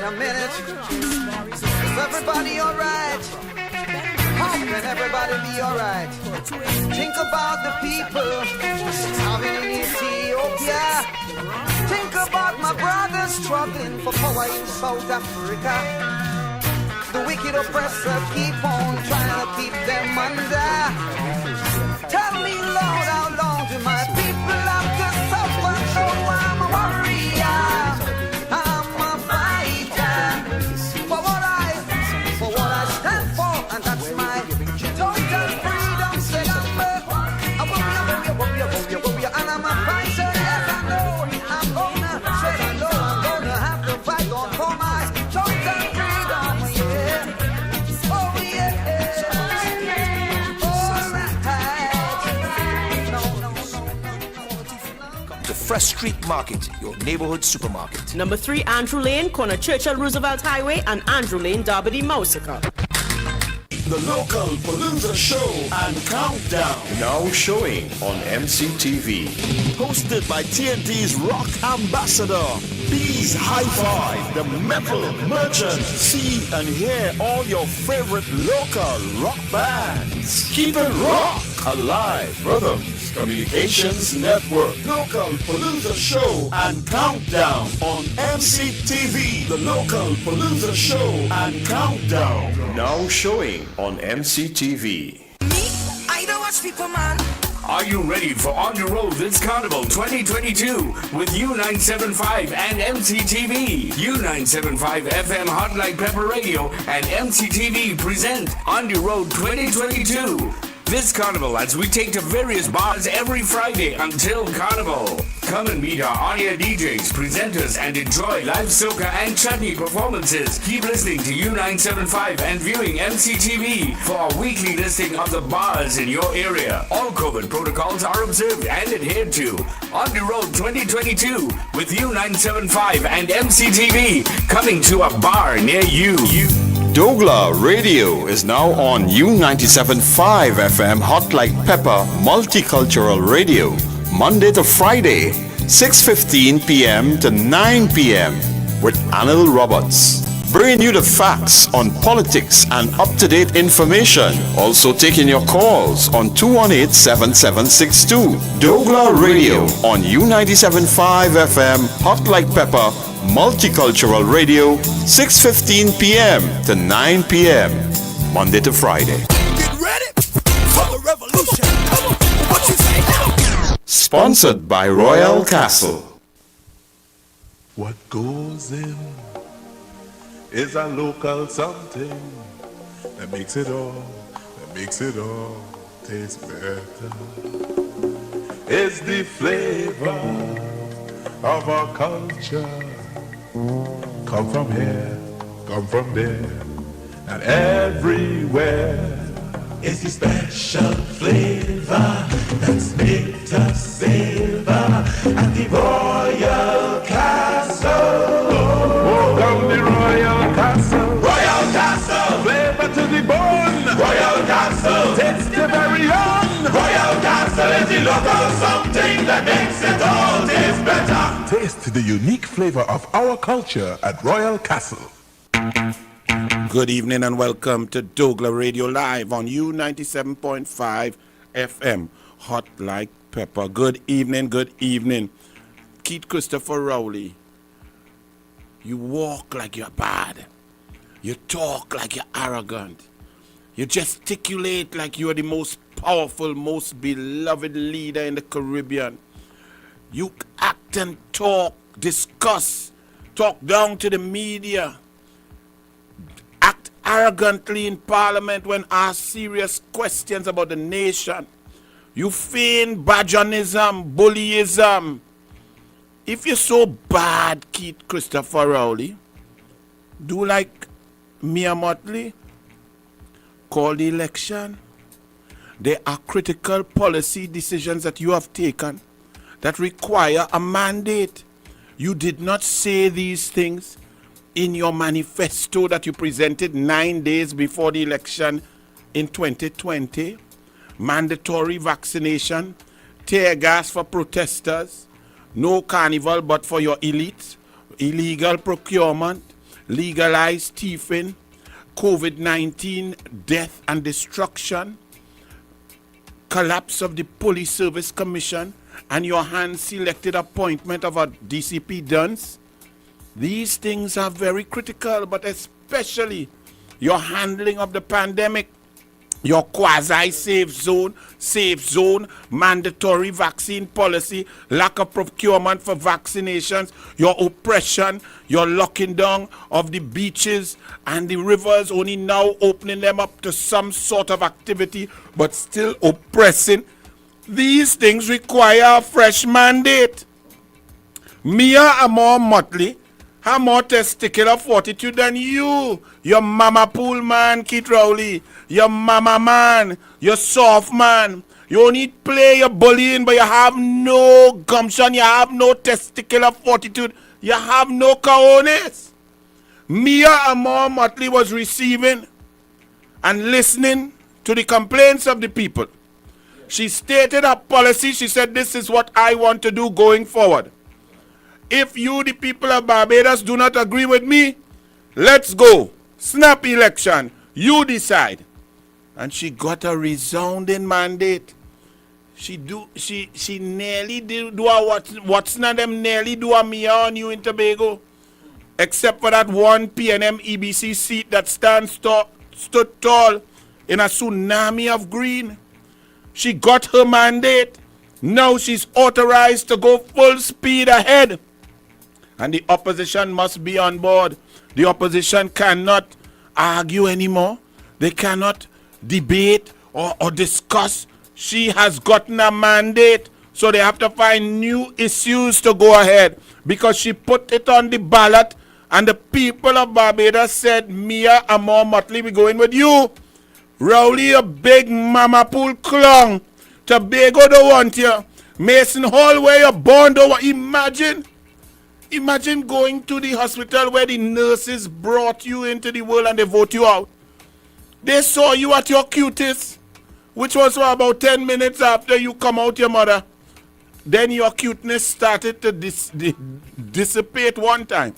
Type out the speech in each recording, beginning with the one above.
wait a minute. Is everybody alright? How can everybody be alright? Think about the people having in Ethiopia. Think about my brothers struggling for power in South Africa. The wicked oppressor keep on trying to keep them under. Tell me, Lord, how long do my people have to suffer? So I'm a warrior, I'm a fighter for what I stand for, and that's my total freedom. Said I'm a warrior, and I'm a fighter. Yes, I know I'm gonna have to fight on for my total freedom. Yeah, oh yeah. The Fresh Street Market, your neighborhood supermarket. Number 3 Andrew Lane, corner Churchill Roosevelt Highway and Andrew Lane, Derby, Mausica. The local Palooza show and countdown. Now showing on MCTV. Hosted by TNT's rock ambassador, Bees Hi-Fi, the metal merchant. See and hear all your favorite local rock bands. Keep it rock alive, Rhythms Communications Network. Local Palooza show and countdown on MCTV. The local Palooza show and countdown. Now showing on MCTV. Me, I don't watch people, man. Are you ready for On the Road This Carnival 2022 with U975 and MCTV? U975 FM Hot Like Pepper Radio and MCTV present On the Road 2022. This carnival as we take to various bars every Friday until Carnival. Come and meet our on-air DJs, presenters, and enjoy live soca and chutney performances. Keep listening to U975 and viewing MCTV for our weekly listing of the bars in your area. All COVID protocols are observed and adhered to. On the Road 2022 with U975 and MCTV coming to a bar near you. douglAR Radio is now on U97.5 FM Hot Like Pepper Multicultural Radio, Monday to Friday, 6:15 p.m. to 9 p.m. with Anil Roberts, bringing you the facts on politics and up-to-date information. Also taking your calls on 218-7762. douglAR Radio on U97.5 FM Hot Like Pepper Multicultural Radio, 6:15 p.m. to 9 p.m. Monday to Friday. Get ready for the revolution. Come on, what you say now? Sponsored by Royal Castle. What goes in is a local something that makes it all taste better. It's the flavor of our culture. Come from here, come from there, and everywhere. It's the special flavor that's made us savor at the Royal Castle. Oh, come the Royal Castle. Royal Castle. Flavor to the bone. Royal Castle. Taste the very own. Royal Castle is the local something that makes it all taste better. Taste the unique flavor of our culture at Royal Castle. Good evening and welcome to douglAR Radio Live on U97.5 FM, Hot Like Pepper. Good evening. Keith Christopher Rowley, you walk like you're bad. You talk like you're arrogant. You gesticulate like you're the most powerful, most beloved leader in the Caribbean. You act and talk, discuss, talk down to the media. Act arrogantly in Parliament when asked serious questions about the nation. You feign badgerism, bullyism. If you're so bad, Keith Christopher Rowley, do like Mia Motley, call the election. There are critical policy decisions that you have taken that require a mandate. You did not say these things in your manifesto that you presented 9 days before the election in 2020. Mandatory vaccination, tear gas for protesters, no carnival but for your elites, illegal procurement, legalized thieving, COVID-19 death and destruction, collapse of the Police Service Commission, and your hand-selected appointment of a DCP Duns. These things are very critical, but especially your handling of the pandemic, your quasi-safe zone, mandatory vaccine policy, lack of procurement for vaccinations, your oppression, your locking down of the beaches and the rivers, only now opening them up to some sort of activity, but still oppressing. These things require a fresh mandate. Mia Amor Motley have more testicular fortitude than you. Your mama pool man, Keith Rowley. Your mama man. Your soft man. You only play your bullying, but you have no gumption. You have no testicular fortitude. You have no cojones. Mia Amor Motley was receiving and listening to the complaints of the people. She stated her policy. She said, this is what I want to do going forward. If you, the people of Barbados, do not agree with me, let's go. Snap election. You decide. And she got a resounding mandate. She nearly do what's not them nearly do a Mia on you in Tobago. Except for that one PNM EBC seat that stood tall in a tsunami of green. She got her mandate. Now she's authorized to go full speed ahead. And the opposition must be on board. The opposition cannot argue anymore. They cannot debate or discuss. She has gotten a mandate, so they have to find new issues to go ahead. Because she put it on the ballot, and the people of Barbados said, Mia Amor Motley, we going with you. Rowley, a big mama pool clown. Tobago don't want you. Mason Hall, where you're born, don't want. Imagine going to the hospital where the nurses brought you into the world and they vote you out. They saw you at your cutest, which was for about 10 minutes after you come out your mother. Then your cuteness started to dissipate one time.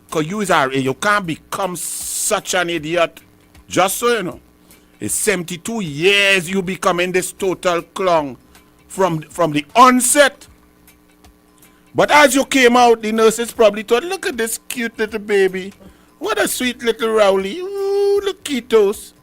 Because you can't become such an idiot. Just so you know. It's 72 years you becoming this total clown from the onset. But as you came out, the nurses probably thought, look at this cute little baby. What a sweet little Rowley. Ooh, look, Ketos.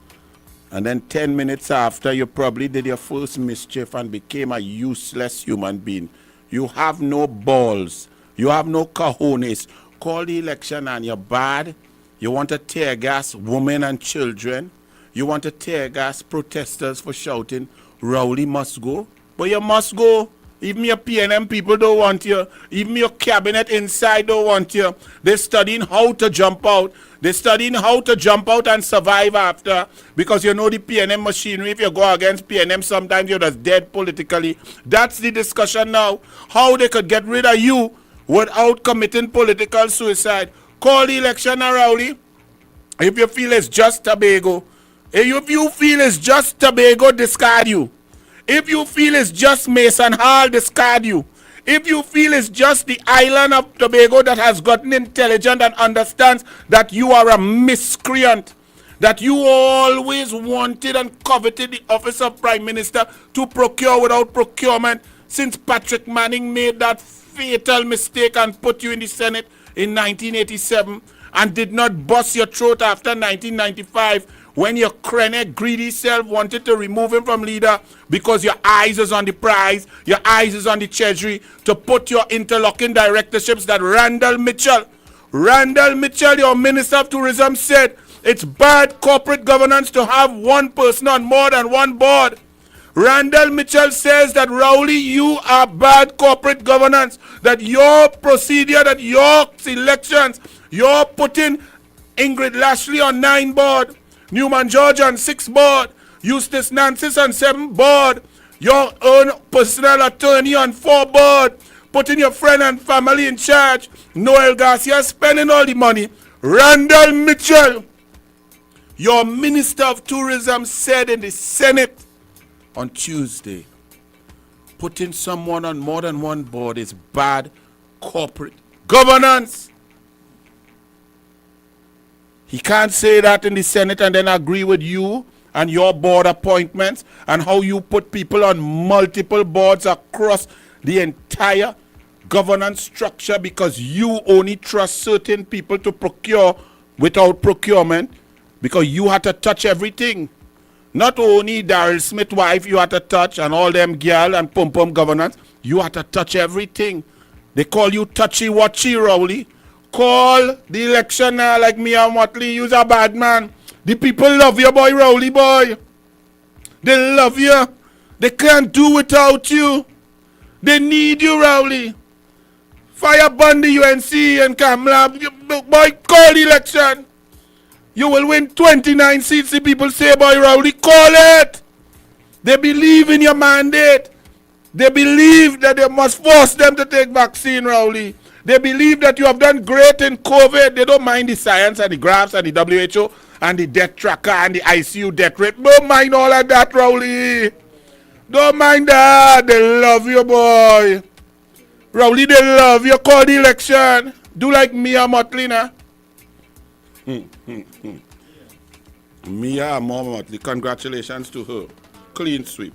And then 10 minutes after, you probably did your first mischief and became a useless human being. You have no balls. You have no cojones. Call the election and you're bad. You want to tear gas women and children. You want to tear gas protesters for shouting, Rowley must go. But you must go. Even your PNM people don't want you. Even your cabinet inside don't want you. They're studying how to jump out. They're studying how to jump out and survive after. Because you know the PNM machinery, if you go against PNM, sometimes you're just dead politically. That's the discussion now. How they could get rid of you without committing political suicide. Call the election, Rowley. If you feel it's just Tobago. If you feel it's just Tobago, discard you. If you feel it's just Mason Hall, discard you. If you feel it's just the island of Tobago that has gotten intelligent and understands that you are a miscreant, that you always wanted and coveted the office of Prime Minister to procure without procurement since Patrick Manning made that fatal mistake and put you in the Senate in 1987 and did not bust your throat after 1995 when your chronic, greedy self wanted to remove him from leader because your eyes is on the prize, your eyes is on the treasury, to put your interlocking directorships that Randall Mitchell, your Minister of Tourism, said it's bad corporate governance to have one person on more than one board. Randall Mitchell says that, Rowley, you are bad corporate governance, that your procedure, that your selections, you're putting Ingrid Lashley on 9 board, Newman George on 6 board, Eustace Nancis on 7 board, your own personal attorney on 4 board, putting your friend and family in charge, Noel Garcia spending all the money. Randall Mitchell, your Minister of Tourism, said in the Senate on Tuesday, putting someone on more than one board is bad corporate governance. He can't say that in the Senate and then agree with you and your board appointments and how you put people on multiple boards across the entire governance structure because you only trust certain people to procure without procurement because you had to touch everything. Not only Daryl Smith's wife you had to touch and all them girl and pum-pum governance, you had to touch everything. They call you touchy-watchy, Rowley. Call the election now like me and Watley. You's a bad man. The people love you, boy, Rowley, boy. They love you. They can't do without you. They need you, Rowley. Fire burn the UNC and Kamla. Boy, call the election. You will win 29 seats, the people say, boy, Rowley. Call it. They believe in your mandate. They believe that they must force them to take vaccine, Rowley. They believe that you have done great in COVID. They don't mind the science and the graphs and the WHO and the death tracker and the ICU death rate. Don't mind all of that, Rowley. Don't mind that. They love you, boy. Rowley, they love you. Call the election. Do like Mia Motley, Mia Motley. Congratulations to her. Clean sweep.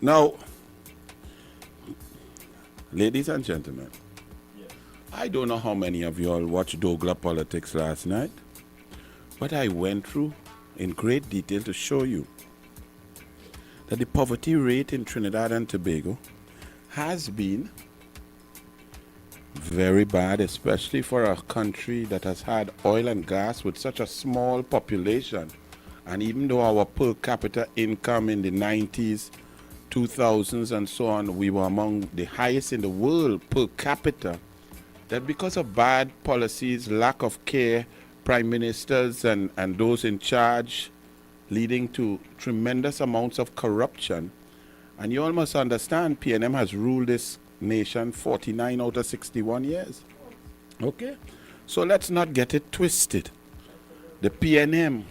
Now, ladies and gentlemen, I don't know how many of you all watched douglAR Politics last night, but I went through in great detail to show you that the poverty rate in Trinidad and Tobago has been very bad, especially for a country that has had oil and gas with such a small population. And even though our per capita income in the 90s, 2000s and so on, we were among the highest in the world per capita, that because of bad policies, lack of care, prime ministers and those in charge, leading to tremendous amounts of corruption. And you all must understand, PNM has ruled this nation 49 out of 61 years. Okay? So let's not get it twisted. The PNM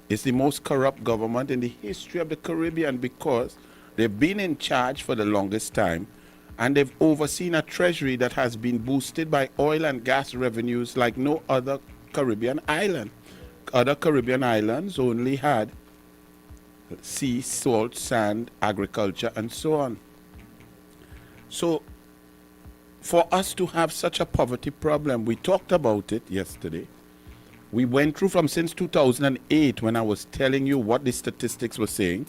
is the most corrupt government in the history of the Caribbean because they've been in charge for the longest time and they've overseen a treasury that has been boosted by oil and gas revenues like no other Caribbean island. Other Caribbean islands only had sea, salt, sand, agriculture, and so on. So, for us to have such a poverty problem, we talked about it yesterday. We went through from since 2008 when I was telling you what the statistics were saying,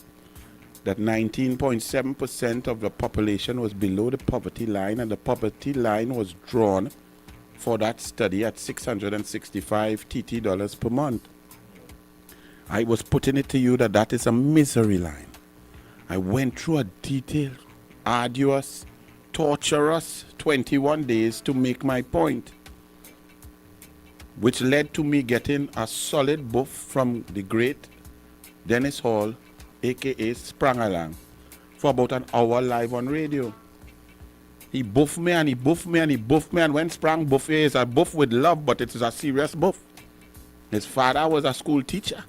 that 19.7% of the population was below the poverty line, and the poverty line was drawn for that study at $665 TT dollars per month. I was putting it to you that that is a misery line. I went through a detailed, arduous, torturous 21 days to make my point, which led to me getting a solid buff from the great Dennis Hall, aka Sprangalang, for about an hour live on radio. He buffed me and he buffed me and he buffed me, and when Sprang buff is a buff with love, but it is a serious buff. His father was a school teacher.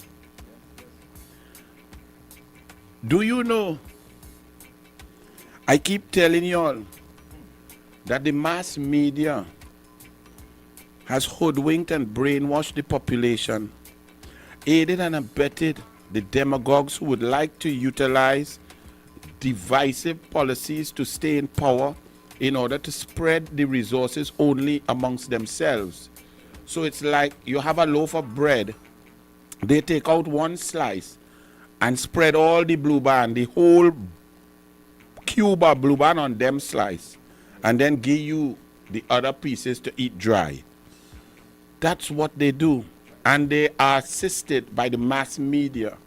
Do you know, I keep telling you all that the mass media has hoodwinked and brainwashed the population, aided and abetted the demagogues who would like to utilize divisive policies to stay in power in order to spread the resources only amongst themselves. So it's like you have a loaf of bread, they take out one slice and spread all the blue band, the whole cube of blue band on them slice, and then give you the other pieces to eat dry. That's what they do. And they are assisted by the mass media.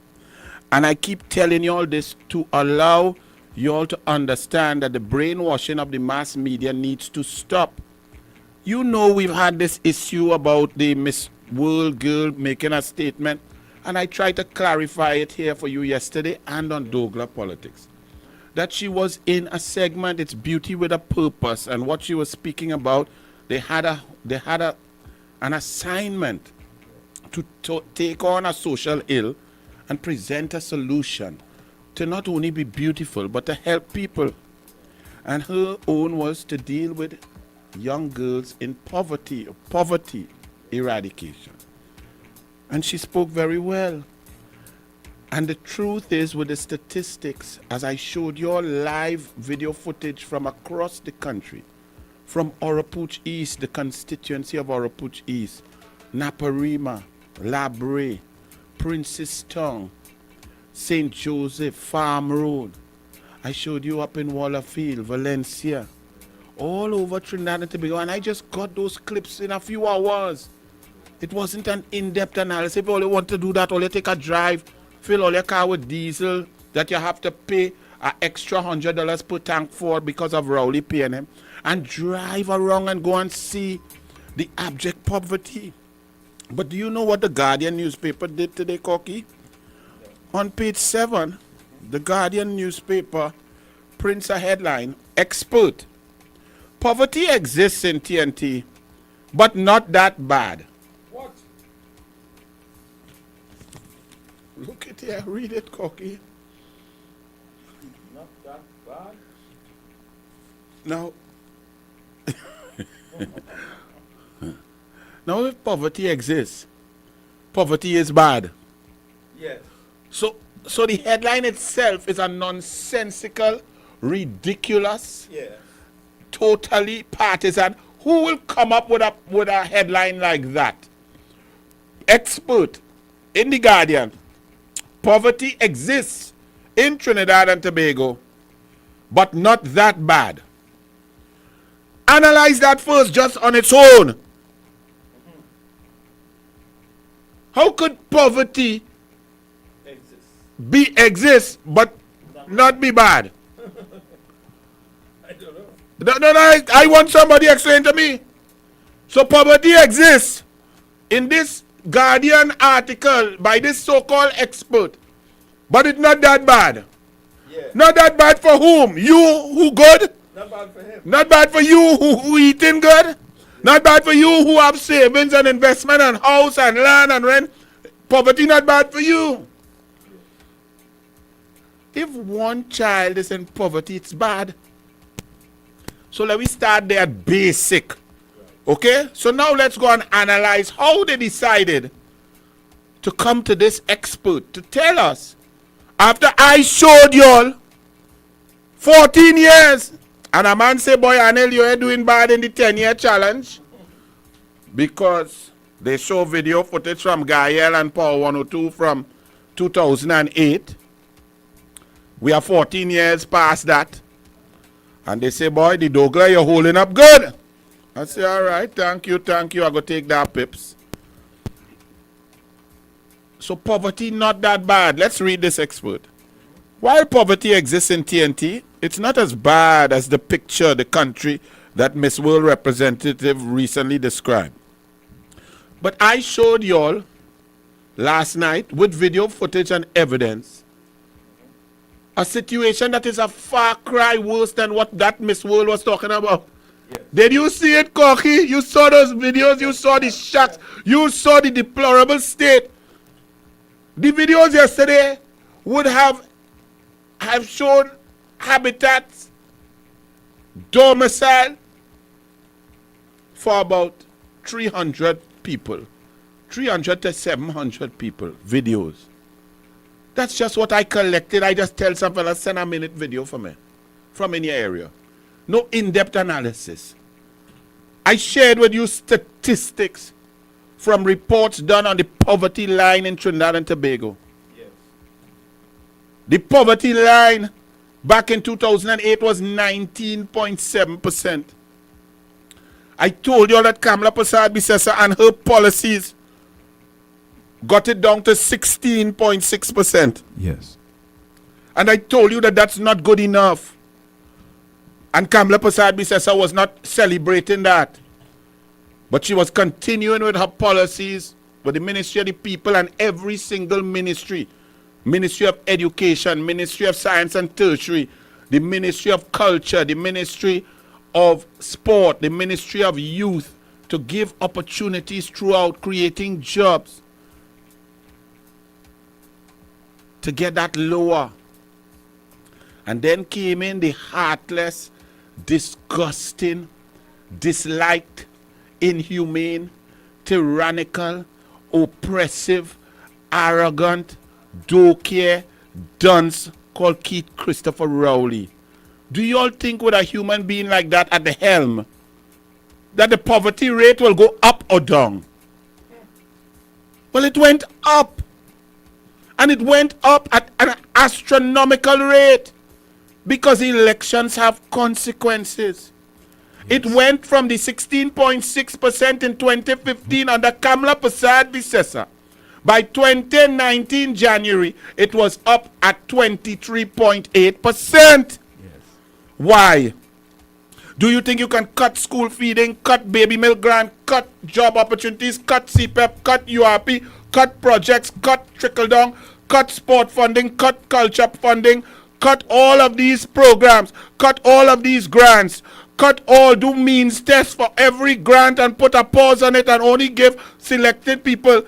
And I keep telling you all this to allow you all to understand that the brainwashing of the mass media needs to stop. You know, we've had this issue about the Miss World girl making a statement, and I tried to clarify it here for you yesterday and on douglAR Politics, that she was in a segment, It's Beauty with a Purpose, and what she was speaking about, they had an assignment to take on a social ill and present a solution to not only be beautiful but to help people. And her own was to deal with young girls in poverty eradication. And she spoke very well. And the truth is, with the statistics, as I showed you all live video footage from across the country, from Orapooch East, the constituency of Orapooch East, Naparima, Labre, Princestown, St. Joseph, Farm Road. I showed you up in Wallerfield, Valencia, all over Trinidad and Tobago, and I just got those clips in a few hours. It wasn't an in-depth analysis. If all you want to do that, all you take a drive, fill all your car with diesel that you have to pay an extra $100 per tank for because of Rowley paying him, and drive around and go and see the abject poverty. But do you know what the Guardian newspaper did today, Corky? On page 7, the Guardian newspaper prints a headline, Expert. Poverty exists in TNT, but not that bad. What? Look at here, read it, Corky. Not that bad. Now, now if poverty exists, poverty is bad. Yes. So the headline itself is a nonsensical, ridiculous, Yes. totally partisan. Who will come up with a headline like that? Expert in the Guardian. Poverty exists in Trinidad and Tobago, but not that bad. Analyze that first, just on its own. How could poverty exist but not be bad? I don't know. No, I want somebody to explain to me. So poverty exists in this Guardian article by this so-called expert, but it's not that bad. Yeah. Not that bad for whom? You who good? Not bad for him. Not bad for you who eating good? Not bad for you who have savings and investment and house and land and rent? Poverty not bad for you. If one child is in poverty, it's bad. So let me start there at basic. Okay? So now let's go and analyze how they decided to come to this expert to tell us. After I showed y'all 14 years, and a man say, boy, Anil, you're doing bad in the 10-year challenge. Because they show video footage from Gael and Power 102 from 2008. We are 14 years past that. And they say, boy, the douglAR, you're holding up good. I say, all right, thank you. I go take that pips. So poverty not that bad. Let's read this expert. While poverty exists in TNT, it's not as bad as the picture the country that Miss World representative recently described. But I showed y'all last night with video footage and evidence a situation that is a far cry worse than what that Miss World was talking about. Yes. Did you see it, Corky? You saw those videos, you saw the shots, you saw the deplorable state. The videos yesterday would have shown habitats, domicile for about 300 people. 300 to 700 people, videos. That's just what I collected. I just tell some fella, send a minute video for me from any area. No in-depth analysis. I shared with you statistics from reports done on the poverty line in Trinidad and Tobago. Yes. The poverty line back in 2008 was 19.7%. I told you that Kamala Persad-Bissessar and her policies got it down to 16.6%. Yes. And I told you that that's not good enough. And Kamala Persad-Bissessar was not celebrating that. But she was continuing with her policies with the Ministry of the People and every single ministry. Ministry of Education, Ministry of Science and Tertiary, the Ministry of Culture, the Ministry of Sport, the Ministry of Youth, to give opportunities throughout, creating jobs, to get that lower. And then came in the heartless, disgusting, disliked, inhumane, tyrannical, oppressive, arrogant, don't-care dunce called Keith Christopher Rowley. Do you all think with a human being like that at the helm that the poverty rate will go up or down? Well, it went up. And it went up at an astronomical rate because elections have consequences. It went from the 16.6% in 2015 under Kamla Persad Bissessa. By 2019 January, it was up at 23.8%. Why? Do you think you can cut school feeding, cut baby milk grant, cut job opportunities, cut CPEP, cut URP, cut projects, cut trickle down, cut sport funding, cut culture funding, cut all of these programs, cut all of these grants, cut all, do means tests for every grant and put a pause on it and only give selected people,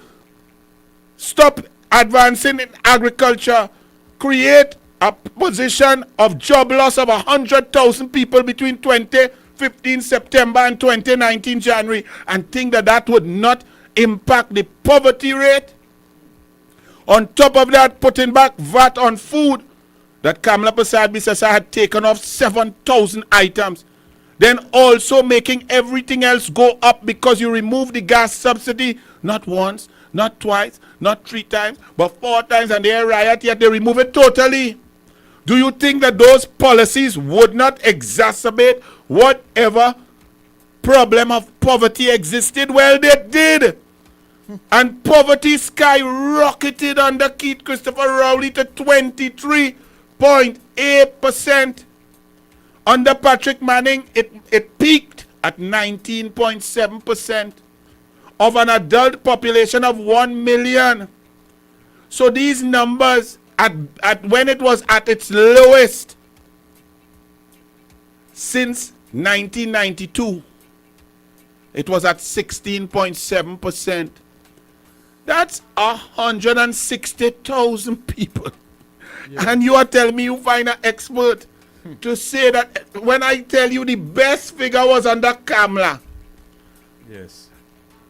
stop advancing in agriculture, create a position of job loss of 100,000 people between 2015 September and 2019 January, and think that that would not impact the poverty rate? On top of that, putting back VAT on food that Kamla Persad Bissessa had taken off 7,000 items. Then also making everything else go up because you remove the gas subsidy not once, not twice, not 3 times, but 4 times, and they riot, yet they remove it totally. Do you think that those policies would not exacerbate whatever problem of poverty existed? Well, they did. And poverty skyrocketed under Keith Christopher Rowley to 23.8%. Under Patrick Manning, it peaked at 19.7% of an adult population of 1 million. So these numbers, at when it was at its lowest since 1992, it was at 16.7%. That's 160,000 people. Yeah. And you are telling me you find an expert to say that when I tell you the best figure was under Kamla. Yes.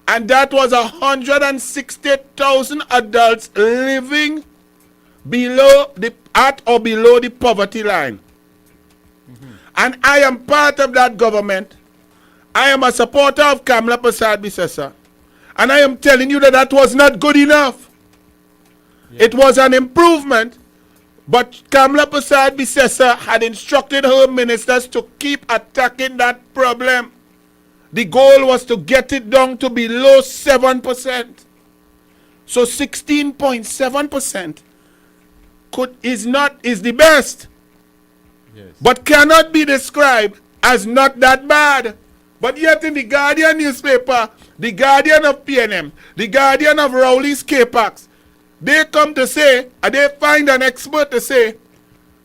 And that was 160,000 adults living at or below the poverty line. And I am part of that government. I am a supporter of Kamla Persad Bissessa. And I am telling you that that was not good enough. Yeah. It was an improvement, but Kamla Persad Bissessa had instructed her ministers to keep attacking that problem. The goal was to get it down to below 7%. So 16.7% is the best. Yes. But cannot be described as not that bad. But yet in the Guardian newspaper, the Guardian of PNM, the Guardian of Rowley's K-Pax, they come to say, and they find an expert to say,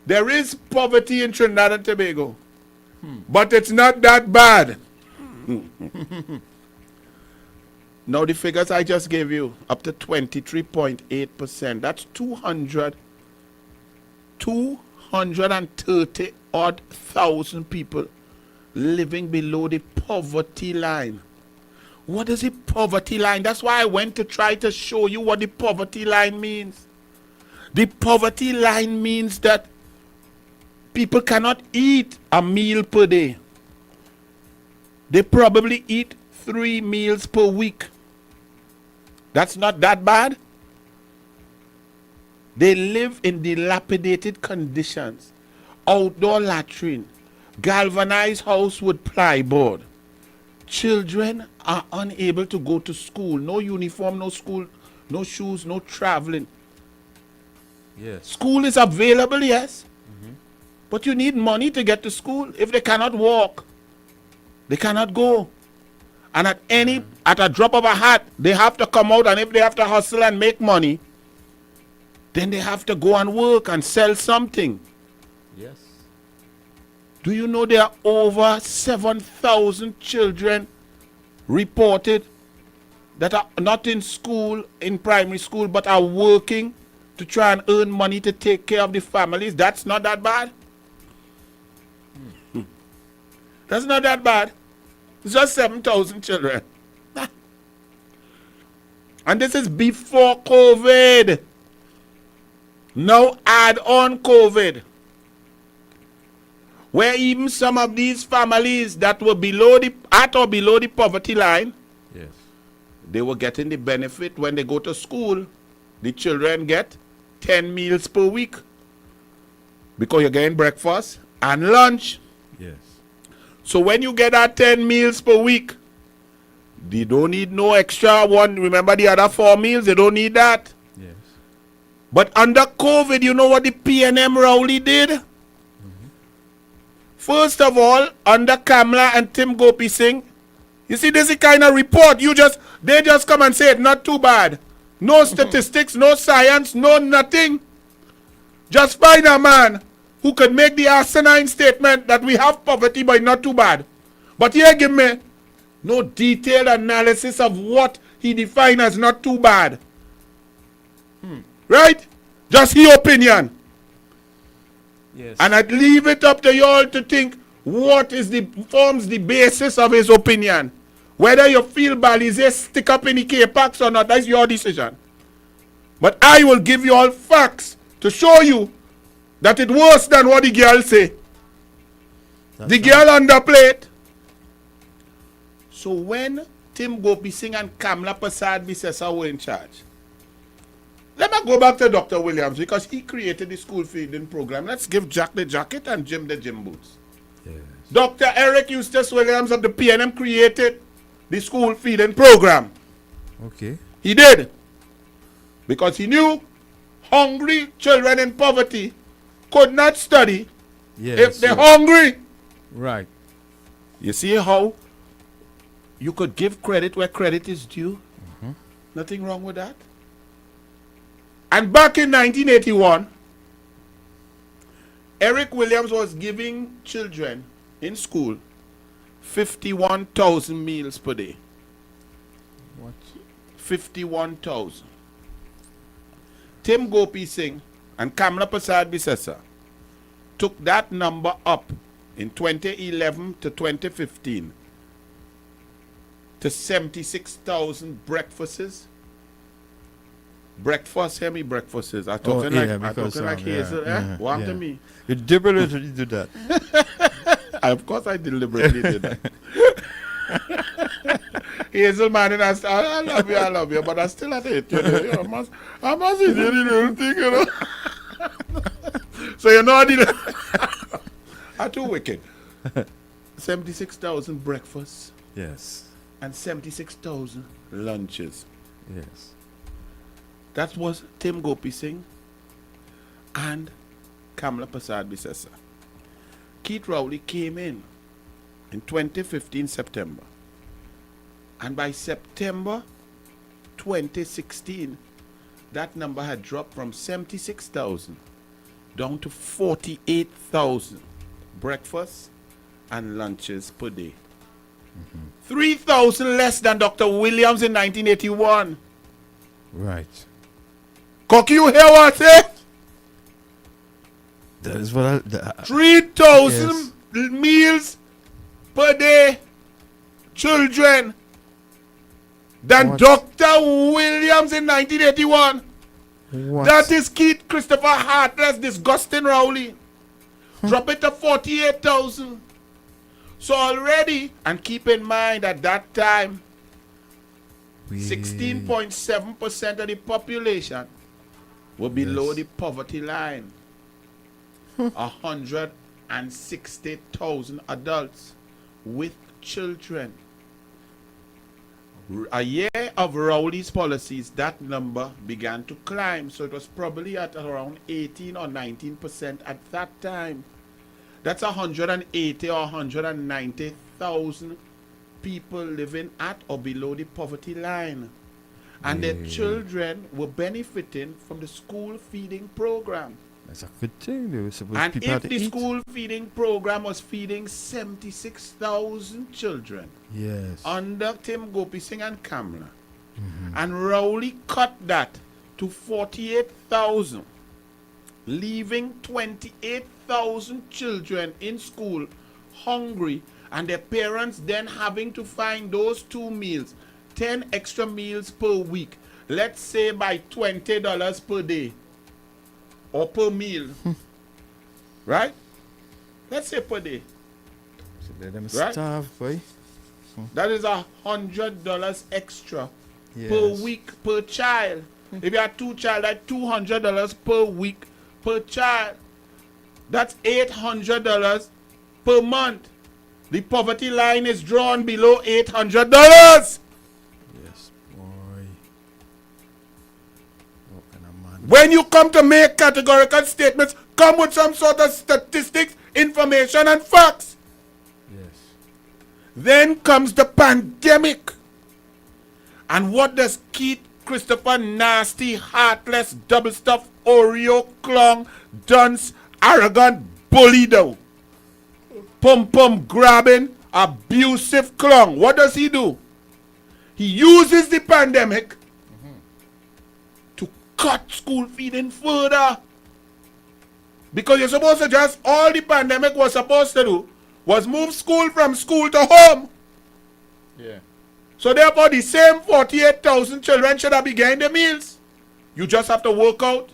there is poverty in Trinidad and Tobago, but it's not that bad. Now the figures I just gave you, up to 23.8%, that's 230 odd thousand people living below the poverty line. What is the poverty line? That's why I went to try to show you what the poverty line means. The poverty line means that people cannot eat a meal per day. They probably eat 3 meals per week. That's not that bad. They live in dilapidated conditions. Outdoor latrine, galvanized house with plyboard. Children are unable to go to school. No uniform, no school, no shoes, no traveling. Yes. School is available, yes. But you need money to get to school. If they cannot walk, they cannot go. And at a drop of a hat, they have to come out, and if they have to hustle and make money, then they have to go and work and sell something. Yes. Do you know there are over 7,000 children reported that are not in school, in primary school, but are working to try and earn money to take care of the families? That's not that bad. That's not that bad. It's just 7,000 children. And this is before COVID. Now add on COVID. Where even some of these families that were at or below the poverty line, Yes. they were getting the benefit when they go to school. The children get 10 meals per week. Because you're getting breakfast and lunch. Yes. So when you get that 10 meals per week, they don't need no extra one. Remember the other 4 meals? They don't need that. Yes. But under COVID, you know what the PNM Rowley did? First of all, under Kamla and Tim Gopi Singh, you see, this is the kind of report they just come and say it, not too bad. No statistics, no science, no nothing. Just find a man who could make the asinine statement that we have poverty, but not too bad. But here, give me no detailed analysis of what he defined as not too bad. Right? Just his opinion. Yes. And I'd leave it up to you all to think what forms the basis of his opinion. Whether you feel Balize stick up in the K-Pax or not, that's your decision. But I will give you all facts to show you that it's worse than what the girl say. The girl underplayed. So when Tim Gopi Singh and Kamla Prasad Bisesa were in charge, let me go back to Dr. Williams because he created the school feeding program. Let's give Jack the jacket and Jim the gym boots. Yes. Dr. Eric Eustace Williams of the PNM created the school feeding program. Okay. He did. Because he knew hungry children in poverty could not study if they're hungry. Right. You see how you could give credit where credit is due? Nothing wrong with that. And back in 1981, Eric Williams was giving children in school 51,000 meals per day. What? 51,000. Tim Gopi Singh and Kamla Prasad Bisesa took that number up in 2011 to 2015 to 76,000 breakfasts. Breakfast, hear me, breakfasts. I'm talking like Hazel. Warm to me. You deliberately do that. Of course I deliberately did that. Hazel, man, and I love you, but I still at it. You know, I must eat any little thing, you know. So you know I did I'm too wicked. 76,000 breakfasts. Yes. And 76,000 lunches. Yes. That was Tim Gopi Singh and Kamla Prasad Bisesa. Keith Rowley came in 2015 September. And by September 2016, that number had dropped from 76,000 down to 48,000 breakfasts and lunches per day. 3,000 less than Dr. Williams in 1981. Right. Cocky, you hear what I say? That is what 3,000 meals per day, children, than Dr. Williams in 1981. What? That is Keith Christopher Heartless, disgusting Rowley. Drop it to 48,000. So already, and keep in mind at that time, 16.7% of the population were below the poverty line. 160,000 adults with children. A year of Rowley's policies, that number began to climb. So it was probably at around 18 or 19% at that time. That's 180 or 190,000 people living at or below the poverty line. And their children were benefiting from the school feeding program. That's a good thing. They were supposed And people if to the eat. school feeding program was feeding 76,000 children Yes. under Tim Gopi Singh and Kamla, and Rowley cut that to 48,000, leaving 28,000 children in school hungry, and their parents then having to find those 2 meals, 10 extra meals per week. let's say by $20 per day or per meal, right? Let's say per day. So let them Right? starve, boy. That is $100 extra per Yes. week per child. If you have 2 child, that's $200 per week per child. That's $800 per month. The poverty line is drawn below $800. Yes, boy. What kind of man? When you come to make categorical statements, come with some sort of statistics, information, and facts. Yes. Then comes the pandemic. And what does Keith Christopher nasty, heartless, double-stuffed, Oreo, clown, dunce, arrogant bully do? Pum-pum grabbing, abusive clown. What does he do? He uses the pandemic to cut school feeding further. Because you're supposed to just, all the pandemic was supposed to do was move school from school to home. Yeah. So therefore, the same 48,000 children should have been getting the meals. You just have to work out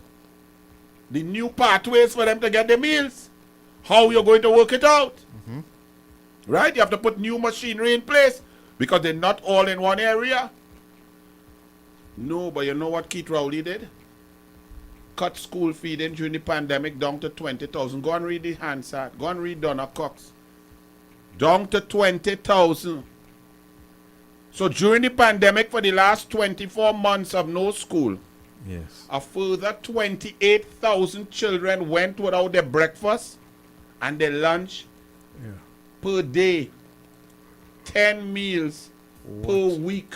the new pathways for them to get the meals. How you're going to work it out. Right? You have to put new machinery in place because they're not all in one area. No, but you know what Keith Rowley did? Cut school feeding during the pandemic down to 20,000. Go and read the Hansard. Go and read Donna Cox. Down to 20,000. So during the pandemic, for the last 24 months of no school, Yes. a further 28,000 children went without their breakfast and their lunch per day. 10 meals per week.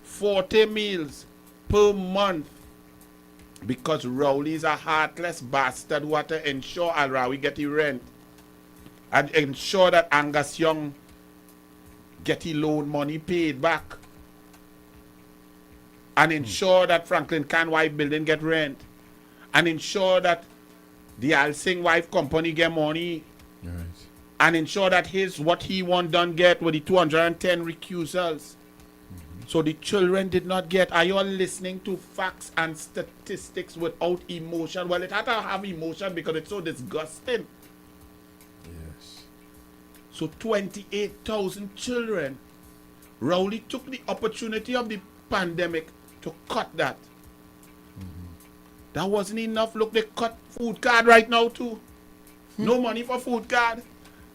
40 meals per month. Because Rowley's a heartless bastard who had to ensure Alrawi get the rent. And ensure that Angus Young get the loan money paid back. And ensure that Franklin Canwife building get rent. And ensure that the Alsing Wife company get money. Right. And ensure that what he want done get with the 210 recusals. So the children did not get. Are you all listening to facts and statistics without emotion? Well, it had to have emotion because it's so disgusting. Yes. So 28,000 children. Rowley took the opportunity of the pandemic to cut that. That wasn't enough. Look, they cut food card right now too. No money for food card.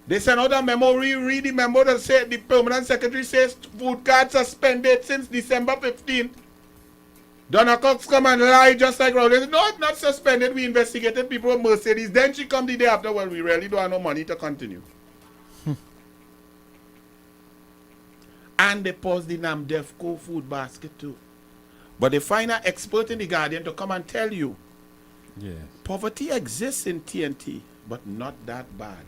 They sent out a memo. Read the memo that said the permanent secretary says food card suspended since December 15th. Donna Cox come and lie just like Rowley. Said, no, it's not suspended. We investigated people with Mercedes. Then she come the day after. Well, we really don't have no money to continue. And they paused the NAMDEFCO food basket too. But they find an expert in the Guardian to come and tell you Yes. poverty exists in TNT, but not that bad.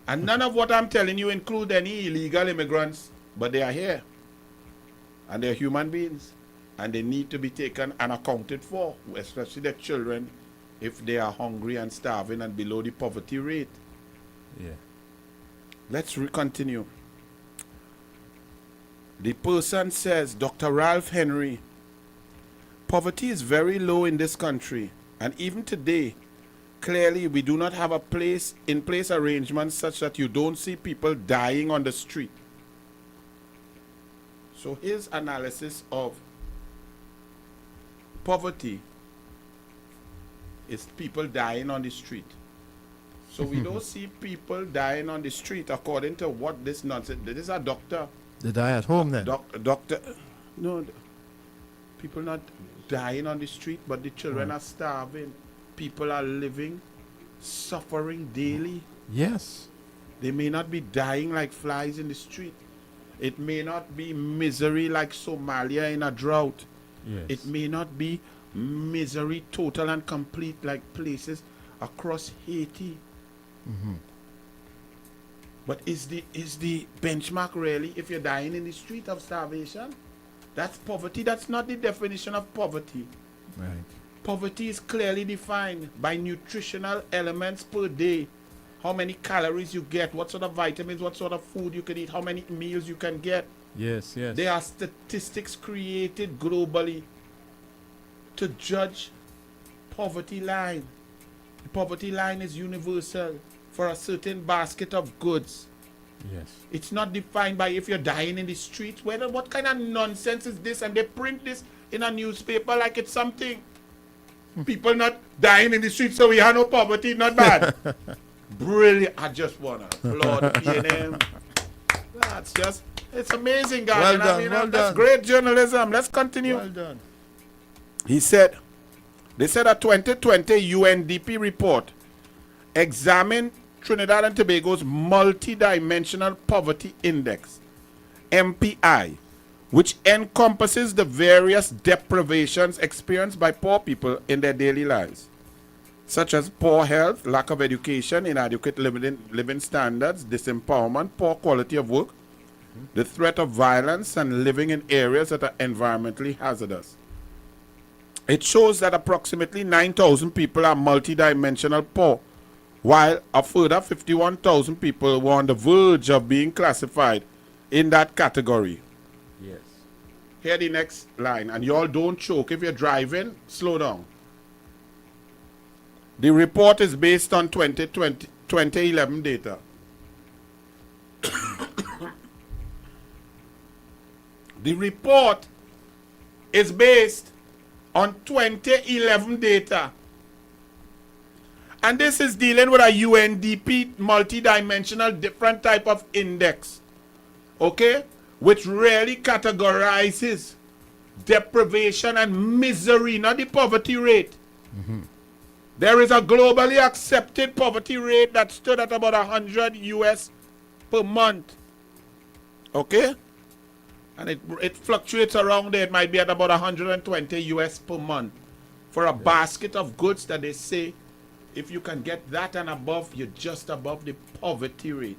And none of what I'm telling you include any illegal immigrants, but they are here. And they're human beings. And they need to be taken and accounted for, especially the children, if they are hungry and starving and below the poverty rate. Yeah. Let's continue. The person says, Dr. Ralph Henry, poverty is very low in this country. And even today, clearly we do not have a place arrangements such that you don't see people dying on the street. So his analysis of poverty is people dying on the street. So we don't see people dying on the street according to what this nonsense. This is a doctor. They die at home then? Doctor. No. People not dying on the street, but the children are starving. People are living, suffering daily. Yes. They may not be dying like flies in the street. It may not be misery like Somalia in a drought. Yes. It may not be misery total and complete like places across Haiti. But is the benchmark really if you're dying in the street of starvation? That's poverty. That's not the definition of poverty. Right. Poverty is clearly defined by nutritional elements per day. How many calories you get, what sort of vitamins, what sort of food you can eat, how many meals you can get. Yes, yes. There are statistics created globally to judge poverty line. The poverty line is universal for a certain basket of goods. Yes. It's not defined by if you're dying in the streets. What kind of nonsense is this? And they print this in a newspaper like it's something. People not dying in the streets, so we have no poverty, not bad. Brilliant. I just want to applaud the P&M. That's just, it's amazing, guys. Well And done, I mean, well that's done. great journalism. Let's continue. Well done. They said a 2020 UNDP report examined Trinidad and Tobago's multidimensional poverty index, MPI, which encompasses the various deprivations experienced by poor people in their daily lives, such as poor health, lack of education, inadequate living standards, disempowerment, poor quality of work, the threat of violence, and living in areas that are environmentally hazardous. It shows that approximately 9,000 people are multidimensional poor, while a further 51,000 people were on the verge of being classified in that category. Yes. Hear the next line, and y'all don't choke. If you're driving, slow down. The report is based on 2011 data. The report is based on 2011 data. And this is dealing with a UNDP multidimensional different type of index. Okay? Which really categorizes deprivation and misery, not the poverty rate. There is a globally accepted poverty rate that stood at about 100 US per month. Okay? And it fluctuates around there. It might be at about 120 US per month for a basket of goods that they say if you can get that and above, you're just above the poverty rate.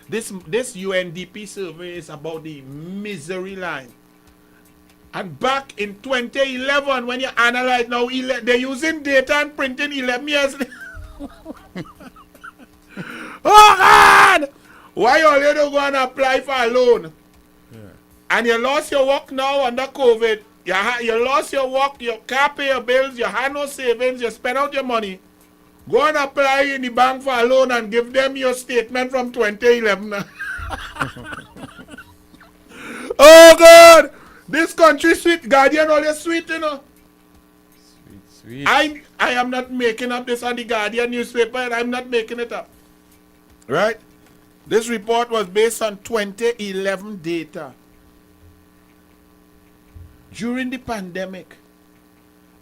This UNDP survey is about the misery line. And back in 2011, when you analyze now, they're using data and printing 11 years. Oh God! Why you don't go and apply for a loan? Yeah. And you lost your work now under COVID. You lost your work, you can't pay your bills, you have no savings, you spend out your money. Go and apply in the bank for a loan and give them your statement from 2011. Oh God! This country sweet, Guardian always sweet, you know. Sweet. I am not making up this on the Guardian newspaper, and I'm not making it up. Right? This report was based on 2011 data. During the pandemic,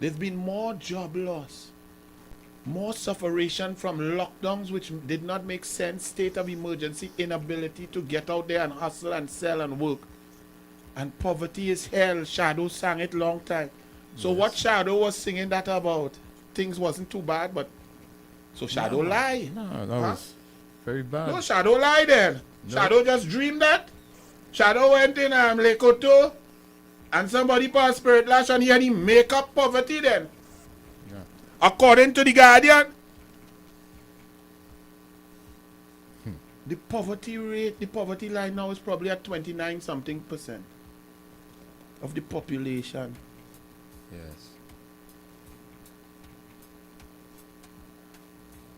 there's been more job loss, more sufferation from lockdowns which did not make sense, state of emergency, inability to get out there and hustle and sell and work. And poverty is hell. Shadow sang it long time. So yes. What Shadow was singing that about? Things wasn't too bad, but so Shadow lied. No, that was very bad. No, Shadow lied then. No. Shadow just dreamed that. Shadow went in Lekoto and somebody passed spirit lash and he make up poverty then. Yeah. According to the Guardian. The poverty rate, the poverty line now is probably at 29% of the population. Yes.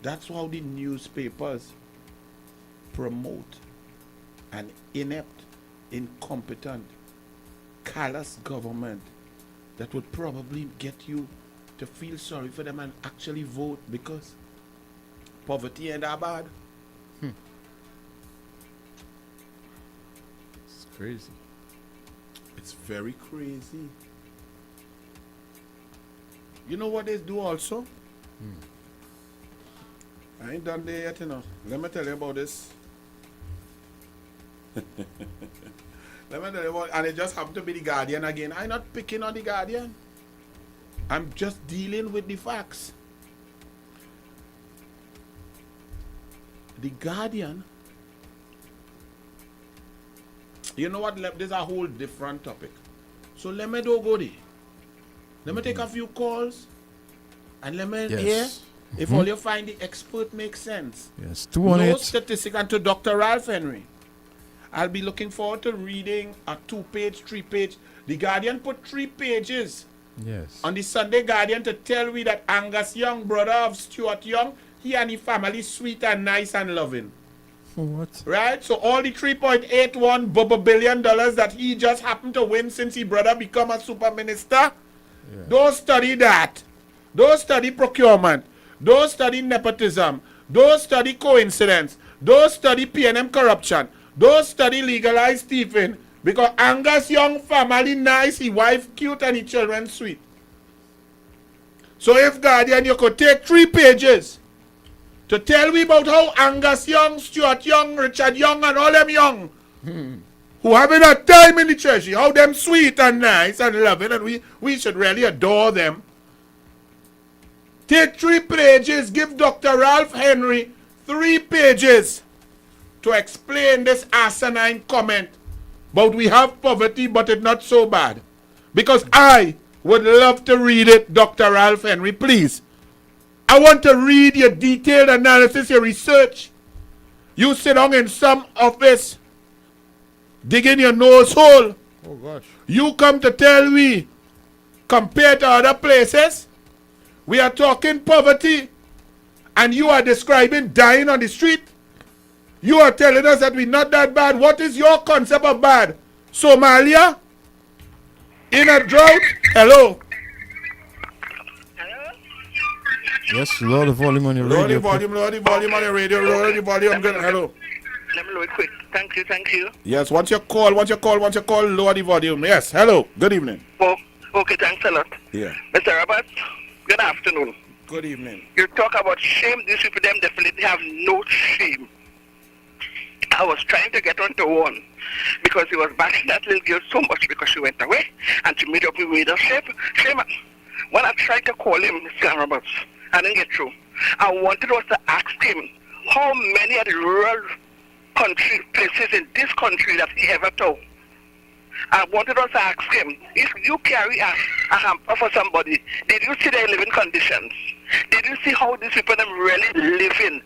That's how the newspapers promote an inept, incompetent, callous government that would probably get you to feel sorry for them and actually vote because poverty ain't that bad. It's crazy. It's very crazy. You know what they do also? I ain't done there yet, you know. Let me tell you about this. Let me tell you about, and it just happened to be the Guardian again. I'm not picking on the Guardian. I'm just dealing with the facts. The Guardian, you know what? This is a whole different topic. So let me go there. Let me take a few calls and let me hear if all you find the expert makes sense. Yes, 218. No statistic, and to Dr. Ralph Henry. I'll be looking forward to reading a 2-page, 3-page. The Guardian put 3 pages Yes. on the Sunday Guardian to tell we that Angus Young, brother of Stuart Young, he and his family sweet and nice and loving. What? Right? So all the $3.81 billion that he just happened to win since his brother become a super minister, don't study that. Don't study procurement. Don't study nepotism. Don't study coincidence. Don't study PNM corruption. Don't study legalized thieving. Because Angus Young family nice, his wife cute and his children sweet. So if Guardian, you could take 3 pages to tell me about how Angus Young, Stuart Young, Richard Young and all them young who having a time in the church, how them sweet and nice and loving and we should really adore them. Take 3 pages, give Dr. Ralph Henry 3 pages to explain this asinine comment about we have poverty but it's not so bad. Because I would love to read it, Dr. Ralph Henry, please. I want to read your detailed analysis, your research. You sit down in some office, digging your nose hole. Oh gosh. You come to tell me, compared to other places, we are talking poverty, and you are describing dying on the street. You are telling us that we're not that bad. What is your concept of bad? Somalia? In a drought? Hello? Yes, lower the volume on your Lower radio. the volume on your radio. Lower the volume. Good. Hello. Let me lower it quick. Thank you. Yes, once you call, lower the volume. Yes, hello. Good evening. Oh, okay, thanks a lot. Yeah. Mr. Roberts, good afternoon. Good evening. You talk about shame. These people, them definitely have no shame. I was trying to get onto one because he was bashing that little girl so much because she went away and she made up with leadership. Shame. When I tried to call him, Mr. Roberts, I didn't get through. I wanted us to ask him how many of the rural places in this country that he ever told. I wanted us to ask him, if you carry a hamper for somebody, did you see their living conditions? Did you see how these people them really living?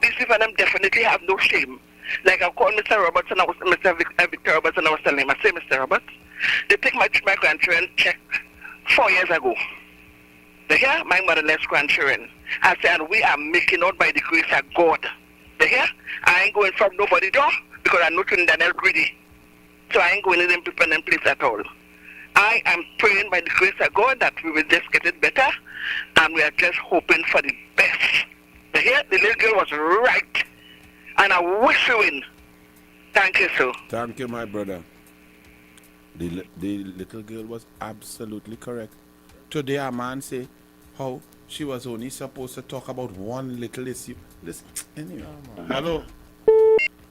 These people them definitely have no shame. Like I called Mr. Roberts and I was Mr. Victor Roberts and I was telling him, I say, Mr. Roberts, they take my grandchildren check 4 years ago. They hear my motherless grandchildren. I say, and we are making out by the grace of God. They hear? I ain't going from nobody door because I know Trinidad is greedy. So I ain't going in them people in place at all. I am praying by the grace of God that we will just get it better and we are just hoping for the best. They hear? The little girl was right. And I wish you win. Thank you, sir. Thank you, my brother. The little girl was absolutely correct. Today a man say how she was only supposed to talk about one little issue. Listen, anyway. Hello.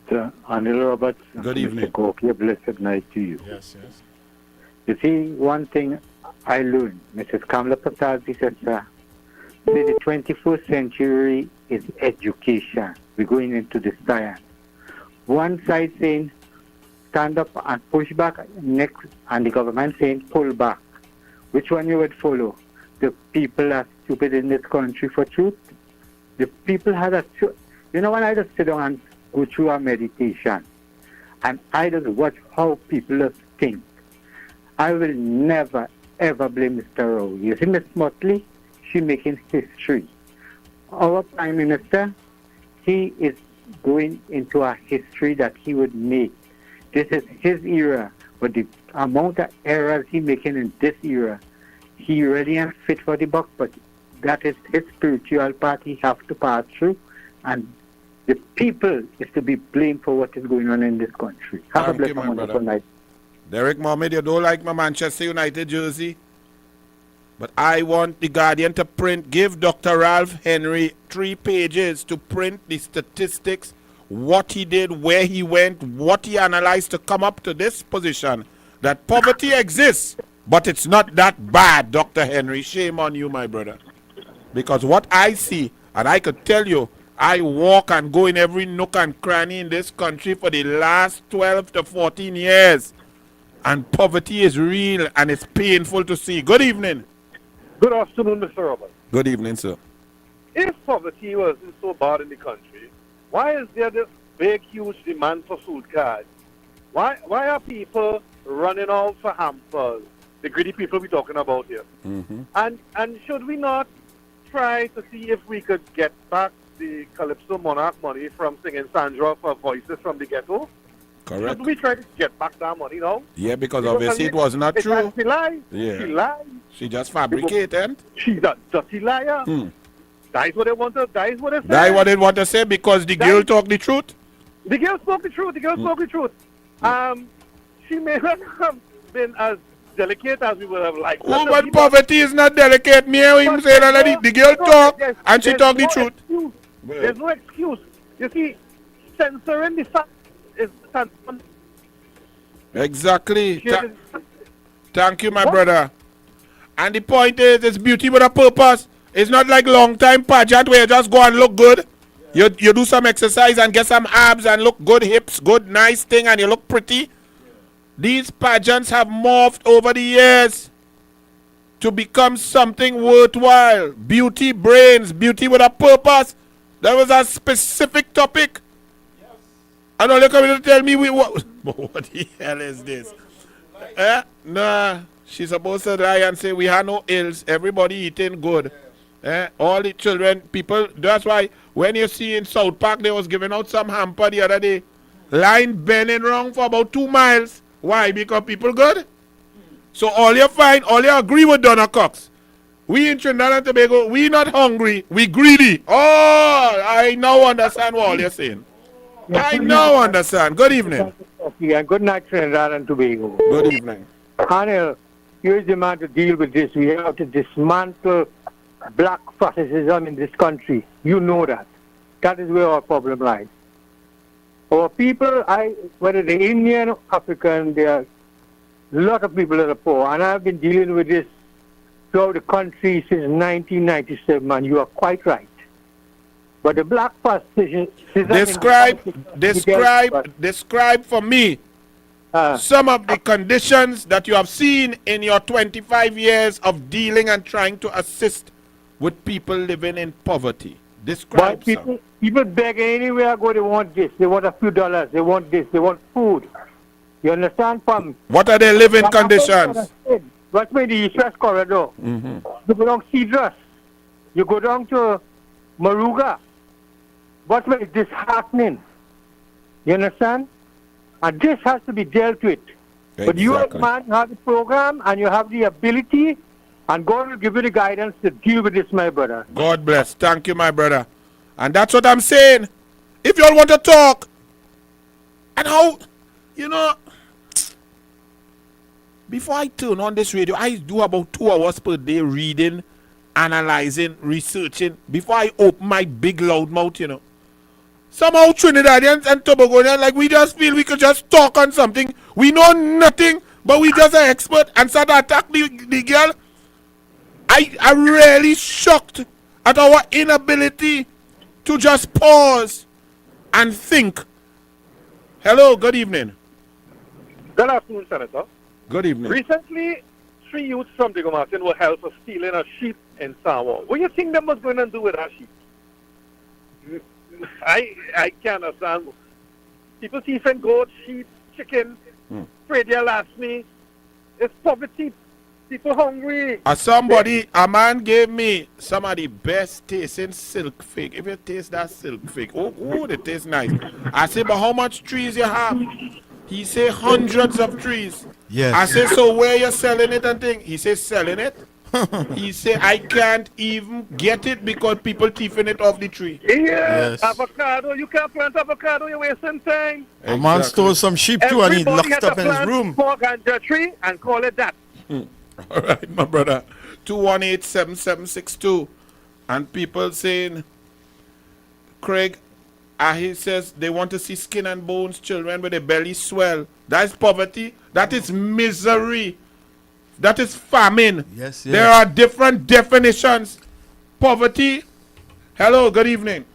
Sir, Anil Roberts. Good evening. Mr. Koki, a blessed night to you. Yes. You see, one thing I learned, Mrs. Kamala Prasad said, sir, the 21st century is education. We're going into the science. One side saying, stand up and push back, next, and the government saying, pull back. Which one you would follow? The people are stupid in this country for truth. The people had a... You know, when I just sit down and go through a meditation, and I just watch how people just think, I will never, ever blame Mr. Rowe. You see, Miss Motley, she making history. Our Prime Minister, he is going into a history that he would make. This is his era, but the amount of errors he making in this era, he really ain't fit for the buck, but that is his spiritual part he have to pass through, and the people is to be blamed for what is going on in this country. Have a blessed and wonderful night. Derek Mohammed, you don't like my Manchester United jersey? But I want the Guardian to give Dr. Ralph Henry 3 pages to print the statistics, what he did, where he went, what he analyzed to come up to this position, that poverty exists, but it's not that bad, Dr. Henry. Shame on you, my brother. Because what I see, and I could tell you, I walk and go in every nook and cranny in this country for the last 12 to 14 years. And poverty is real and it's painful to see. Good evening. Good afternoon, Mr. Roberts. Good evening, sir. If poverty wasn't so bad in the country, why is there this big, huge demand for food cards? Why are people running out for hampers? The greedy people we're talking about here. Mm-hmm. And should we not try to see if we could get back the Calypso Monarch money from singing Sandra for Voices from the Ghetto? Correct. Should we try to get back that money now? Yeah, because obviously it was not true. She lied. Yeah. She lied. She just fabricated. She's a dirty liar. That is what they want to. That is what they say. That's what they want to say because the girl talked the truth. The girl spoke the truth. The girl spoke the truth. She may not have been as delicate as we would have liked. Oh, but poverty is not delicate. Me and him say that the girl talk and she talk the truth. There's no excuse. You see, censoring the fact is exactly. Thank you, my brother. And the point is, it's beauty with a purpose. It's not like long time pageant where you just go and look good. You do some exercise and get some abs and look good hips, good nice thing, and you look pretty. These pageants have morphed over the years to become something worthwhile. Beauty brains, beauty with a purpose. That was a specific topic. And all you're coming to tell me what the hell is this? Nah, she's supposed to lie and say we have no ills. Everybody eating good. All the children, people. That's why when you see in South Park, they was giving out some hamper the other day. Line bending wrong for about 2 miles. Why? Because people good? So all you find, all you agree with Donna Cox. We in Trinidad and Tobago, we not hungry, we greedy. Oh, I now understand what all you're saying. I now understand. Good evening. Yeah, good night, Trinidad and Tobago. Good evening. Anil, here's the man to deal with this. We have to dismantle black fascism in this country. You know that. That is where our problem lies. Our people, whether they're Indian, African, there are a lot of people that are poor. And I've been dealing with this throughout the country since 1997, and you are quite right. But the black fascism... Describe for me some of the conditions that you have seen in your 25 years of dealing and trying to assist with people living in poverty. Describe some. People beg anywhere I go, they want this, they want a few dollars, they want this, they want food. You understand, Pam? What are their living conditions? What's made the East-West Corridor? Mm-hmm. You go down Cedrus. You go down to Maruga. What's made it disheartening? You understand? And this has to be dealt with. Exactly. But you, man, have the program and you have the ability, and God will give you the guidance to deal with this, my brother. God bless. Thank you, my brother. And that's what I'm saying. If you all want to talk, and how, before I turn on this radio, I do about 2 hours per day reading, analyzing, researching, before I open my big loud mouth, Somehow Trinidadians and Tobagonians, like we just feel we could just talk on something. We know nothing, but we just are expert and start to attack the girl. I'm really shocked at our inability to just pause and think. Hello, good evening. Good afternoon, Senator. Good evening. Recently, 3 youths from Diego Martin were held for stealing a sheep in Samoa. What do you think them was going to do with that sheep? I can't understand. People thieving goat, sheep, chicken, afraid they'll ask me. It's poverty. People hungry. A man gave me some of the best tasting silk fig. If you taste that silk fig, oh, it tastes nice. I say, but how much trees you have? He say hundreds of trees. Yes. I say, so where you selling it and thing? He say, selling it. He say, I can't even get it because people thieving it off the tree. Yes. Avocado. You can't plant avocado. You're wasting time. A man stole some sheep too and he locked it up in his room. Pork and a tree and call it that. All right, my brother. 218-7762. And people saying, Craig, he says they want to see skin and bones children with their belly swell. That is poverty. That is misery. That is famine. Yes. There are different definitions. Poverty. Hello, good evening.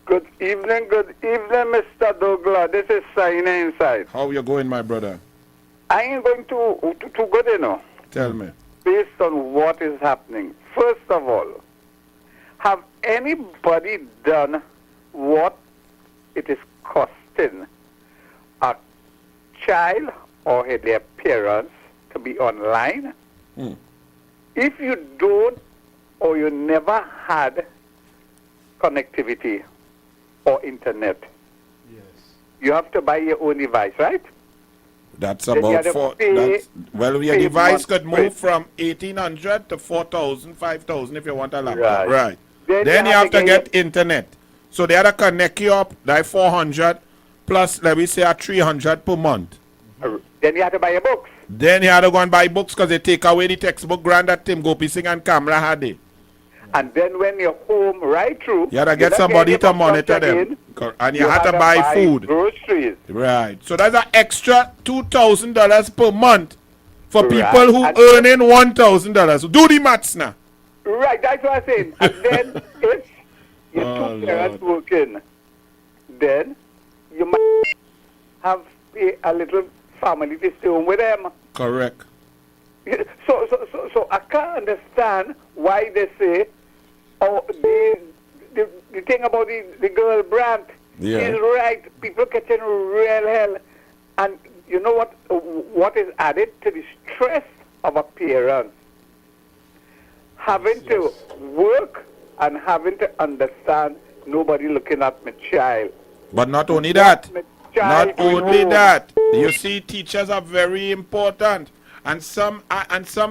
Good evening, Mr. douglAR. This is Saina inside. How you going, my brother? I ain't going too good, Tell me. Based on what is happening. First of all, have anybody done what it is costing a child or their parents to be online, if you don't or you never had connectivity or internet, you have to buy your own device, right? That's Then you about have to four. pay- Well, your pay device month could move rent. from 1,800 to 4,000, 5,000 if you want a laptop. Right. Right. Then Then you you have have to to get internet. So they had to connect you up like 400 plus, let me say, a 300 per month. Then you have to buy your books. Then you had to go and buy books because they take away the textbook grant that Tim Gopi Singh and Kamla had it. And then when you're home right through, You had to you get don't somebody your to books monitor checked them. in. And you had to buy food. Groceries. Right. So that's an extra $2,000 per month for Right. people who And- earning $1,000. Do the maths now. Right, that's what I'm saying. And then if your Oh, two parents working, then you might have a little family to stay home with them. Correct. So I can't understand why they say, oh, the thing about the girl Brandt Yeah. is right. People catching real hell. And you know what is added to the stress of a parent? Having to work and having to understand nobody looking at my child. But not only that. child Not going only home. that. You see, teachers are very important. And some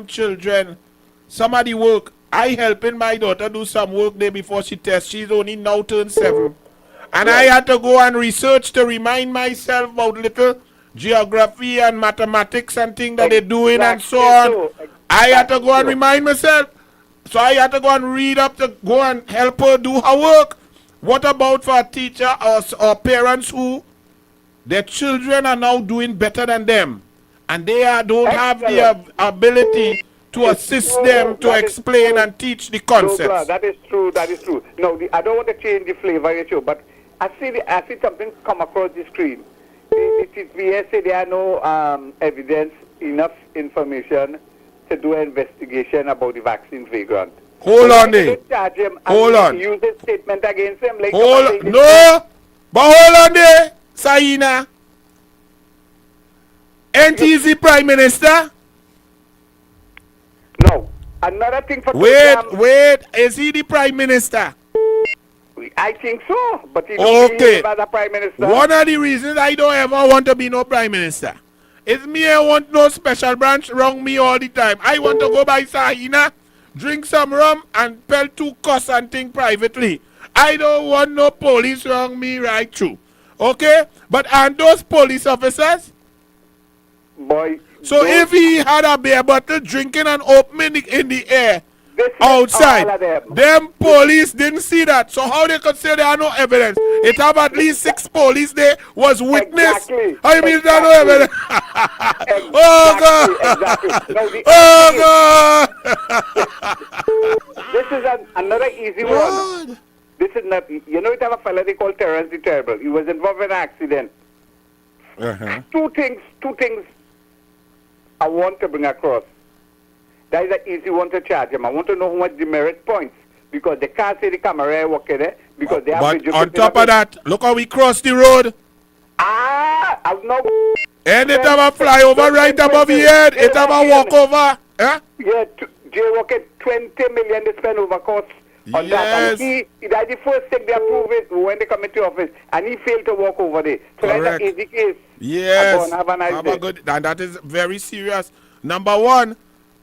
children, somebody work. I helping my daughter do some work there before she tests. She's only now turned 7. And I had to go and research to remind myself about little geography and mathematics and things that they're doing and so on. I had to go and remind myself. So I had to go and read up to go and help her do her work. What about for a teacher or parents who their children are now doing better than them and they don't have the ability to assist them to explain and teach the concepts? That is true. That is true. No, I don't want to change the flavor of your show, but I see something come across the screen. The TPS say there are no evidence, enough information to do an investigation about the vaccine vagrant. Hold on there. Charge him Hold on. Use his statement against him. Like No, but hold on there, Saina. Ain't he the Prime Minister? No. Another thing for Wait, is he the Prime Minister? I think so, but he don't Okay. behave as a Prime Minister. One of the reasons I don't ever want to be no Prime Minister is me I want no special branch wrong me all the time. I want to go by Sahina, drink some rum and pell 2 cuss and think privately. I don't want no police wrong me right through. Okay? But and those police officers? Boy. So if he had a beer bottle drinking and opening in the air outside, all of them police didn't see that. So how they could say there are no evidence? It have at least 6 police there was witness. I mean there are no evidence. Oh God! Exactly. No, Oh God! This is another easy one. This is not. You know, it have a fella they call Terrence the Terrible. He was involved in an accident. Two things I want to bring across. That is an easy one to charge him. I want to know how much demerit points because they can't say the camera working there because they have But video on footage top of that, look how we cross the road. I've no. And it have a flyover right above your head. It have a walkover. Eh? Yeah, jaywalking 20 million they spend over costs on that. And that's the first thing they approve it when they come into office, and he failed to walk over there. So Correct. that's an easy case. Yes. Have a nice day. Good. And that is very serious. Number 1,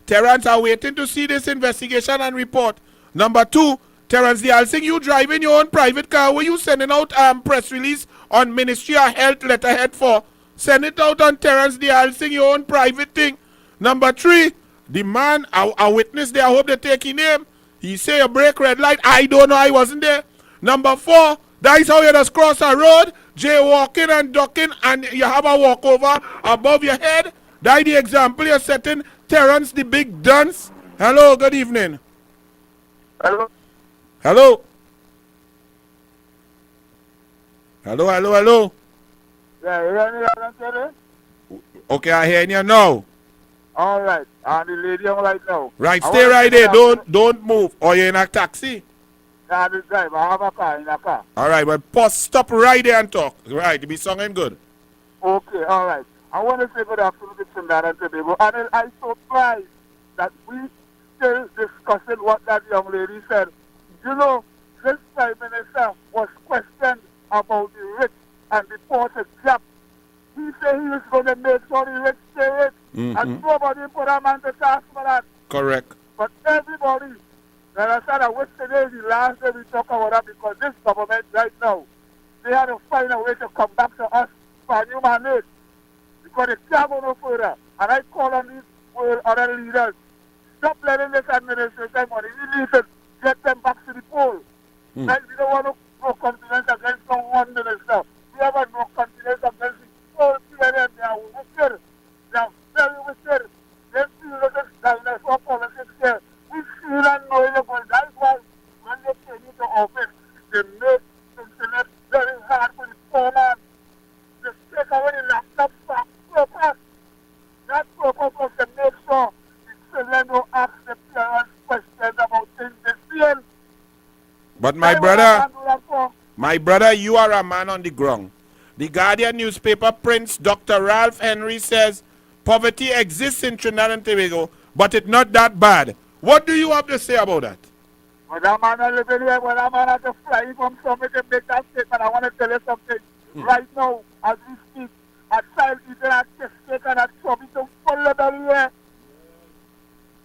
Terrence are waiting to see this investigation and report. Number 2, Terrence the Alsing, you driving your own private car where you sending out press release on Ministry of Health letterhead for. Send it out on Terrence the Alsing, your own private thing. Number 3, the man, a witness there, I hope they take his name. He say a break red light. I don't know, I wasn't there. Number 4, that is how you just cross a road, jaywalking and ducking, and you have a walkover above your head. That is the example you're setting. Terrence the big dunce. Hello, good evening. Hello. Hello. Hello. Yeah, you hear me loud and clear? Okay, I hear you now. All right. And the lady on right now. Right, I stay want right to there. say Don't move. Or you're in a taxi. I'm the driver. I have a car in a car. All right, but pause, stop right there and talk. Right, you be singing good. Okay, all right. I want to say good afternoon to Trinidad and Tobago. And I'm so surprised that we still discussing what that young lady said. You know, this Prime Minister was questioned about the rich and the poor to jump. He said he was going to make sure the rich stay rich. And nobody put a man to task for that. Correct. But everybody, and I said, I wish today is the last day we talk about that because this government right now, they had to find a way to come back to us for a new mandate. Because they can't go no further. And I call on these other leaders, stop letting this administration money. We need to get them back to the poll. Like we don't want to no confidence against no one minister. We have no confidence against the whole PLM. They are wicked. They are very wicked. They feel that this dinosaur politics here. We feel and know it, but that's why when they came into office, they made internet very hard for the poor man. They take away the laptop for purpose. That purpose was to make sure the children don't ask the parents questions about things they feel. But my brother, you are a man on the ground. The Guardian newspaper prints Dr. Ralph Henry says poverty exists in Trinidad and Tobago, but it's not that bad. What do you have to say about that? When that man is living here, when that man has to fly from somewhere to make that statement, I want to tell you something. Right now, as we speak, a child eating a cheesecake and a chubby to full of belly here.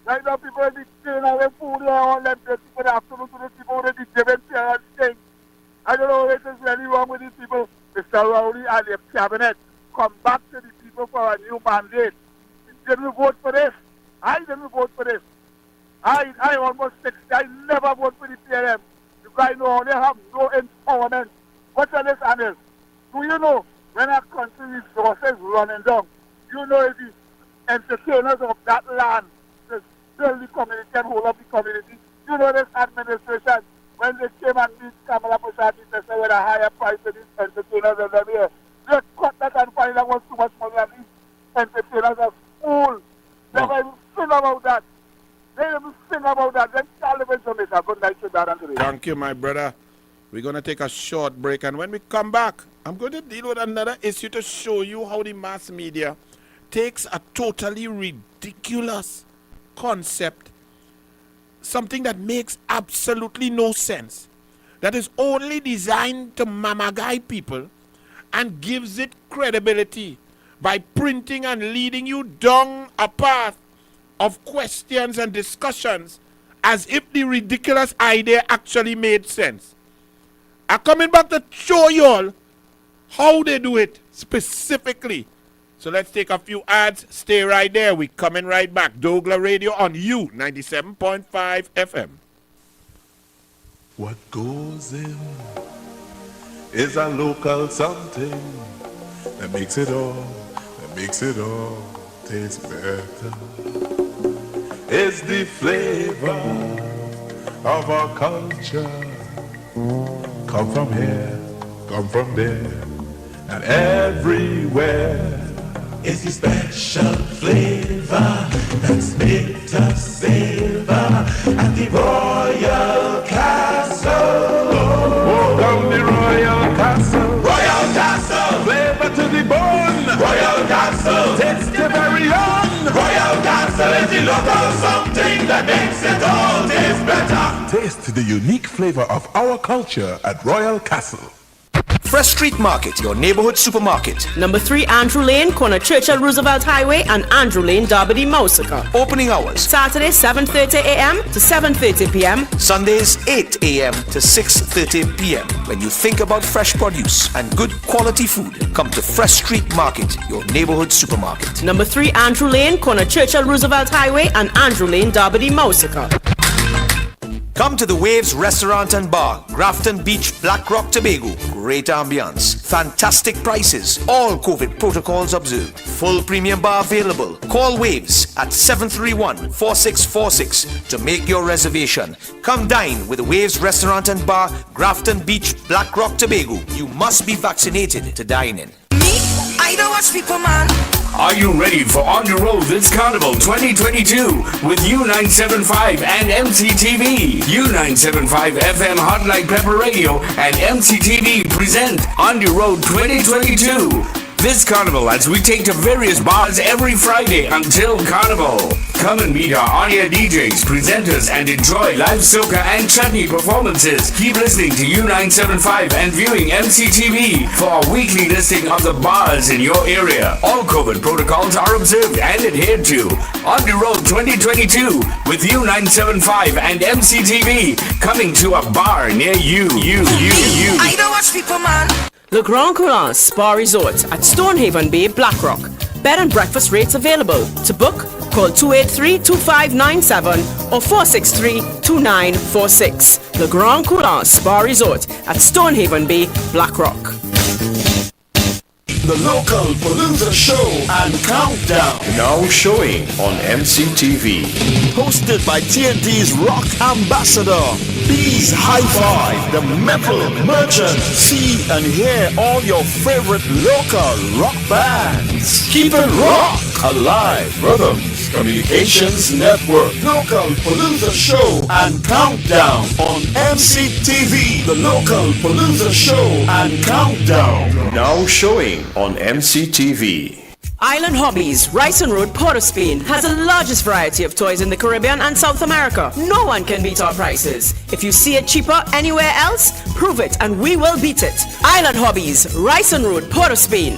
Right now, people will be taking away food here all them days for the afternoon to the people who will be giving parents things. I don't know what is really wrong with these people. Mr. Rowley and the cabinet, come back to the people for a new mandate. Did we vote for this? I didn't vote for this. I almost 60. I never vote for the PLM because I know they have no empowerment. What's on this, Anil? Do you know when a country resources running down, you know if the entertainers of that land just build the community and hold up the community, you know this administration, when they came and meet Kamala Prasad, they said with a higher price than these entertainers of them here. They cut that and find out what's too much money and these entertainers are fools. They never even think about that. They never think about that. Then can't live in Jamaica. Good night to that and today. Thank you, my brother. We're going to take a short break, and when we come back, I'm going to deal with another issue to show you how the mass media takes a totally ridiculous concept, something that makes absolutely no sense, that is only designed to mamagai people, and gives it credibility by printing and leading you down a path of questions and discussions as if the ridiculous idea actually made sense. I'm coming back to show you all how they do it specifically. So let's take a few ads. Stay right there. We're coming right back. douglAR Radio on U 97.5 FM. What goes in is a local something that makes it all taste better. It's the flavor of our culture. Come from here, come from there, and everywhere. It's the special flavor that's made to savor at the Royal Castle. Oh, come the Royal Castle. Royal Castle. Flavor to the bone. Royal Castle. Taste the very own. Royal Castle is the local something that makes it all taste better. Taste the unique flavor of our culture at Royal Castle. Fresh Street Market, your neighborhood supermarket. Number 3 Andrew Lane, corner Churchill Roosevelt Highway and Andrew Lane, Derby, Mousica. Opening hours. Saturday 7:30 a.m. to 7:30 p.m. Sundays 8 a.m. to 6:30 p.m. When you think about fresh produce and good quality food, come to Fresh Street Market, your neighborhood supermarket. Number 3 Andrew Lane, corner Churchill Roosevelt Highway and Andrew Lane, Derby, Mousica. Come to the Waves Restaurant and Bar, Grafton Beach, Black Rock, Tobago. Great ambience, fantastic prices, all COVID protocols observed. Full premium bar available. Call Waves at 731-4646 to make your reservation. Come dine with the Waves Restaurant and Bar, Grafton Beach, Black Rock, Tobago. You must be vaccinated to dine in. Me, I don't watch people, man. Are you ready for On the Road It's Carnival 2022 with U975 and MCTV? U975 FM Hot Like Pepper Radio and MCTV present On the Road 2022. this carnival as we take to various bars every Friday until carnival. Come and meet our on-air DJs, presenters, and enjoy live soca and chutney performances. Keep listening to U975 and viewing MCTV for a weekly listing of the bars in your area. All COVID protocols are observed and adhered to. On the road 2022 with U975 and MCTV coming to a bar near you. I don't watch people, man. Le Grand Coulon Spa Resort at Stonehaven Bay, Blackrock. Bed and breakfast rates available. To book, call 283-2597 or 463-2946. Le Grand Coulon Spa Resort at Stonehaven Bay, Blackrock. The local Palooza show and countdown. Now showing on MCTV. Hosted by TNT's rock ambassador, Bees Hi-Fi, the metal merchant. See and hear all your favorite local rock bands. Keep it rock alive. Rhythms Communications Network. Local Palooza show and countdown on MCTV. The local Palooza show and countdown. Now showing on MCTV. Island Hobbies, Ryson Road, Port of Spain, has the largest variety of toys in the Caribbean and South America. No one can beat our prices. If you see it cheaper anywhere else, prove it and we will beat it. Island Hobbies, Ryson Road, Port of Spain.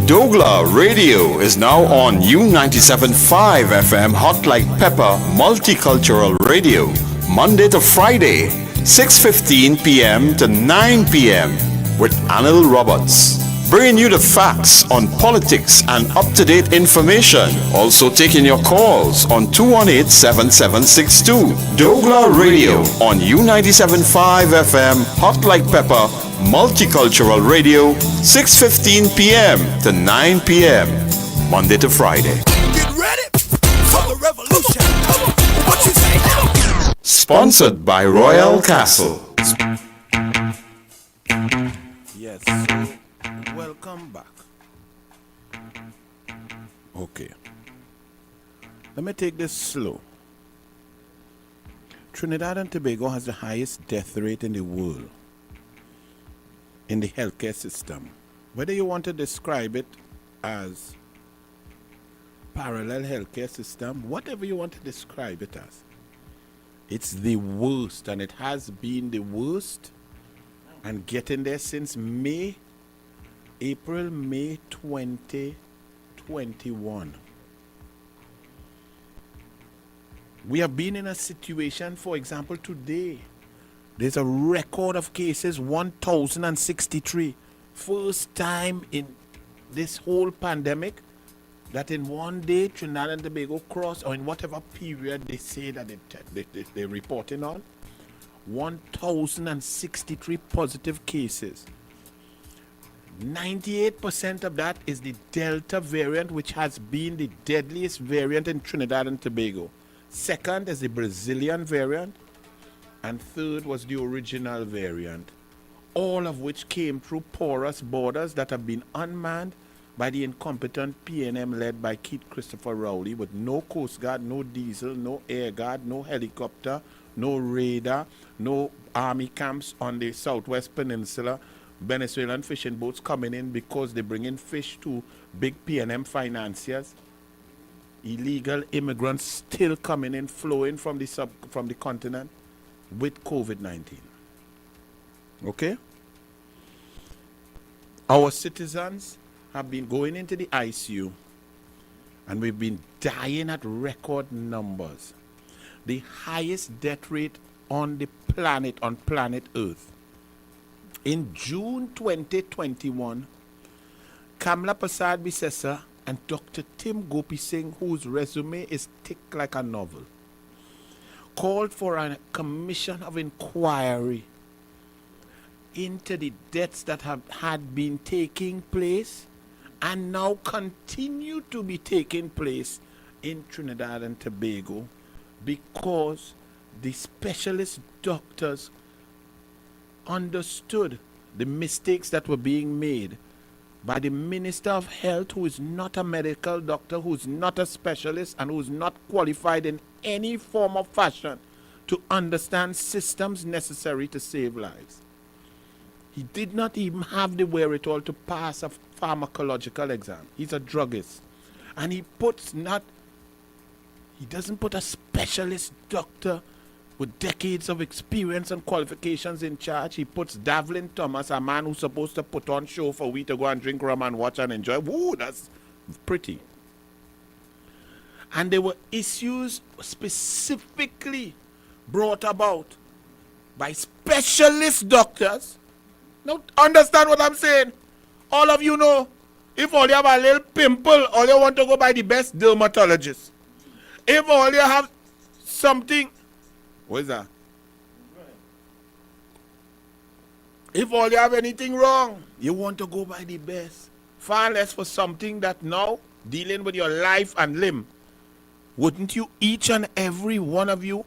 douglAR Radio is now on U97.5 FM Hot Like Pepper Multicultural Radio, Monday to Friday, 6:15 p.m. to 9 p.m. with Anil Roberts, bringing you the facts on politics and up-to-date information. Also taking your calls on 218-7762. douglAR Radio on U97.5 FM Hot Like Pepper Multicultural Radio, 6:15 p.m. to 9 p.m. Monday to Friday. Get ready for the revolution. What you say now? Sponsored by Royal Castle. Yes, so welcome back. Okay. Let me take this slow. Trinidad and Tobago has the highest death rate in the world in the healthcare system. Whether you want to describe it as parallel healthcare system, whatever you want to describe it as, it's the worst, and it has been the worst and getting there since April, May 2021. We have been in a situation, for example, today, there's a record of cases, 1,063. First time in this whole pandemic that in one day Trinidad and Tobago crossed, or in whatever period they say that they're reporting on, 1,063 positive cases. 98% of that is the Delta variant, which has been the deadliest variant in Trinidad and Tobago. Second is the Brazilian variant. And third was the original variant, all of which came through porous borders that have been unmanned by the incompetent PNM led by Keith Christopher Rowley, with no Coast Guard, no diesel, no air guard, no helicopter, no radar, no army camps on the Southwest Peninsula, Venezuelan fishing boats coming in because they bring in fish to big PNM financiers, illegal immigrants still coming in, flowing from the continent with COVID-19. Okay? Our citizens have been going into the ICU and we've been dying at record numbers. The highest death rate on the planet, on planet Earth. In June 2021, Kamla Prasad Bisesa and Dr. Tim Gopi Singh, whose resume is thick like a novel, called for a commission of inquiry into the deaths that had been taking place and now continue to be taking place in Trinidad and Tobago, because the specialist doctors understood the mistakes that were being made by the Minister of Health, who is not a medical doctor, who is not a specialist, and who is not qualified in any form of fashion to understand systems necessary to save lives. He did not even have the wherewithal to pass a pharmacological exam. He's a druggist. And he doesn't put a specialist doctor with decades of experience and qualifications in charge. He puts Davlin Thomas, a man who's supposed to put on show for we to go and drink rum and watch and enjoy. Woo, that's pretty. And there were issues specifically brought about by specialist doctors. Now, understand what I'm saying? All of you know, if all you have a little pimple, all you want to go by the best dermatologist. If all you have something, what is that? If all you have anything wrong, you want to go by the best. Far less for something that now, dealing with your life and limb. Wouldn't you, each and every one of you,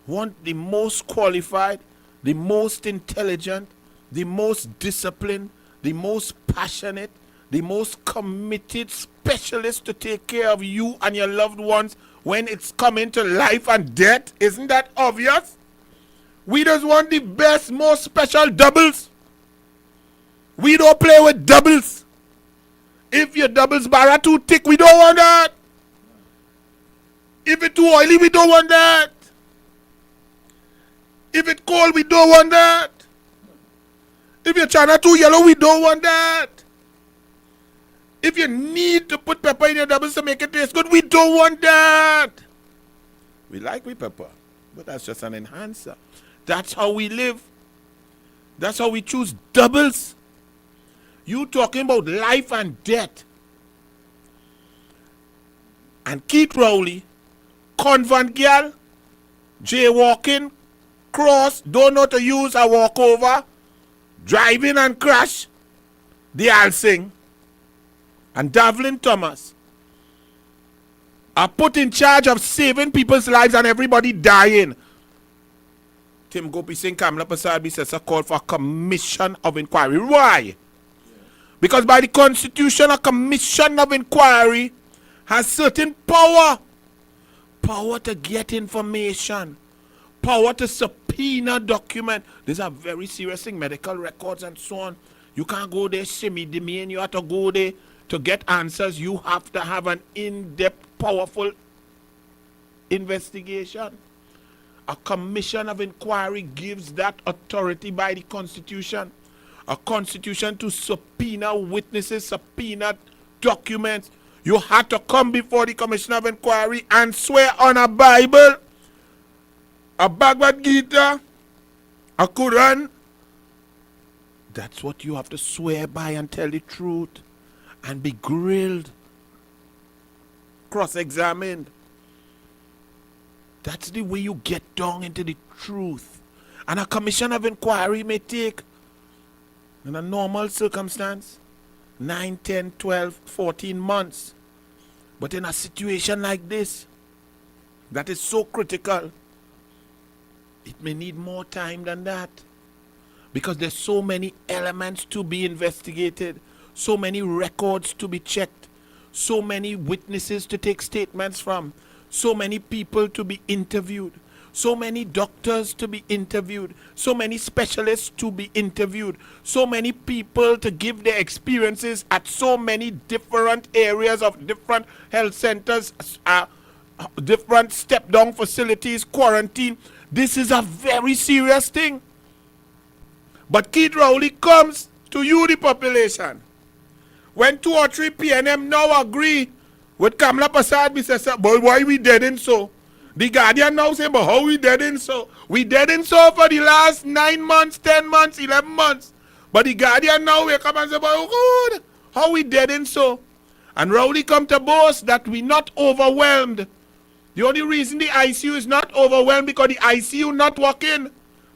want the most qualified, the most intelligent, the most disciplined, the most passionate, the most committed specialist to take care of you and your loved ones when it's coming to life and death? Isn't that obvious? We just want the best, most special doubles. We don't play with doubles. If your doubles bar are too thick, we don't want that. If it's too oily, we don't want that. If it's cold, we don't want that. If your china too yellow, we don't want that. If you need to put pepper in your doubles to make it taste good, we don't want that. We like pepper, but that's just an enhancer. That's how we live. That's how we choose doubles. You talking about life and death. And Keith Rowley, convent girl, jaywalking, cross, don't know to use a walkover, driving and crash, they all sing. And Davlin Thomas are put in charge of saving people's lives and everybody dying. Tim Gopi Singh Kamla Prasad says a call for a commission of inquiry. Why? Because by the Constitution, a commission of inquiry has certain power. Power to get information. Power to subpoena document. These are very serious things, medical records and so on. You can't go there shimmy-dimmy and you have to go there to get answers. You have to have an in-depth, powerful investigation. A commission of inquiry gives that authority by the Constitution. A constitution to subpoena witnesses, subpoena documents. You had to come before the commission of inquiry and swear on a Bible, a Bhagavad Gita, a Quran. That's what you have to swear by and tell the truth and be grilled, cross-examined. That's the way you get down into the truth. And a commission of inquiry may take, in a normal circumstance, 9, 10, 12, 14 months. But in a situation like this, that is so critical, it may need more time than that. Because there's so many elements to be investigated, so many records to be checked, so many witnesses to take statements from, so many people to be interviewed, so many doctors to be interviewed, so many specialists to be interviewed, so many people to give their experiences at so many different areas of different health centers, different step-down facilities, quarantine. This is a very serious thing. But Keith Rowley comes to you, the population. When 2 or 3 PNM now agree with Kamla Prasad, we say, boy, why we dead in so? The Guardian now say, but how we dead in so? We dead in so for the last 9 months, 10 months, 11 months. But the Guardian now we come and say, but oh God, how we dead in so? And Rowley come to boast that we not overwhelmed. The only reason the ICU is not overwhelmed because the ICU not working.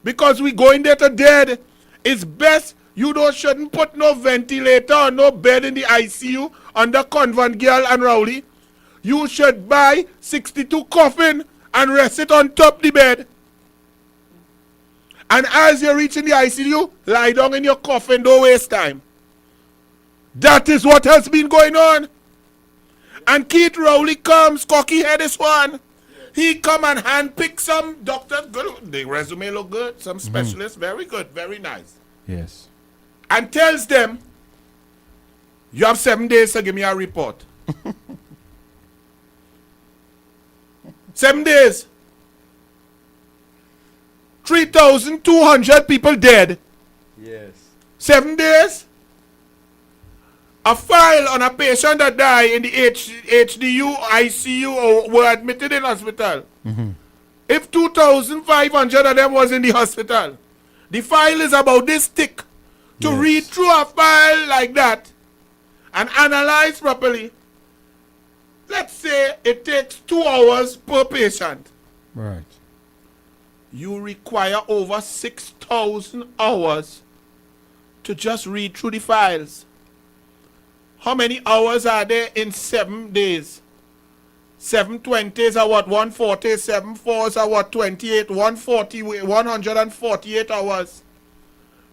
Because we going there to dead. It's best you shouldn't put no ventilator or no bed in the ICU under Convent Girl and Rowley. You should buy 62 coffin and rest it on top the bed. And as you're reaching the ICU, lie down in your coffin, don't waste time. That is what has been going on. And Keith Rowley comes, cocky-headed one. He come and handpick some doctors. Good. The resume look good. Some specialists, very good, very nice. Yes. and tells them, you have 7 days to give me a report. 7 days. 3,200 people dead. Yes. 7 days. A file on a patient that died in the HDU, ICU, or were admitted in hospital. If 2,500 of them was in the hospital, the file is about this thick. To read through a file like that and analyze properly, let's say it takes 2 hours per patient. Right. You require over 6,000 hours to just read through the files. How many hours are there in 7 days? 720s are what? 140, 7 4s are what? 28, 148 hours.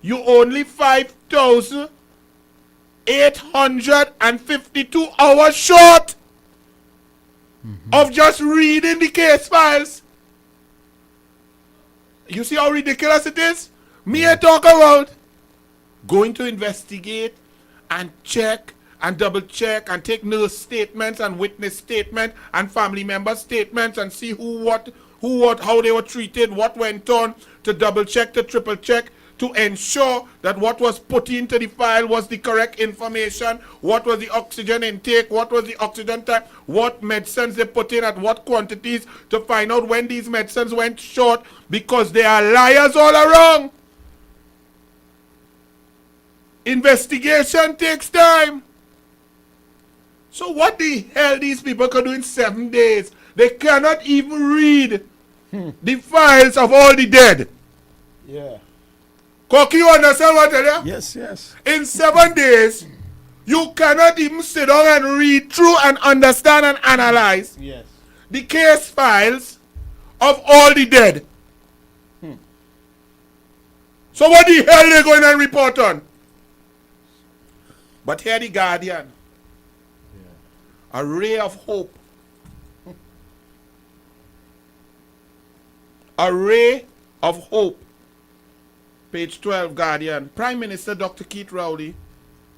You only 5,852 hours short of just reading the case files. You see how ridiculous it is? Me I talk about going to investigate and check and double check and take nurse statements and witness statements and family member statements and see who what, how they were treated, what went on, to double check, to triple check, to ensure that what was put into the file was the correct information, what was the oxygen intake, what was the oxygen type, what medicines they put in at what quantities, to find out when these medicines went short, because they are liars all around. Investigation takes time. So what the hell these people can do in 7 days? They cannot even read the files of all the dead. Yeah. Cocky, you understand what I tell you? Yes, yes. In 7 days, you cannot even sit down and read through and understand and analyze the case files of all the dead. So what the hell are they going and report on? But here the Guardian. A ray of hope. A ray of hope. Page 12, Guardian. Prime Minister Dr. Keith Rowley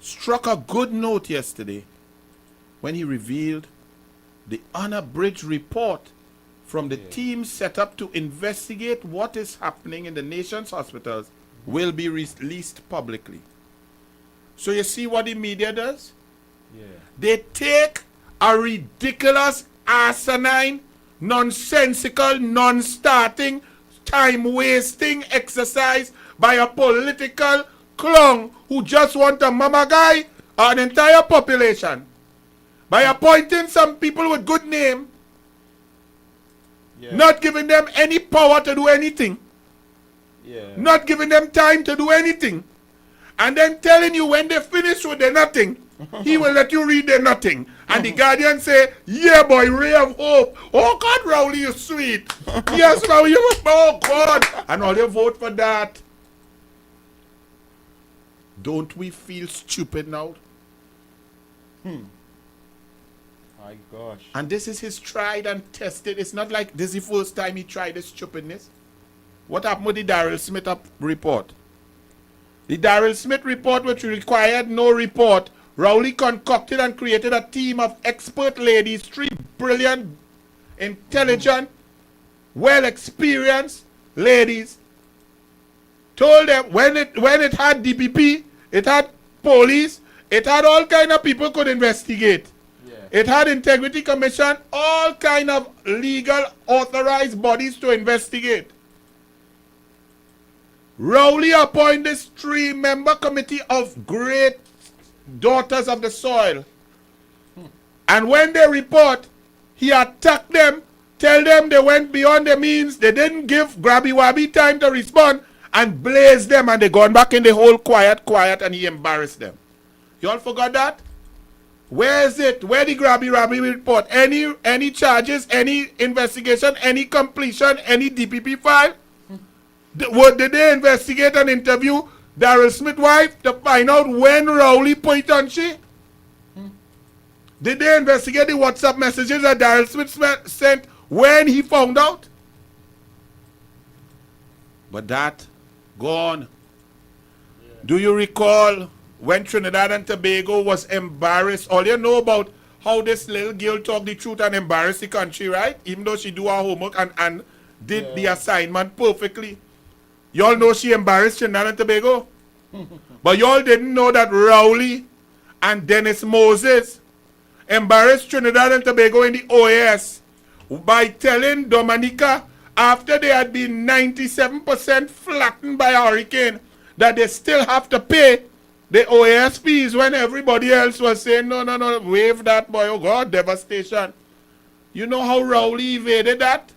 struck a good note yesterday when he revealed the unabridged report from the team set up to investigate what is happening in the nation's hospitals will be released publicly. So you see what the media does? They take a ridiculous, asinine, nonsensical, non-starting, time-wasting exercise by a political clown who just want a mama guy or an entire population. By appointing some people with good name, not giving them any power to do anything, not giving them time to do anything, and then telling you when they finish with their nothing, he will let you read their nothing. And the Guardian say, yeah boy, ray of hope. Oh God, Rowley, you sweet. Yes, Rowley, you oh God. And all you vote for that. Don't we feel stupid now? My gosh. And this is his tried and tested. It's not like this is the first time he tried this stupidness. What happened with the Daryl Smith report? The Daryl Smith report, which required no report, Rowley concocted and created a team of expert ladies, 3 brilliant, intelligent, well-experienced ladies. Told them when it had DPP, it had police, it had all kind of people could investigate. It had Integrity Commission, all kind of legal authorized bodies to investigate. Rowley appointed this 3-member committee of great daughters of the soil. And when they report, he attacked them, tell them they went beyond their means, they didn't give Grabby Wabby time to respond, and blazed them, and they gone back in the hole quiet, and he embarrassed them. You all forgot that? Where is it? Where the Grabby Wabby report? Any charges, any investigation, any completion, any DPP file? Did they investigate and interview Daryl Smith's wife to find out when Rowley put on she? Did they investigate the WhatsApp messages that Daryl Smith sent when he found out? But that, gone. Do you recall when Trinidad and Tobago was embarrassed? All you know about how this little girl talked the truth and embarrassed the country, right? Even though she do her homework and did the assignment perfectly. Y'all know she embarrassed Trinidad and Tobago? But y'all didn't know that Rowley and Dennis Moses embarrassed Trinidad and Tobago in the OAS by telling Dominica, after they had been 97% flattened by a hurricane, that they still have to pay the OAS fees when everybody else was saying, no, waive that, boy. Oh, God, devastation. You know how Rowley evaded that?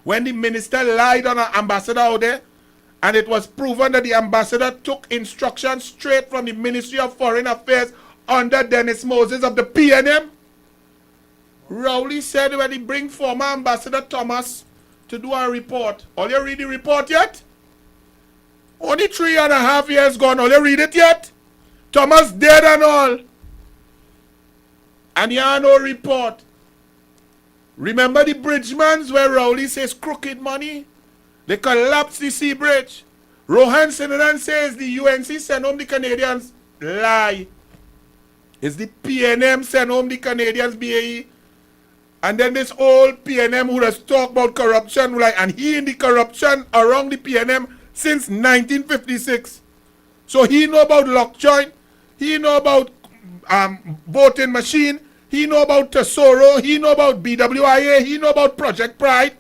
When the minister lied on an ambassador out there, and it was proven that the ambassador took instructions straight from the Ministry of Foreign Affairs under Dennis Moses of the PNM. Rowley said when he bring former Ambassador Thomas to do a report. All you read the report yet? Only 3.5 years gone. All you read it yet? Thomas dead and all. And you have no report. Remember the bridgemans where Rowley says crooked money? They collapsed the sea bridge. Rohan Sinanan says the UNC sent home the Canadians. Lie. It's the PNM sent home the Canadians, BAE. And then this old PNM who has talked about corruption, like, and he in the corruption around the PNM since 1956. So he know about Lockjoint, he know about voting machine, he know about Tesoro, he know about BWIA, he know about Project Pride,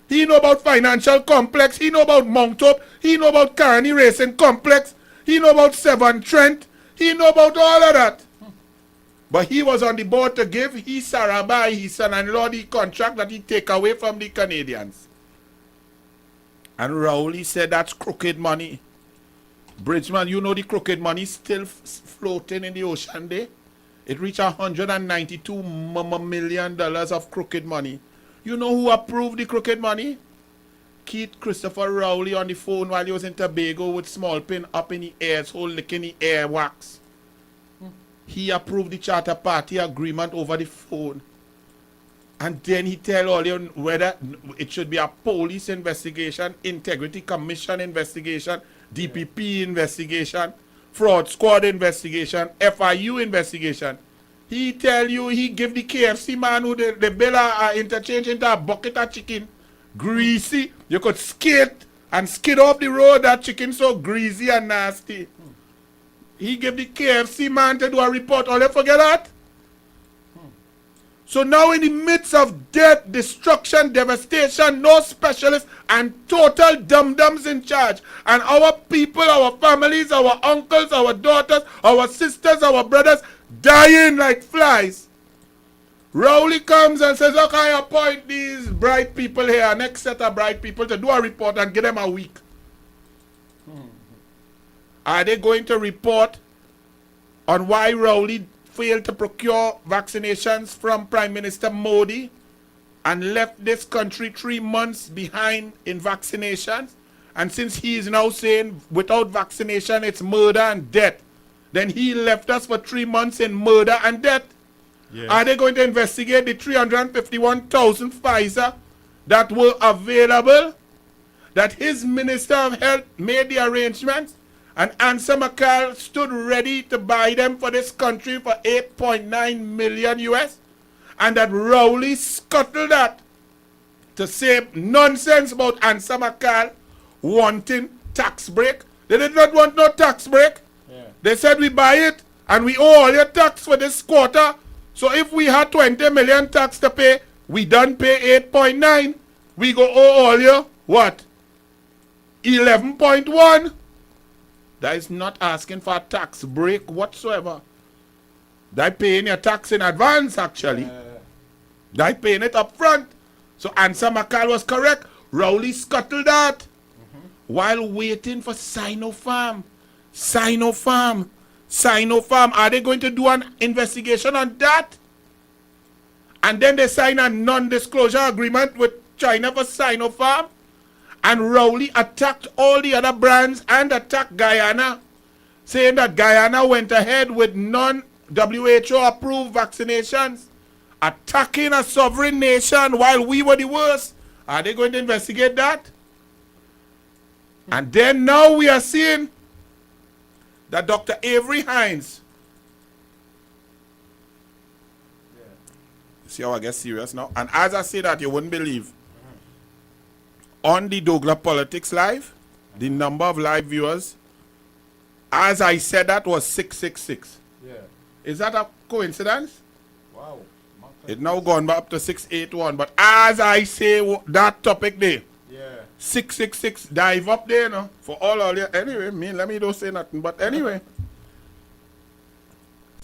he know about Financial Complex, he know about Mount Hope, he know about Carney Racing Complex, he know about Severn Trent, he know about all of that. But he was on the board to give his Sarabai, his son-in-law, the contract that he take away from the Canadians. And Rowley said that's crooked money. Bridgman, you know the crooked money still floating in the ocean there? It reached $192 million of crooked money. You know who approved the crooked money? Keith Christopher Rowley on the phone while he was in Tobago with small pin up in the air, hole licking the air wax. He approved the charter party agreement over the phone. And then he tell all you whether it should be a police investigation, integrity commission investigation, DPP investigation, fraud squad investigation, FIU investigation. He tell you he give the KFC man who the bill interchange into a bucket of chicken. Greasy. You could skate and skid off the road. That chicken so greasy and nasty. He gave the KFC man to do a report. All you forget that? So now in the midst of death, destruction, devastation, no specialists and total dum-dums in charge. And our people, our families, our uncles, our daughters, our sisters, our brothers dying like flies. Rowley comes and says, okay, I appoint these bright people here, next set of bright people to do a report and give them a week. Are they going to report on why Rowley failed to procure vaccinations from Prime Minister Modi and left this country 3 months behind in vaccinations? And since he is now saying without vaccination it's murder and death, then he left us for 3 months in murder and death. Yes. Are they going to investigate the 351,000 Pfizer that were available, that his Minister of Health made the arrangements, and Ansa McCall stood ready to buy them for this country for 8.9 million US, and that Rowley scuttled that to say nonsense about Ansa McCall wanting tax break? They did not want no tax break. Yeah. They said we buy it and we owe all your tax for this quarter. So if we had 20 million tax to pay, we done pay 8.9. We go owe all you what? 11.1. That is not asking for a tax break whatsoever. They're paying your tax in advance, actually. They're paying it up front. So Ansa McCall was correct. Rowley scuttled that while waiting for Sinopharm. Sinopharm. Are they going to do an investigation on that? And then they sign a non-disclosure agreement with China for Sinopharm? And Rowley attacked all the other brands and attacked Guyana, saying that Guyana went ahead with non-WHO approved vaccinations, attacking a sovereign nation while we were the worst. Are they going to investigate that? And then now we are seeing that Dr. Avery Hines, see how I get serious now? And as I say that, you wouldn't believe. On the douglAR Politics Live, the number of live viewers, as I said, that was 666. Yeah. Is that a coincidence? Wow. It now gone back up to 681. But as I say that topic there, Yeah. 666, dive up there, no? For all your, anyway, let me don't say nothing. But anyway,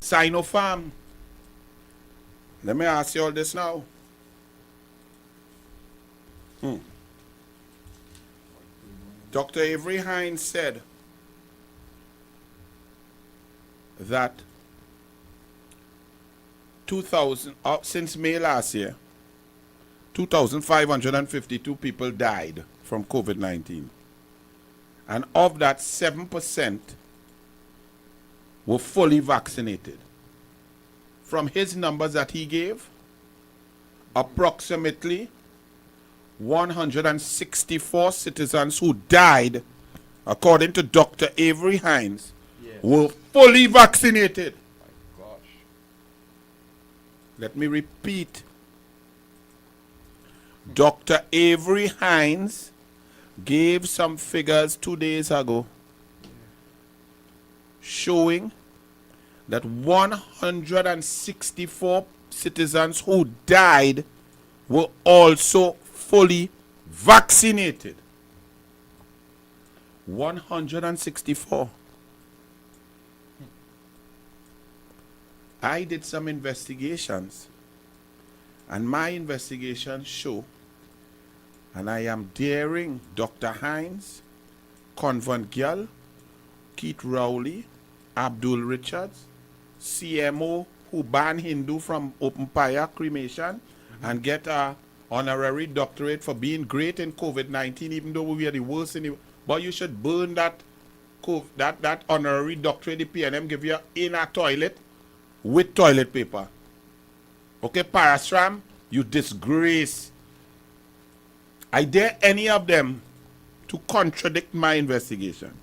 Sinopharm. Let me ask you all this now. Dr. Avery Hines said that 2000, since May last year, 2,552 people died from COVID-19. And of that, 7% were fully vaccinated. From his numbers that he gave, approximately 164 citizens who died, according to Dr. Avery Hines, were fully vaccinated. My gosh. Let me repeat. Dr. Avery Hines gave some figures 2 days ago showing that 164 citizens who died were also fully vaccinated. 164. I did some investigations, and my investigations show, and I am daring Dr. Hines, Convent Gyal, Keith Rowley, Abdul Richards, CMO who banned Hindu from open fire cremation and get a honorary doctorate for being great in COVID-19, even though we are the worst in the. But you should burn that honorary doctorate the PNM give you in a toilet with toilet paper. Okay, Parasram, you disgrace. I dare any of them to contradict my investigation.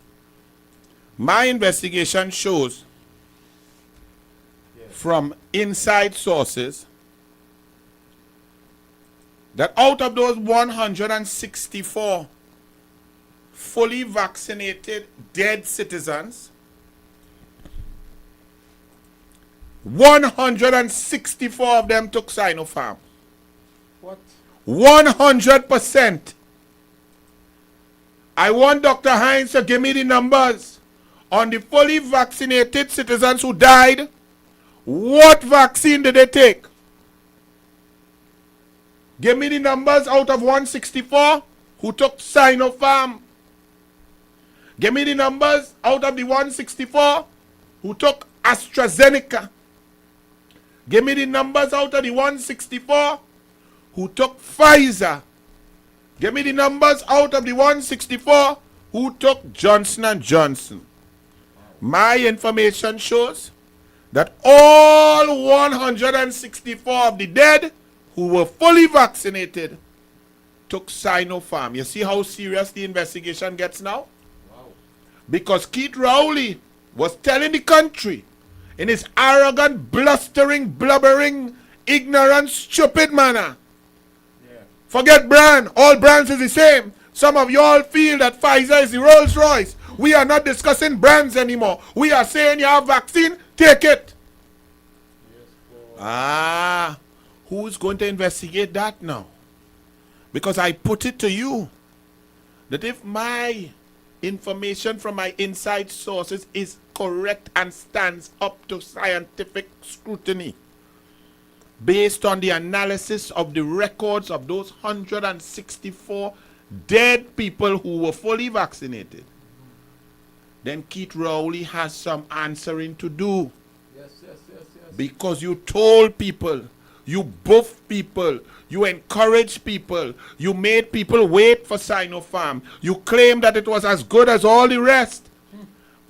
My investigation shows from inside sources that out of those 164 fully vaccinated dead citizens, 164 of them took Sinopharm. What? 100%. I want Dr. Hines to give me the numbers on the fully vaccinated citizens who died. What vaccine did they take? Give me the numbers out of 164 who took Sinopharm. Give me the numbers out of the 164 who took AstraZeneca. Give me the numbers out of the 164 who took Pfizer. Give me the numbers out of the 164 who took Johnson & Johnson. My information shows that all 164 of the dead who were fully vaccinated took Sinopharm. You see how serious the investigation gets now? Wow. Because Keith Rowley was telling the country in his arrogant, blustering, blubbering, ignorant, stupid manner. Yeah. Forget brand. All brands is the same. Some of y'all feel that Pfizer is the Rolls Royce. We are not discussing brands anymore. We are saying you have vaccine, take it. Yes, Who's going to investigate that now? Because I put it to you that if my information from my inside sources is correct and stands up to scientific scrutiny, based on the analysis of the records of those 164 dead people who were fully vaccinated, then Keith Rowley has some answering to do. yes. Because you told people, you buffed people, you encouraged people, you made people wait for Sinopharm. You claimed that it was as good as all the rest.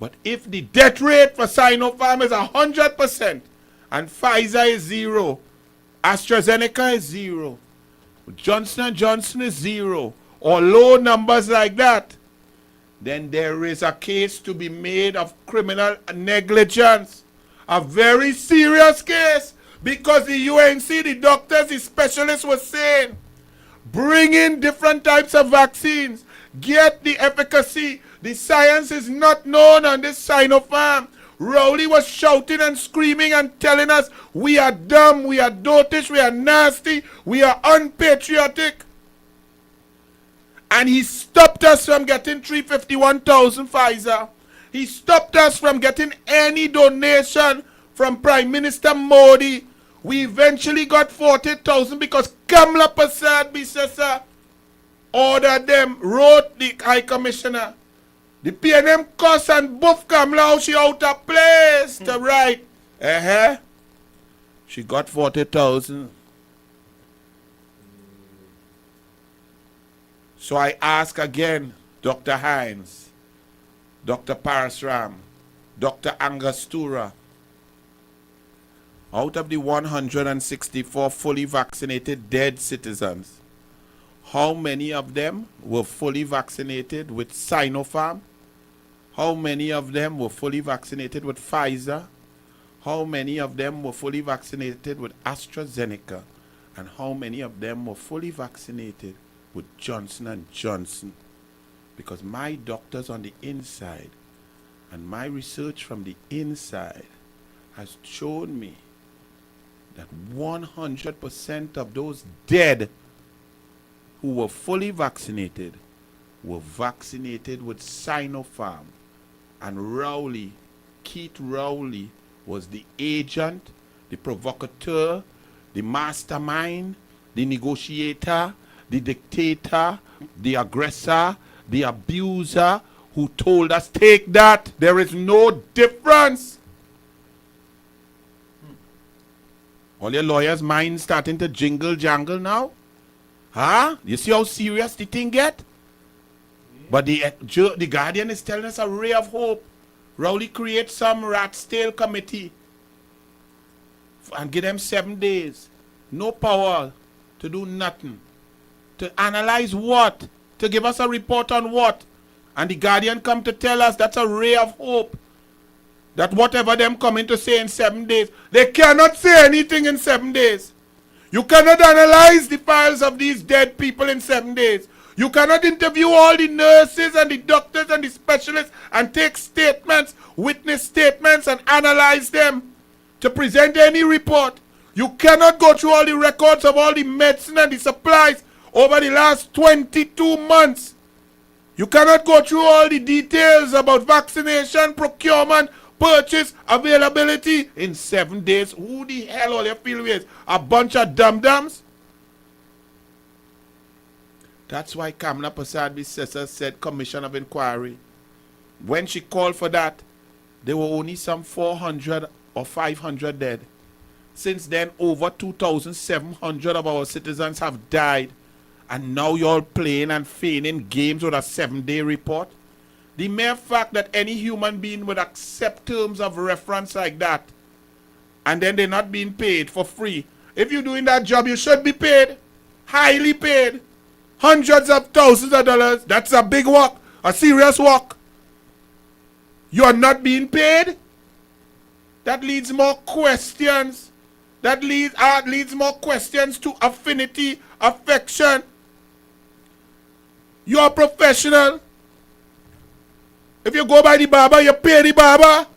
But if the death rate for Sinopharm is 100% and Pfizer is 0, AstraZeneca is 0, Johnson & Johnson is 0, or low numbers like that, then there is a case to be made of criminal negligence. A very serious case, because the UNC, the doctors, the specialists were saying, bring in different types of vaccines, get the efficacy. The science is not known on this Sinopharm. Rowley was shouting and screaming and telling us we are dumb, we are dotish, we are nasty, we are unpatriotic. And he stopped us from getting 351,000 Pfizer. He stopped us from getting any donation from Prime Minister Modi. We eventually got 40,000 because Kamla Prasad Bisesa ordered them, wrote the High Commissioner. The PNM cuss and buff Kamla how she out of place to write. She got 40,000. So I ask again, Dr. Hines, Dr. Parasram, Dr. Angostura, out of the 164 fully vaccinated dead citizens, how many of them were fully vaccinated with Sinopharm? How many of them were fully vaccinated with Pfizer? How many of them were fully vaccinated with AstraZeneca? And how many of them were fully vaccinated with Johnson & Johnson? Because my doctors on the inside and my research from the inside has shown me that 100% of those dead who were fully vaccinated were vaccinated with Sinopharm. And Rowley, Keith Rowley, was the agent, the provocateur, the mastermind, the negotiator, the dictator, the aggressor, the abuser, who told us, take that, there is no difference. All your lawyers' minds starting to jingle jangle now? Huh? You see how serious the thing get? But the Guardian is telling us a ray of hope. Rowley create some rat's tail committee and give them 7 days. No power to do nothing. To analyze what? To give us a report on what? And the Guardian come to tell us that's a ray of hope. That whatever them coming to say in 7 days, they cannot say anything in 7 days. You cannot analyze the files of these dead people in 7 days. You cannot interview all the nurses and the doctors and the specialists and take statements, witness statements, and analyze them to present any report. You cannot go through all the records of all the medicine and the supplies over the last 22 months. You cannot go through all the details about vaccination, procurement, purchase, availability in 7 days. Who the hell all you feel with? A bunch of dum-dums? That's why Kamla Prasad Bisesa said commission of inquiry. When she called for that, there were only some 400 or 500 dead. Since then, over 2,700 of our citizens have died. And now you're playing and feigning games with a 7-day report. The mere fact that any human being would accept terms of reference like that, and then they're not being paid for free. If you're doing that job, you should be paid. Highly paid. Hundreds of thousands of dollars. That's a big work. A serious work. You're not being paid? That leads more questions. That leads more questions to affinity, affection. You're a professional. If you go by the barber, you pay the barber.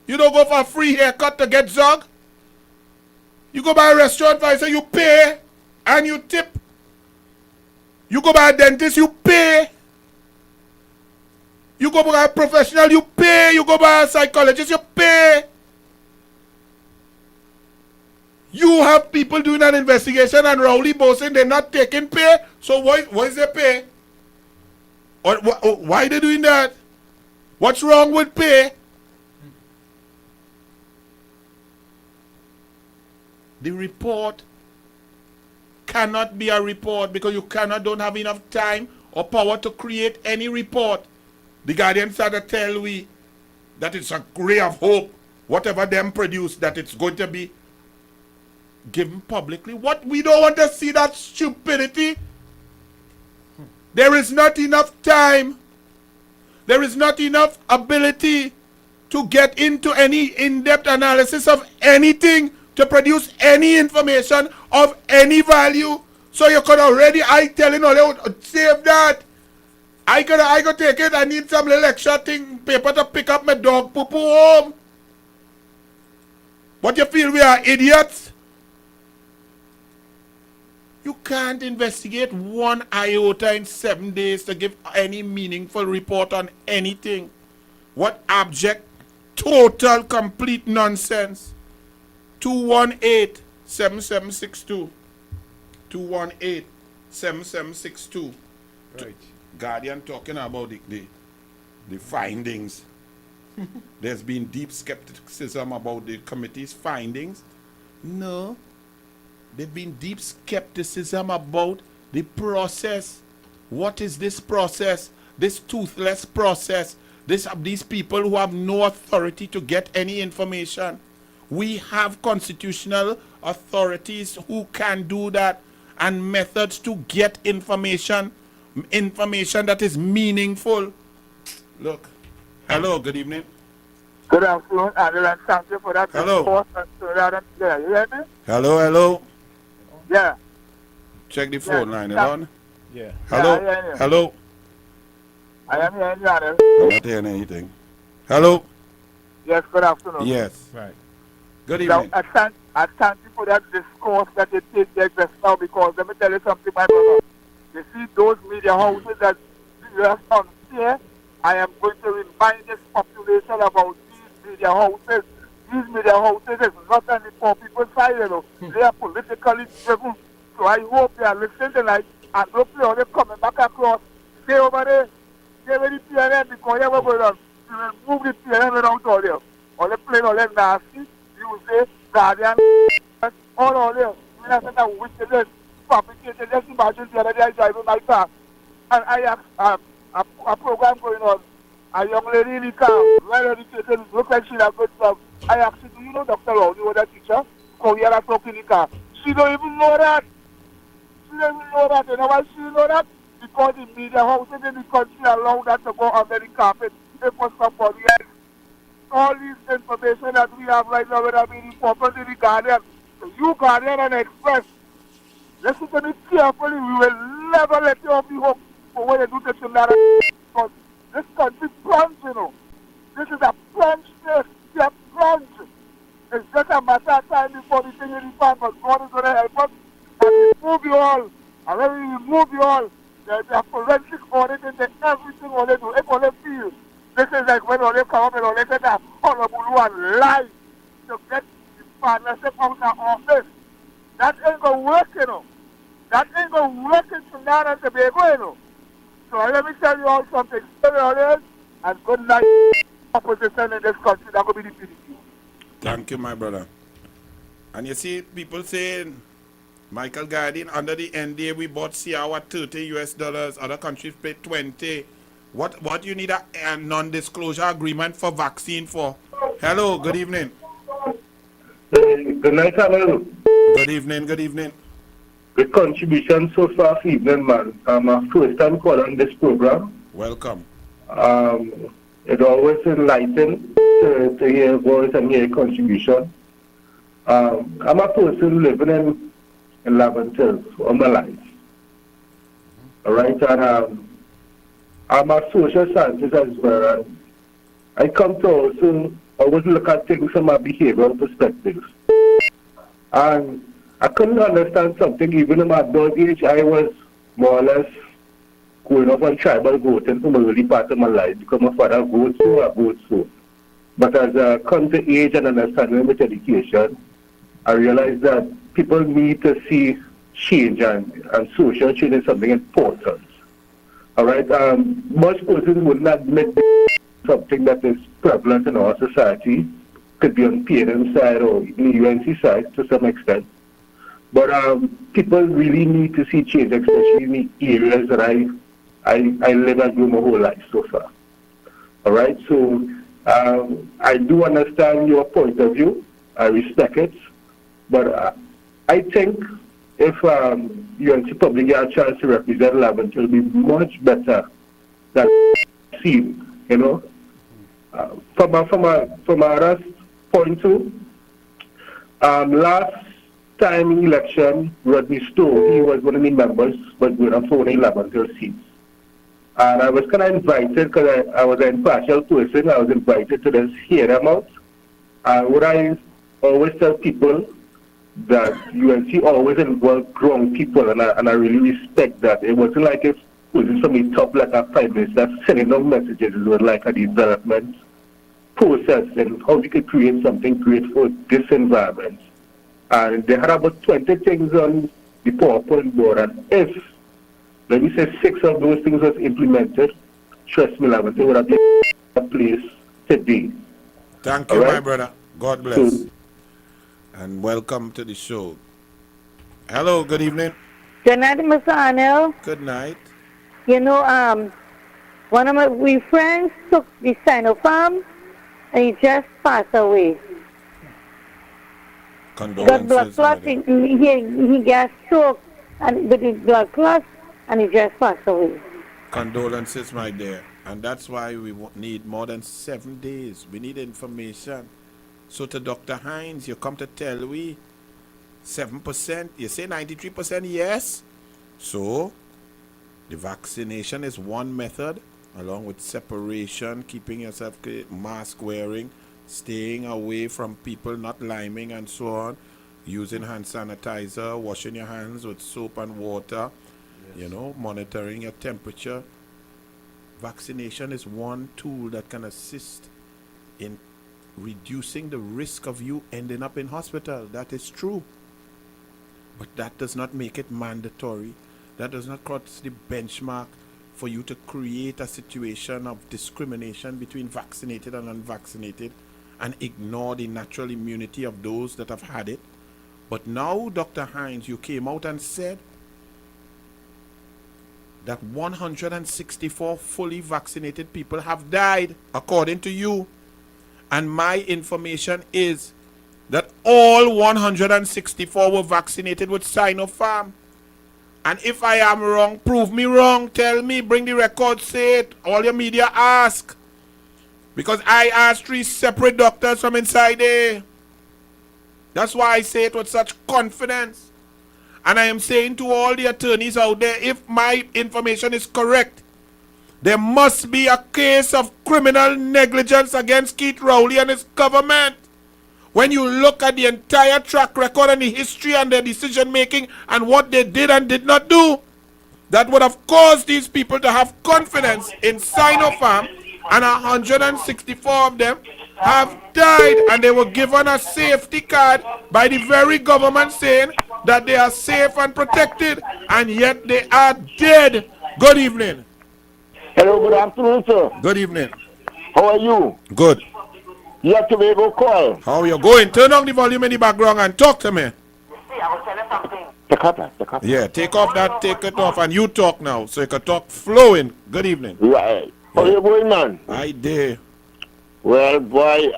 You don't go for a free haircut to get zog. You go by a restaurant, you pay and you tip. You go by a dentist, you pay. You go by a professional, you pay. You go by a psychologist, you pay. You have people doing an investigation and Rowley boasting they're not taking pay. So why is their pay? Or why are they doing that? What's wrong with pay? The report cannot be a report because you don't have enough time or power to create any report. The Guardian started to tell we that it's a ray of hope, whatever them produce, that it's going to be given publicly. What? We don't want to see that stupidity. There is not enough time There is not enough ability to get into any in-depth analysis of anything to produce any information of any value. So you could already, I telling all you, save that. I gotta take it. I need some little extra thing, paper to pick up my dog poo poo home. But you feel we are idiots? You can't investigate one iota in 7 days to give any meaningful report on anything. What abject, total, complete nonsense. 218-7762. 218-7762. Right. Guardian talking about the findings. There's been deep skepticism about the committee's findings. No. There's been deep skepticism about the process. What is this process? This toothless process. These people who have no authority to get any information. We have constitutional authorities who can do that, and methods to get information that is meaningful. Look. Hello, good evening. Good afternoon, Anil, and thank you for that. Hello. Yeah, you hear me? Hello. Yeah. Check the phone line, on? Yeah. Hello. Yeah, I hear you. Hello. I am hearing you, Anil. I'm not hearing anything. Hello. Yes, good afternoon. Yes. Right. Good evening. Now, I thank you for that discourse that you take there just now, because let me tell you something, my brother. You see those media houses that are unfair. I am going to remind this population about these media houses. These media houses is not only for people's side, you know. They are politically driven. So I hope they are listening tonight, and hopefully when they're coming back across, stay over there, stay with the PNN, because you going on. You will move the PNN around all there. All the plane, all the nasty, you say, Guardian, all there. We have said that wickedness, fabricated. Just imagine the other day I driving my car, and I have a program going on. A young lady in the car, well educated, look like she has good stuff. I asked her, do you know Dr. Rowley, was that teacher? Oh, we had a talk in the car. She don't even know that. She don't even know that. You know why she know that? Because the media houses in the country allow that to go under the carpet. It was somebody else. All this information that we have right now, whether being important in the Guardian, you Guardian and Express, listen to me carefully. We will never let you off the hook for what you do to Trinidad. Because this country plunge, you know. This is a plunge state. It's a plunge. It's just a matter of time before the thing is defined, but God is going to help us. And we move you all. And when we remove you all, there's a forensic audit into everything all they do. If all they feel, this is like when all they come up and all they say that horrible one lie to get the partnership out of office. That ain't going to work, you know. That ain't going to work in Trinidad and Tobago, you know. So let me tell you all something. Stay there, and good night. Opposition in this country, that will be the PDP. Thank you, my brother. And you see, people saying, Michael Guardian, under the NDA, we bought CR at $30 US. Other countries paid 20. What you need a non-disclosure agreement for vaccine for? Hello, good evening. Good night, Anil. Good evening. Good contribution so far this evening, man. I'm a first time caller on this program. Welcome. It's always enlightening to hear your voice and hear your contribution. I'm a person living in Laventille all my life. All right, and I'm a social scientist as well. And I come to also always look at things from a behavioral perspective. And I couldn't understand something. Even in my adult age, I was more or less going off on tribal voting from the early part of my life because my father votes so, I vote so. But as I come to age and understanding with education, I realized that people need to see change and social change is something important. All right, most persons wouldn't admit something that is prevalent in our society. Could be on PNM side or even the UNC side to some extent. But people really need to see change, especially in the areas that I live and grew my whole life so far. All right, so I do understand your point of view. I respect it. But I think if UNC Public get a chance to represent Laventille, it will be much better than seen you know. From a point to, last time in election, Rodney Stowe, he was one of the members, but we were on 11 seats. And I was kind of invited, because I was an impartial person, I was invited to this hear them out. And what I always tell people, that UNC always involved grown people, and I really respect that. It wasn't like it was somebody top like a prime minister sending out messages. It was like a development process and how we could create something great for this environment. And they had about 20 things on the PowerPoint board, and if, let me say, 6 of those things was implemented, trust me, they would have been a place today. Thank you, my brother. God bless. And welcome to the show. Hello, good evening. Good night, Mr. Anil. Good night. You know, one of my friends took the Sinopharm and he just passed away. Condolences. Got blood clot, he got stroke and with the blood clot and he just passed away. Condolences, my dear. And that's why we need more than 7 days. We need information. So to Dr. Hines, you come to tell we 7%, you say 93% yes. So the vaccination is one method, along with separation, keeping yourself, mask wearing, staying away from people, not liming and so on, using hand sanitizer, washing your hands with soap and water, you know, monitoring your temperature. Vaccination is one tool that can assist in reducing the risk of you ending up in hospital. That is true. But that does not make it mandatory. That does not cross the benchmark for you to create a situation of discrimination between vaccinated and unvaccinated and ignore the natural immunity of those that have had it. But now, Dr. Hines, you came out and said that 164 fully vaccinated people have died, according to you. And my information is that all 164 were vaccinated with Sinopharm. And if I am wrong, prove me wrong. Tell me, bring the record, say it. All your media ask. Because I asked 3 separate doctors from inside there. That's why I say it with such confidence. And I am saying to all the attorneys out there, if my information is correct, there must be a case of criminal negligence against Keith Rowley and his government. When you look at the entire track record and the history and their decision making and what they did and did not do, that would have caused these people to have confidence in Sinopharm, and 164 of them have died, and they were given a safety card by the very government saying that they are safe and protected, and yet they are dead. Good evening. Hello, good afternoon, sir. Good evening. How are you? Good. You have Tobago call. How are you going? Turn down the volume in the background and talk to me. Take off. Yeah, take off that, take it off, and you talk now, so you can talk flowing. Good evening. Right. How are you going, man? I did. Well, boy,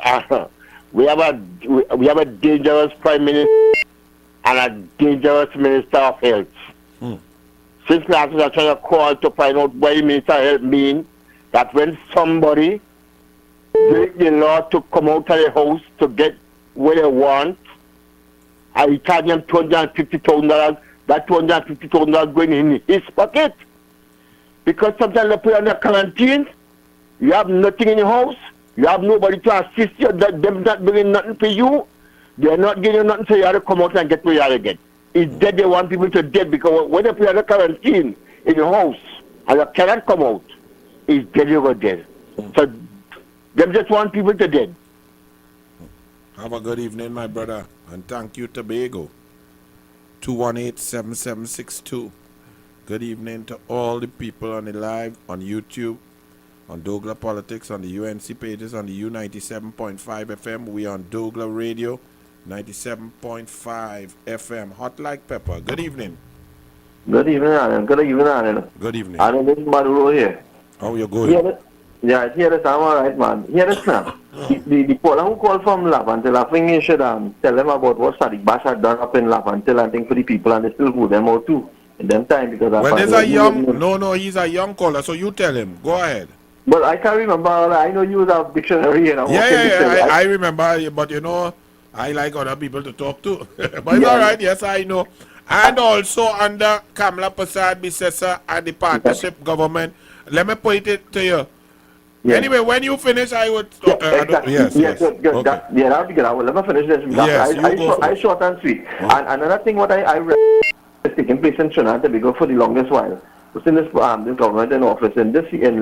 we have a dangerous prime minister and a dangerous minister of health. Since last week, I'm trying to call to find out what the minister of health means, that when somebody break the law to come out of the house to get what they want, and he charge them $250,000, that $250,000 going in his pocket. Because sometimes they put on the quarantine, you have nothing in your house, you have nobody to assist you, them not bringing nothing for you, they're not giving you nothing, so you have to come out and get what you have to get. It's dead, they want people to dead, because when they put on the quarantine in your house, and you cannot come out, it's dead over there. So them just want people to dead. Have a good evening, my brother, and thank you, Tobago. 218-7762. Good evening to all the people on the live, on YouTube, on douglAR Politics, on the UNC pages, on the U97.5 FM. We on douglAR Radio, 97.5 FM. Hot like pepper. Good evening. Good evening, Anil. Good evening, Anil. Good evening. Anil, this is Maduro here. How you going? Yeah, here is I'm alright, man. Here is now. The caller who called from Lavantil, I think you should tell them about what Sadiq Bash had done up in Lavantil, I think, for the people, and they still hold them out too in them time. Because well, there's a young, no, he's a young caller, so you tell him. Go ahead. But I can't remember. I know you have dictionary, you know. Yeah. I remember, but you know, I like other people to talk to. But it's all right. Yes, I know. And also under Kamla Prasad Bisesa and the partnership government. Let me point it to you. Yeah. Anyway, when you finish, I would. Exactly. Yes. Good. Okay. That'll be good. Let me finish this. Yes, I short and sweet. And another thing, what I read is taking place in Trinidad and Tobago for the longest while. Was in this government in office, and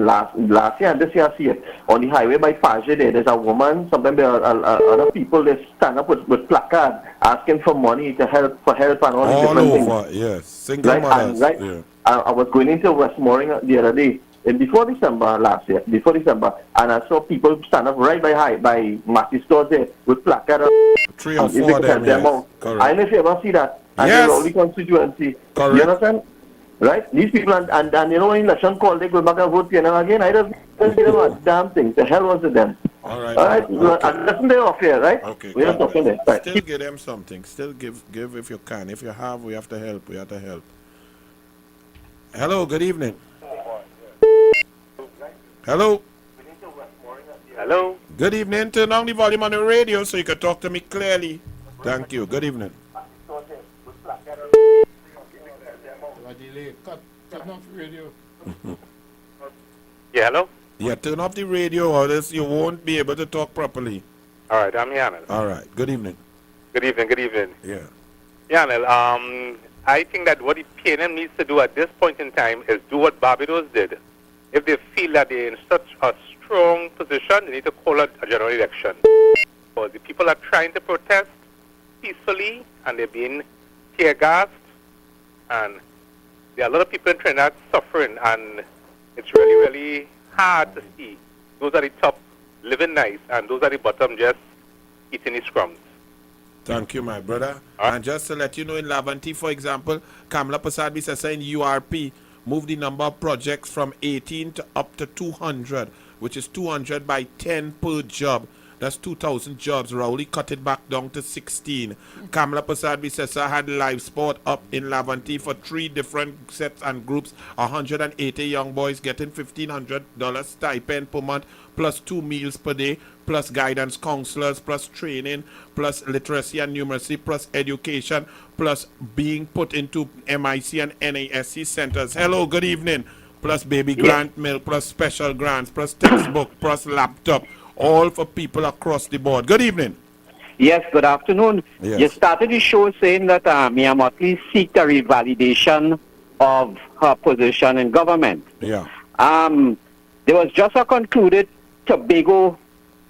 last year and this year, I see it on the highway by Paget. There's a woman. Sometimes there are other people. They stand up with placards asking for money to help and all these different over, things. Yes, single mothers. Yeah. I was going into Westmoreland the other day. And before December last year, and I saw people stand up right by Matty stores there with placards. 3 or 4 them, yes. Correct. I don't know if you ever see that. And yes. The Rowley constituency. Correct. You understand? Right? These people, and you know, when election call, they go back and vote again. I don't give them a damn thing. The hell was it then? All right. Okay. And listen, they're off here, right? Okay. We are talking there. Right. Still give them something. Still give if you can. If you have, we have to help. Hello, good evening. Hello. Hello. Good evening. Turn down the volume on the radio so you can talk to me clearly. Thank you. Good evening. Turn off the radio. Yeah, hello? Yeah, turn off the radio or else you won't be able to talk properly. All right, I'm Yanel. All right. Good evening. Good evening. Yeah. Yanel, I think that what the PNM needs to do at this point in time is do what Barbados did. If they feel that they're in such a strong position, they need to call a general election. Because the people are trying to protest peacefully and they're being tear gassed, and there are a lot of people in Trinidad suffering, and it's really hard to see. Those are the top living nice, and those are the bottom just eating the scrums. Thank you, my brother. And just to let you know, in Laventille, for example, Kamla Prasad Bisesa in URP moved the number of projects from 18 to up to 200, which is 200 by 10 per job. That's 2,000 jobs. Rowley cut it back down to 16. Kamla Prasad Bisesa had live sport up in Laventille for 3 different sets and groups. 180 young boys getting $1,500 stipend per month, plus 2 meals per day, plus guidance counselors, plus training, plus literacy and numeracy, plus education, plus being put into MIC and NASC centers. Hello, good evening. Plus baby grant milk, plus special grants, plus textbook, plus laptop. All for people across the board. Good evening. Yes, good afternoon. Yes. You started the show saying that Mia Motley seek a revalidation of her position in government. Yeah. There was just a concluded Tobago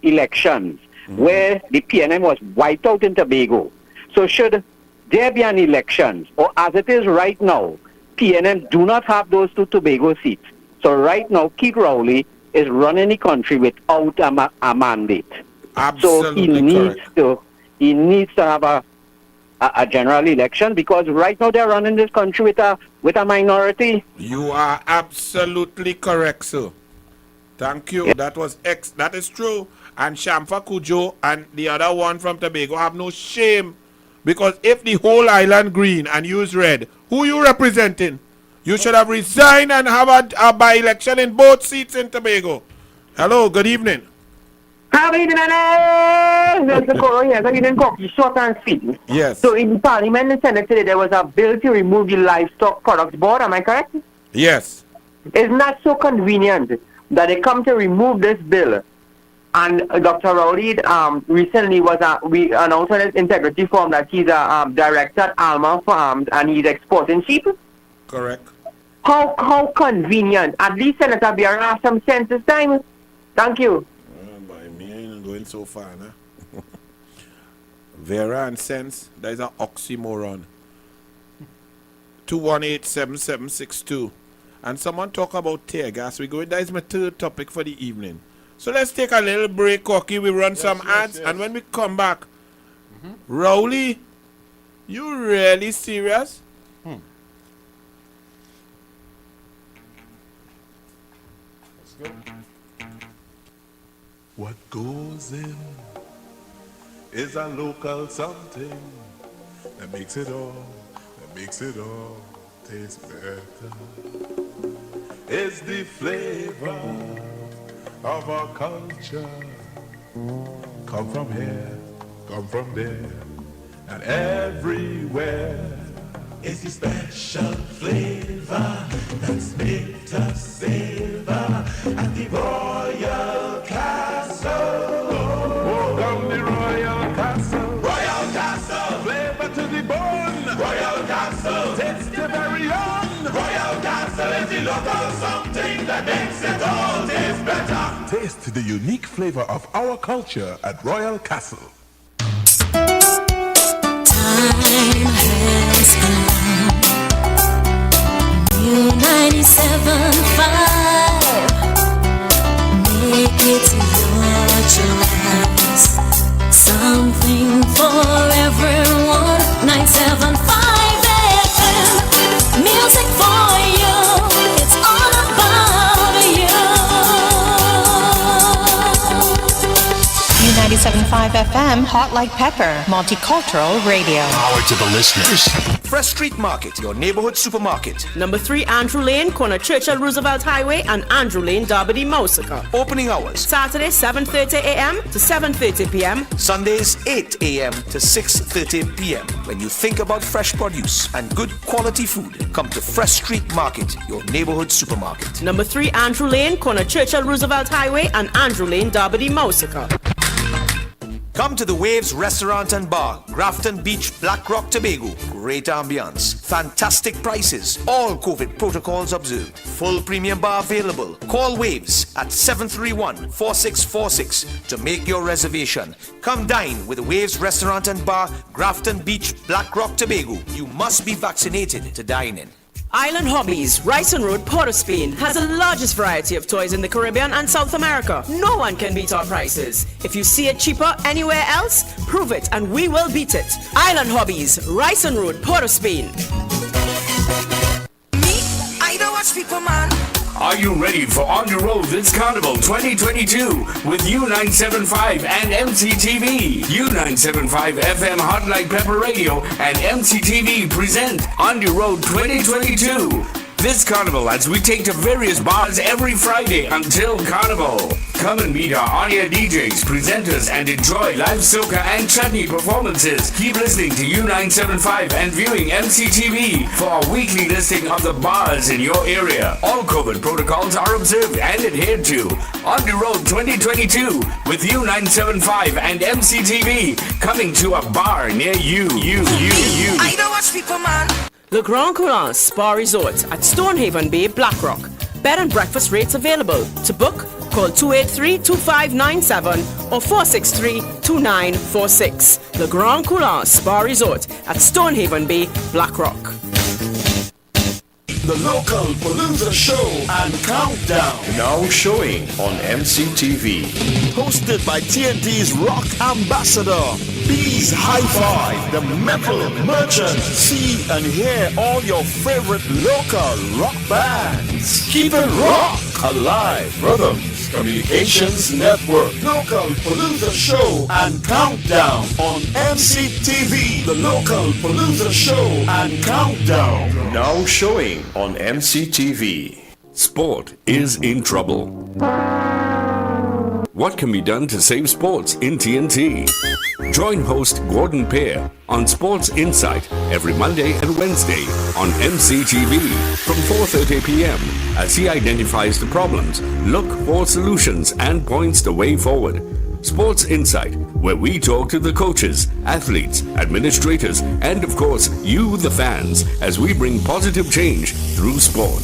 elections where the PNM was wiped out in Tobago. So should there be an elections, or as it is right now, PNM do not have those 2 Tobago seats. So right now, Keith Rowley is running the country without a mandate. Absolutely so he needs to have a general election, because right now they're running this country with a minority. You are absolutely correct, sir. Thank you. That is true. And Shamfa Kujo and the other one from Tobago have no shame, because if the whole island green and use red, who you representing? You should have resigned and have a by-election in both seats in Tobago. Hello, good evening. Good evening, short and sweet. Yes. So in Parliament and Senate today, there was a bill to remove the Livestock Products Board, am I correct? Yes. Isn't that so convenient that they come to remove this bill? And Dr. Rowley recently we announced on his integrity form that he's a director at Alma Farms and he's exporting sheep. Correct. How convenient. At least Senator Biara has some sense this time. Thank you. By me, I ain't going so far, nah. Vera and sense, that is an oxymoron. 218-7762. And someone talk about tear gas. That is my third topic for the evening. So let's take a little break, Corky. We run some ads, and when we come back, Rowley, you really serious? What goes in is a local something that makes it all taste better. It's the flavor of our culture. Come from here, come from there, and everywhere. It's the special flavor that's made us savor at the Royal Castle. Oh, down the Royal Castle. Royal Castle. Flavor to the bone. Royal Castle. Taste the very own. Royal Castle is the local something that makes it all taste better. Taste the unique flavor of our culture at Royal Castle. Time has come. New 97.5. Make it your choice. Something for everyone. 97.5 FM. Music for you. It's all about you. 97.5 FM, Hot Like Pepper, Multicultural Radio. Power to the listeners. Fresh Street Market, your neighborhood supermarket. Number 3 Andrew Lane, corner Churchill Roosevelt Highway and Andrew Lane, Derby, Mosaka. Opening hours. Saturday 7:30 a.m. to 7:30 p.m. Sundays 8 a.m. to 6:30 p.m. When you think about fresh produce and good quality food, come to Fresh Street Market, your neighborhood supermarket. Number 3 Andrew Lane, corner Churchill Roosevelt Highway and Andrew Lane, Derby, Mosaka. Come to the Waves Restaurant and Bar, Grafton Beach, Black Rock, Tobago. Great ambience, fantastic prices, all COVID protocols observed. Full premium bar available. Call Waves at 731-4646 to make your reservation. Come dine with the Waves Restaurant and Bar, Grafton Beach, Black Rock, Tobago. You must be vaccinated to dine in. Island Hobbies, Ryson Road, Port of Spain, has the largest variety of toys in the Caribbean and South America. No one can beat our prices. If you see it cheaper anywhere else, prove it and we will beat it. Island Hobbies, Ryson Road, Port of Spain. I don't watch people, man. Are you ready for On Your Road This Carnival 2022 with U975 and MCTV? U975 FM Hot Like Pepper Radio and MCTV present On Your Road 2022. This carnival as we take to various bars every Friday until Carnival. Come and meet our on-air DJs, presenters, and enjoy live soca and chutney performances. Keep listening to U975 and viewing MCTV for our weekly listing of the bars in your area. All COVID protocols are observed and adhered to. On the Road 2022 with U975 and MCTV coming to a bar near you. I don't watch people, man. The Grand Coulant Spa Resort at Stonehaven Bay, Blackrock. Bed and breakfast rates available. To book, call 283-2597 or 463-2946. The Grand Coulant Spa Resort at Stonehaven Bay, Blackrock. The local Palooza show and countdown. Now showing on MCTV. Hosted by TNT's rock ambassador, Bees Hi-Fi, the metal merchant. See and hear all your favorite local rock bands. Keep it rock alive. Rhythms Communications Network. Local Palooza show and countdown on MCTV. The local Palooza show and countdown. Now showing on MCTV. Sport is in trouble. What can be done to save sports in TNT? Join host Gordon Pear on Sports Insight every Monday and Wednesday on MCTV from 4:30 p.m. as he identifies the problems, look for solutions, and points the way forward. Sports Insight, where we talk to the coaches, athletes, administrators, and of course, you, the fans, as we bring positive change through sport.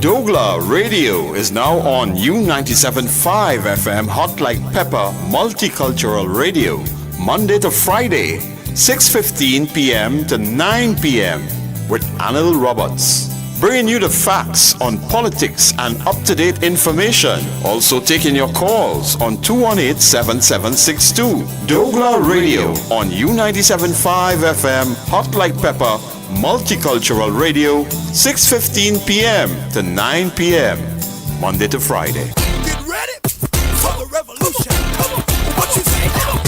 douglAR Radio is now on U97.5 FM Hot Like Pepper Multicultural Radio, Monday to Friday, 6:15 p.m. to 9 p.m. with Anil Roberts. Bringing you the facts on politics and up-to-date information. Also taking your calls on 218-7762. douglAR Radio on U97.5 FM Hot Like Pepper Multicultural Radio, 6:15 p.m. to 9 p.m. Monday to Friday. Get ready for the revolution. Come on, what you say now?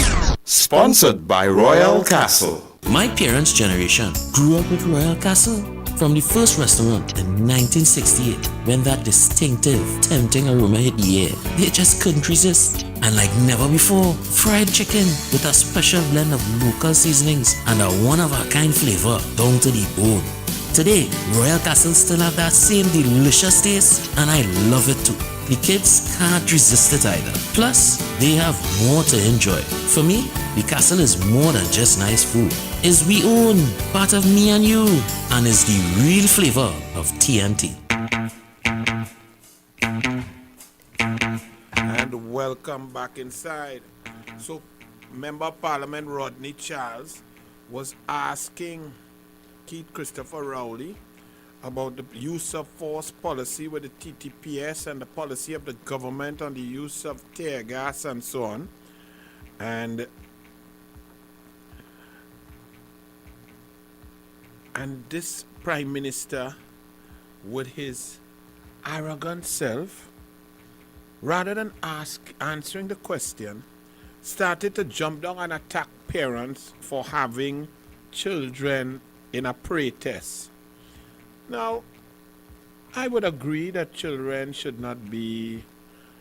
Sponsored by Royal Castle. My parents' generation grew up with Royal Castle. From the first restaurant in 1968, when that distinctive, tempting aroma hit the air, they just couldn't resist. And like never before, fried chicken with a special blend of local seasonings and a one-of-a-kind flavor down to the bone. Today, Royal Castle still have that same delicious taste, and I love it too. The kids can't resist it either. Plus, they have more to enjoy. For me, the castle is more than just nice food. It's we own, part of me and you, and is the real flavor of TNT. And welcome back inside. So, Member of Parliament Rodney Charles was asking Keith Christopher Rowley about the use of force policy with the TTPS and the policy of the government on the use of tear gas and so on. And this Prime Minister, with his arrogant self, rather than answering the question, started to jump down and attack parents for having children in a protest. Now, I would agree that children should not be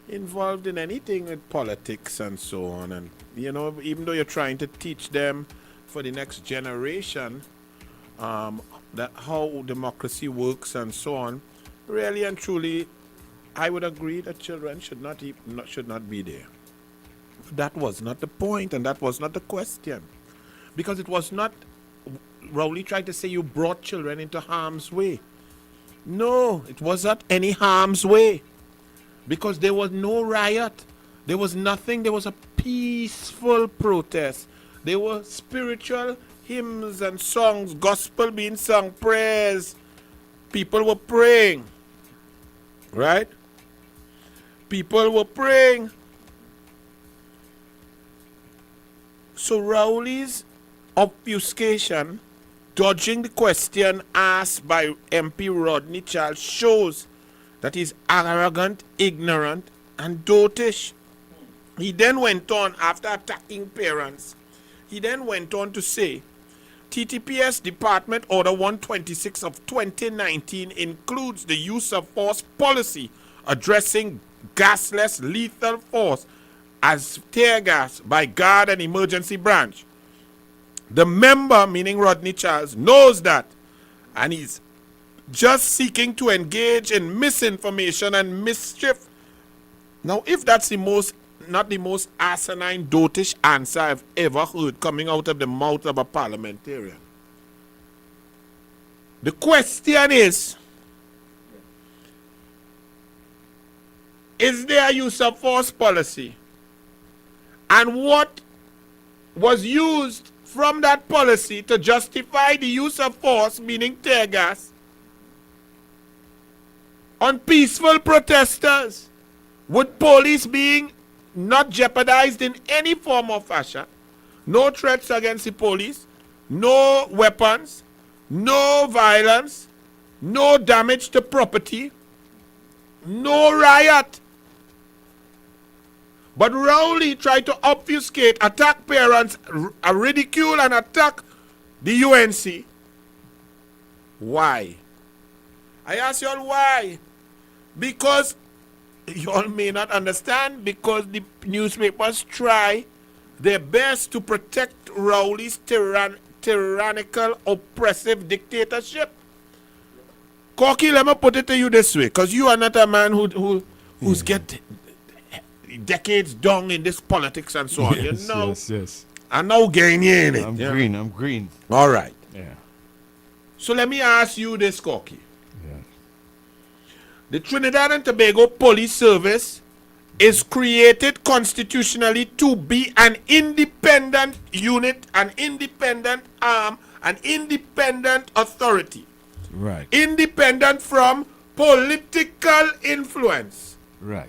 involved in anything with politics and so on. And, you know, even though you're trying to teach them for the next generation that how democracy works and so on, really and truly, I would agree that children should not be there. But that was not the point, and that was not the question. Because it was not, Rowley tried to say you brought children into harm's way. No, it was not any harm's way. Because there was no riot. There was nothing. There was a peaceful protest. There were spiritual hymns and songs, gospel being sung, prayers. People were praying. Right? People were praying. So Rowley's obfuscation, dodging the question asked by MP Rodney Charles, shows that he's arrogant, ignorant, and dotish. He then went on, after attacking parents, he then went on to say, TTPS Department Order 126 of 2019 includes the use of force policy addressing gasless lethal force as tear gas by guard and emergency branch. The member, meaning Rodney Charles, knows that, and he's just seeking to engage in misinformation and mischief. Now, if that's not the most asinine, dotish answer I've ever heard coming out of the mouth of a parliamentarian. The question is there a use of force policy? And what was used from that policy to justify the use of force, meaning tear gas, on peaceful protesters, with police being not jeopardized in any form or fashion, no threats against the police, no weapons, no violence, no damage to property, no riot. But Rowley tried to obfuscate, attack parents, ridicule and attack the UNC. Why? I ask you all why. Because you all may not understand, because the newspapers try their best to protect Rowley's tyrannical, oppressive dictatorship. Corky, let me put it to you this way, because you are not a man who's get decades down in this politics and so on. Yes, you know? yes. I'm now getting in it. I'm green. All right. Yeah. So let me ask you this, Corky. The Trinidad and Tobago Police Service is created constitutionally to be an independent unit, an independent arm, an independent authority. Right. Independent from political influence. Right.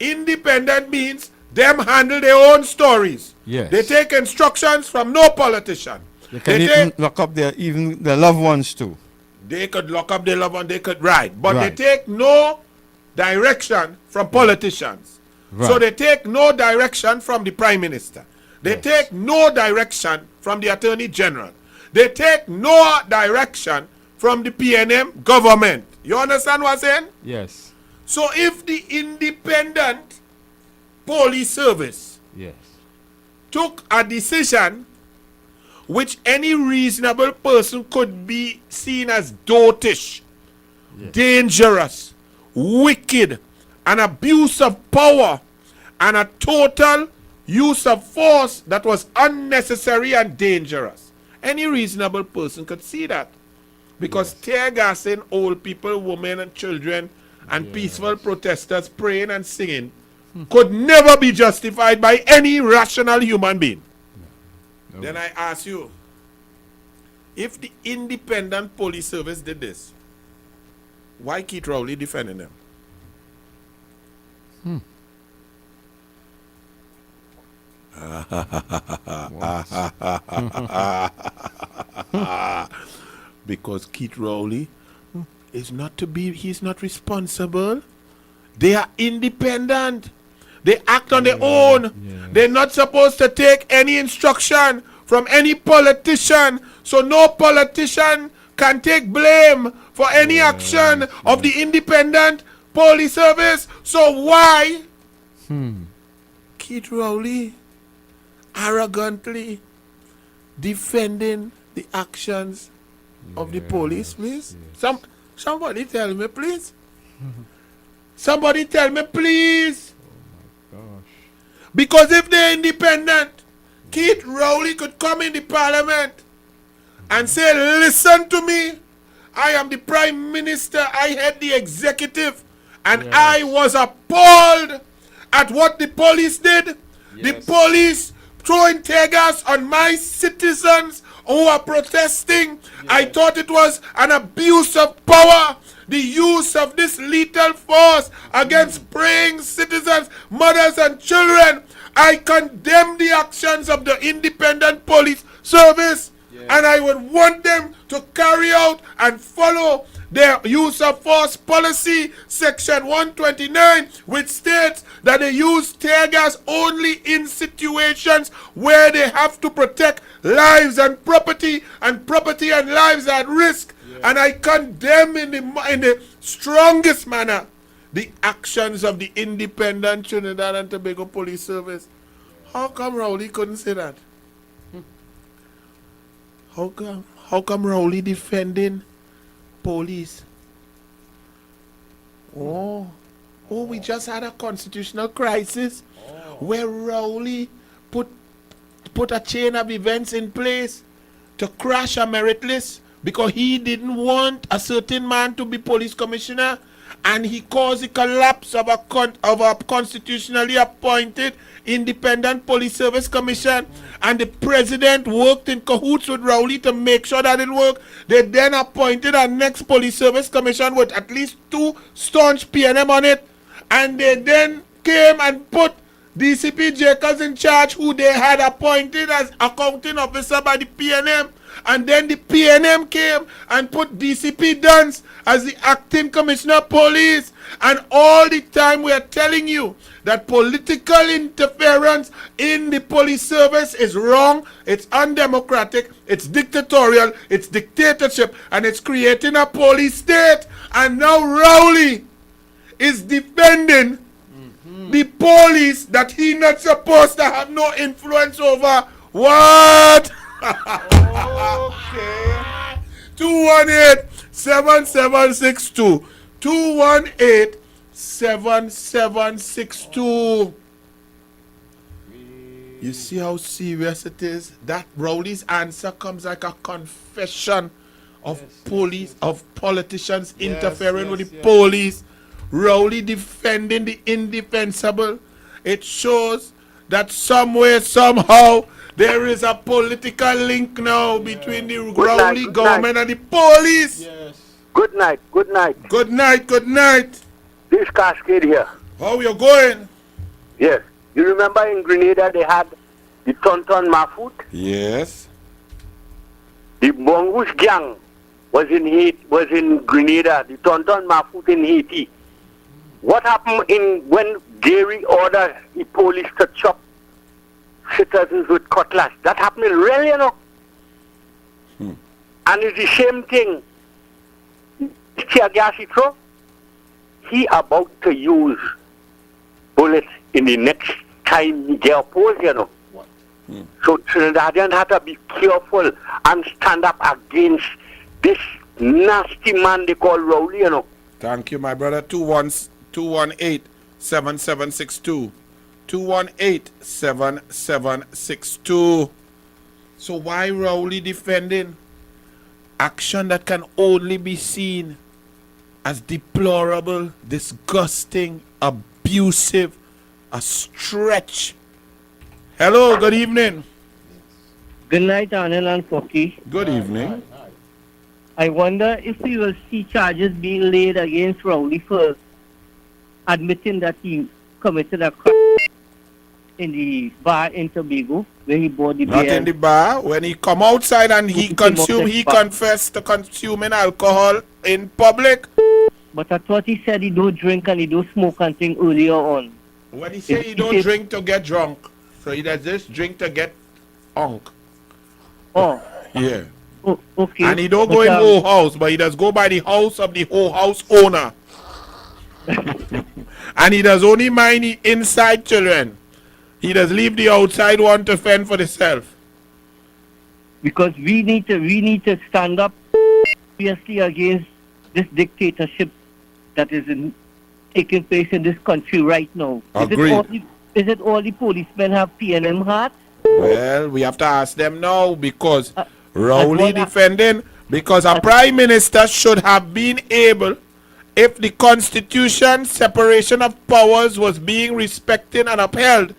Independent means them handle their own stories. Yes. They take instructions from no politician. They can even lock up their loved ones too. They could lock up their loved one, they could write. But Right. they take no direction from politicians. Right. So they take no direction from the Prime Minister. They take no direction from the Attorney General. They take no direction from the PNM government. You understand what I'm saying? Yes. So if the independent police service Yes. took a decision which any reasonable person could be seen as dotish, dangerous, wicked, an abuse of power, and a total use of force that was unnecessary and dangerous. Any reasonable person could see that. Because tear gassing old people, women, and children, and peaceful protesters praying and singing could never be justified by any rational human being. No. Then I ask you, if the independent police service did this, why Keith Rowley defending them? Because Keith Rowley is not to be, he's not responsible. They are independent. They act on their own. They're not supposed to take any instruction from any politician. So no politician can take blame for any action of the independent police service. So why Keith Rowley arrogantly defending the actions of the police, please? Somebody tell me, please. Somebody tell me, please. Because if they're independent, Keith Rowley could come in the parliament and say, listen to me. I am the prime minister. I head the executive. And I was appalled at what the police did. The police throwing tear gas on my citizens who are protesting. I thought it was an abuse of power. The use of this lethal force against praying citizens, mothers and children. I condemn the actions of the independent police service. And I would want them to carry out and follow their use of force policy, section 129, which states that they use tear gas only in situations where they have to protect lives and property and lives at risk. And I condemn in the strongest manner the actions of the independent Trinidad and Tobago Police Service. How come Rowley couldn't say that? How come Rowley defending police? Oh, we just had a constitutional crisis where Rowley put a chain of events in place to crash a merit list because he didn't want a certain man to be police commissioner, and he caused the collapse of a constitutionally appointed independent police service commission, and the president worked in cahoots with Rowley to make sure that it worked. They then appointed a next police service commission with at least 2 staunch PNM on it, and they then came and put DCP Jacobs in charge, who they had appointed as accounting officer by the PNM. And then the PNM came and put DCP Duns as the acting commissioner of police. And all the time we are telling you that political interference in the police service is wrong, it's undemocratic, it's dictatorial, it's dictatorship, and it's creating a police state. And now Rowley is defending the police that he not supposed to have no influence over. What? Okay. 218-7762. 218-7762. You see how serious it is? That Rowley's answer comes like a confession of police, of politicians interfering with the police. Rowley defending the indefensible. It shows that somewhere, somehow, there is a political link now between the Rowley government and the police. Yes. Good night. Good night. Good night. Good night. This Cascade here. How you going? Yes. You remember in Grenada they had the Tonton Mahfoud? Yes. The Mongoose gang was in Grenada. The Tonton Mahfoud in Haiti. What happened when Gary ordered the police to chop citizens with cutlass? That happened in Really, you know. And it's the same thing the tear gas he throw, he about to use bullets in the next time he get opposed, you know. So Trinidadians have to be careful and stand up against this nasty man they call Rowley, you know. Thank you, my brother. 218-7762. 218-7762. So why Rowley defending action that can only be seen as deplorable, disgusting, abusive, a stretch? Hello, good evening. Good night, Anil and Foki. Good evening. I wonder if we will see charges being laid against Rowley for admitting that he committed a crime in the bar in Tobago, where he bought the beer. Not in the bar. When he come outside and he confessed to consuming alcohol in public. But I thought he said he don't drink and he don't smoke and thing earlier on. When he say he don't drink to get drunk, so he does just drink to get unk. Oh. Yeah. Oh, okay. And he don't go in whole house, but he does go by the house of the whole house owner. And he does only mind the inside children. He does leave the outside one to fend for themselves. Because we need to stand up seriously against this dictatorship that is taking place in this country right now. Agreed. Is it all the policemen have PNM hearts? Well, we have to ask them now because Rowley defending, because a prime minister should have been able, if the constitution separation of powers was being respected and upheld,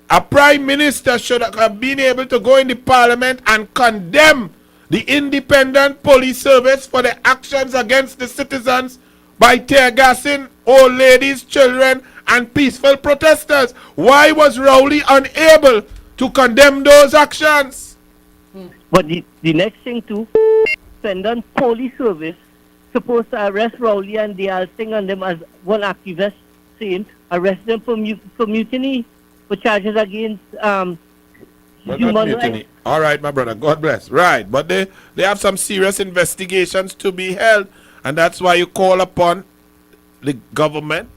a prime minister should have been able to go in the parliament and condemn the independent police service for their actions against the citizens by tear gassing old ladies, children, and peaceful protesters. Why was Rowley unable to condemn those actions? But the next thing too, independent police service supposed to arrest Rowley and they are saying on them as one activist saying arrest them for mutiny, for charges against human rights. All right, my brother. God bless. Right, but they have some serious investigations to be held, and that's why you call upon the government,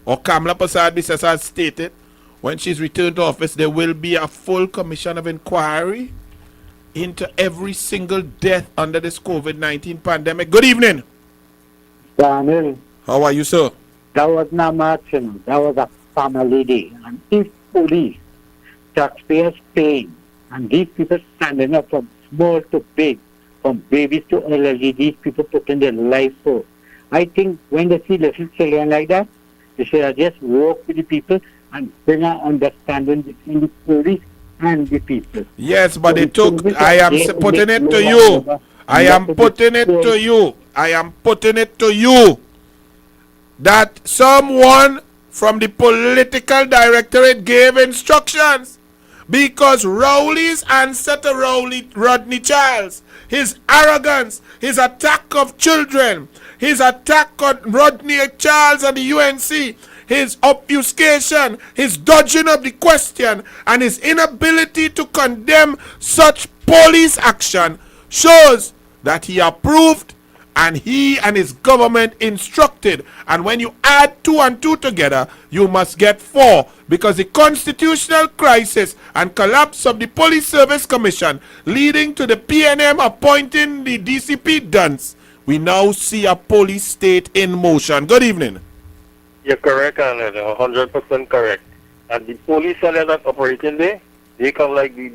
or Kamala Prasad has stated, when she's returned to office, there will be a full commission of inquiry into every single death under this COVID-19 pandemic. Good evening. Daniel. How are you, sir? That was not much, you know. That was a family day. And if police, taxpayers paying, and these people standing up from small to big, from babies to elderly, these people putting their life for. I think when they see little children like that, they should have just work with the people and bring an understanding between the police and the people. Yes, but it took, I am putting it to you. I am putting it to you. I am putting it to you that someone from the political directorate gave instructions, because Rowley's answer to Rodney Childs, his arrogance, his attack of children, his attack on Rodney Charles and the UNC, his obfuscation, his dodging of the question, and his inability to condemn such police action shows that he approved and he and his government instructed. And when you add 2 and 2 together, you must get 4, because the constitutional crisis and collapse of the Police Service Commission leading to the PNM appointing the DCP dunce, we now see a police state in motion. Good evening. You're correct, and 100% correct. And the police are not operating there. They come like the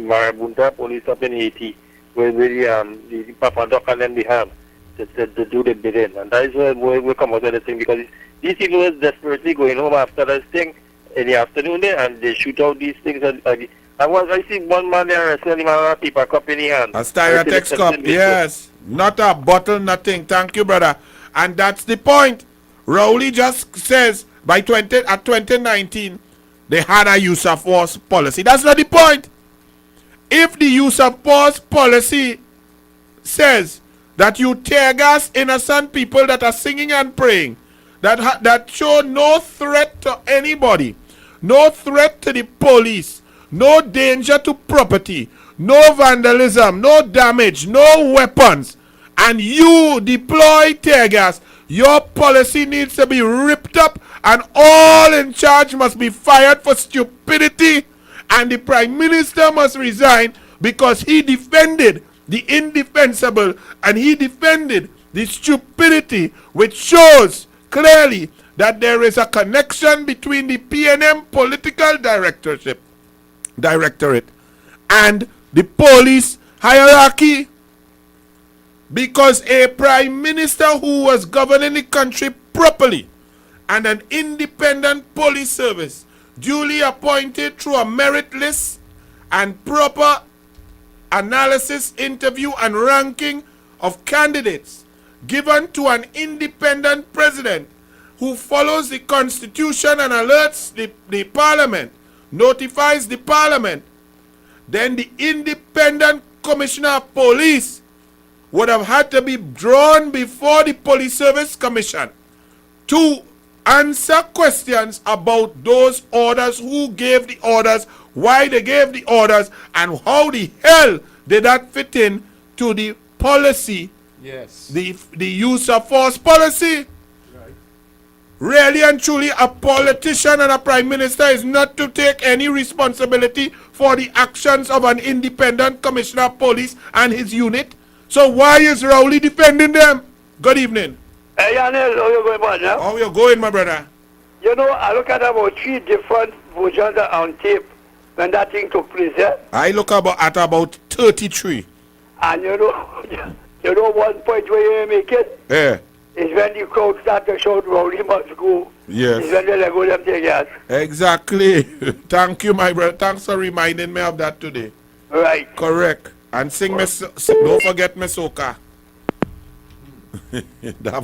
Marabunta police up in Haiti, where the Papa Doc and them they have to do the bidding. And that is where we come out of the thing, because these people are desperately going home after this thing in the afternoon there, and they shoot out these things. I see one man there arresting him and a paper cup in his hand. A Styrotex cup, yes. Not a bottle, nothing. Thank you, brother. And that's the point. Rowley just says at 2019, they had a use of force policy. That's not the point. If the use of force policy says that you tear gas innocent people that are singing and praying, that show no threat to anybody, no threat to the police, no danger to property, no vandalism, no damage, no weapons, and you deploy tear gas, your policy needs to be ripped up and all in charge must be fired for stupidity, and the Prime Minister must resign because he defended the indefensible and he defended the stupidity, which shows clearly that there is a connection between the PNM political directorate and the police hierarchy, because a prime minister who was governing the country properly and an independent police service duly appointed through a merit list and proper analysis, interview and ranking of candidates given to an independent president who follows the constitution and alerts the parliament, notifies the parliament, then the independent commissioner of police would have had to be drawn before the police service commission to answer questions about those orders, who gave the orders, why they gave the orders, and how the hell did that fit in to the policy, yes, the use of force policy. Really and truly, a politician and a prime minister is not to take any responsibility for the actions of an independent commissioner of police and his unit. So why is Rowley defending them? Good evening. Hey, Anil, how you going, man? Yeah? How you going, my brother? You know, I look at about 3 different versions on tape when that thing took place, yeah? I look at about 33. And you know one point where you make it? Yeah. Is when the crowd start to shout, Rowley must go. Yes. Is when they let go them take gas. Exactly. Thank you, my brother. Thanks for reminding me of that today. Right. Correct. And sing me, don't forget me soca. that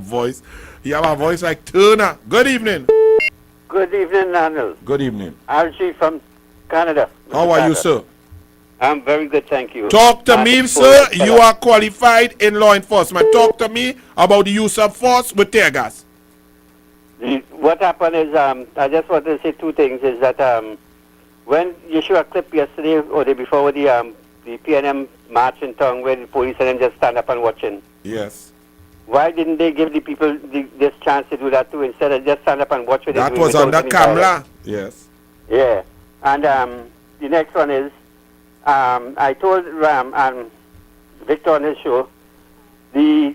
voice. You have a voice like Turner. Good evening. Good evening, Anil. Good evening. Archie from Canada. How are you, sir? I'm very good, thank you. Talk to me, sir. You are qualified in law enforcement. Talk to me about the use of force with tear gas. What happened is, I just want to say 2 things. Is that when you show a clip yesterday or the day before with the PNM march in town where the police and them just stand up and watching. Yes. Why didn't they give the people this chance to do that too, instead of just stand up and watch what that they do? That was under camera. Yes. Yeah. And the next one is, I told Ram and Victor on his show, the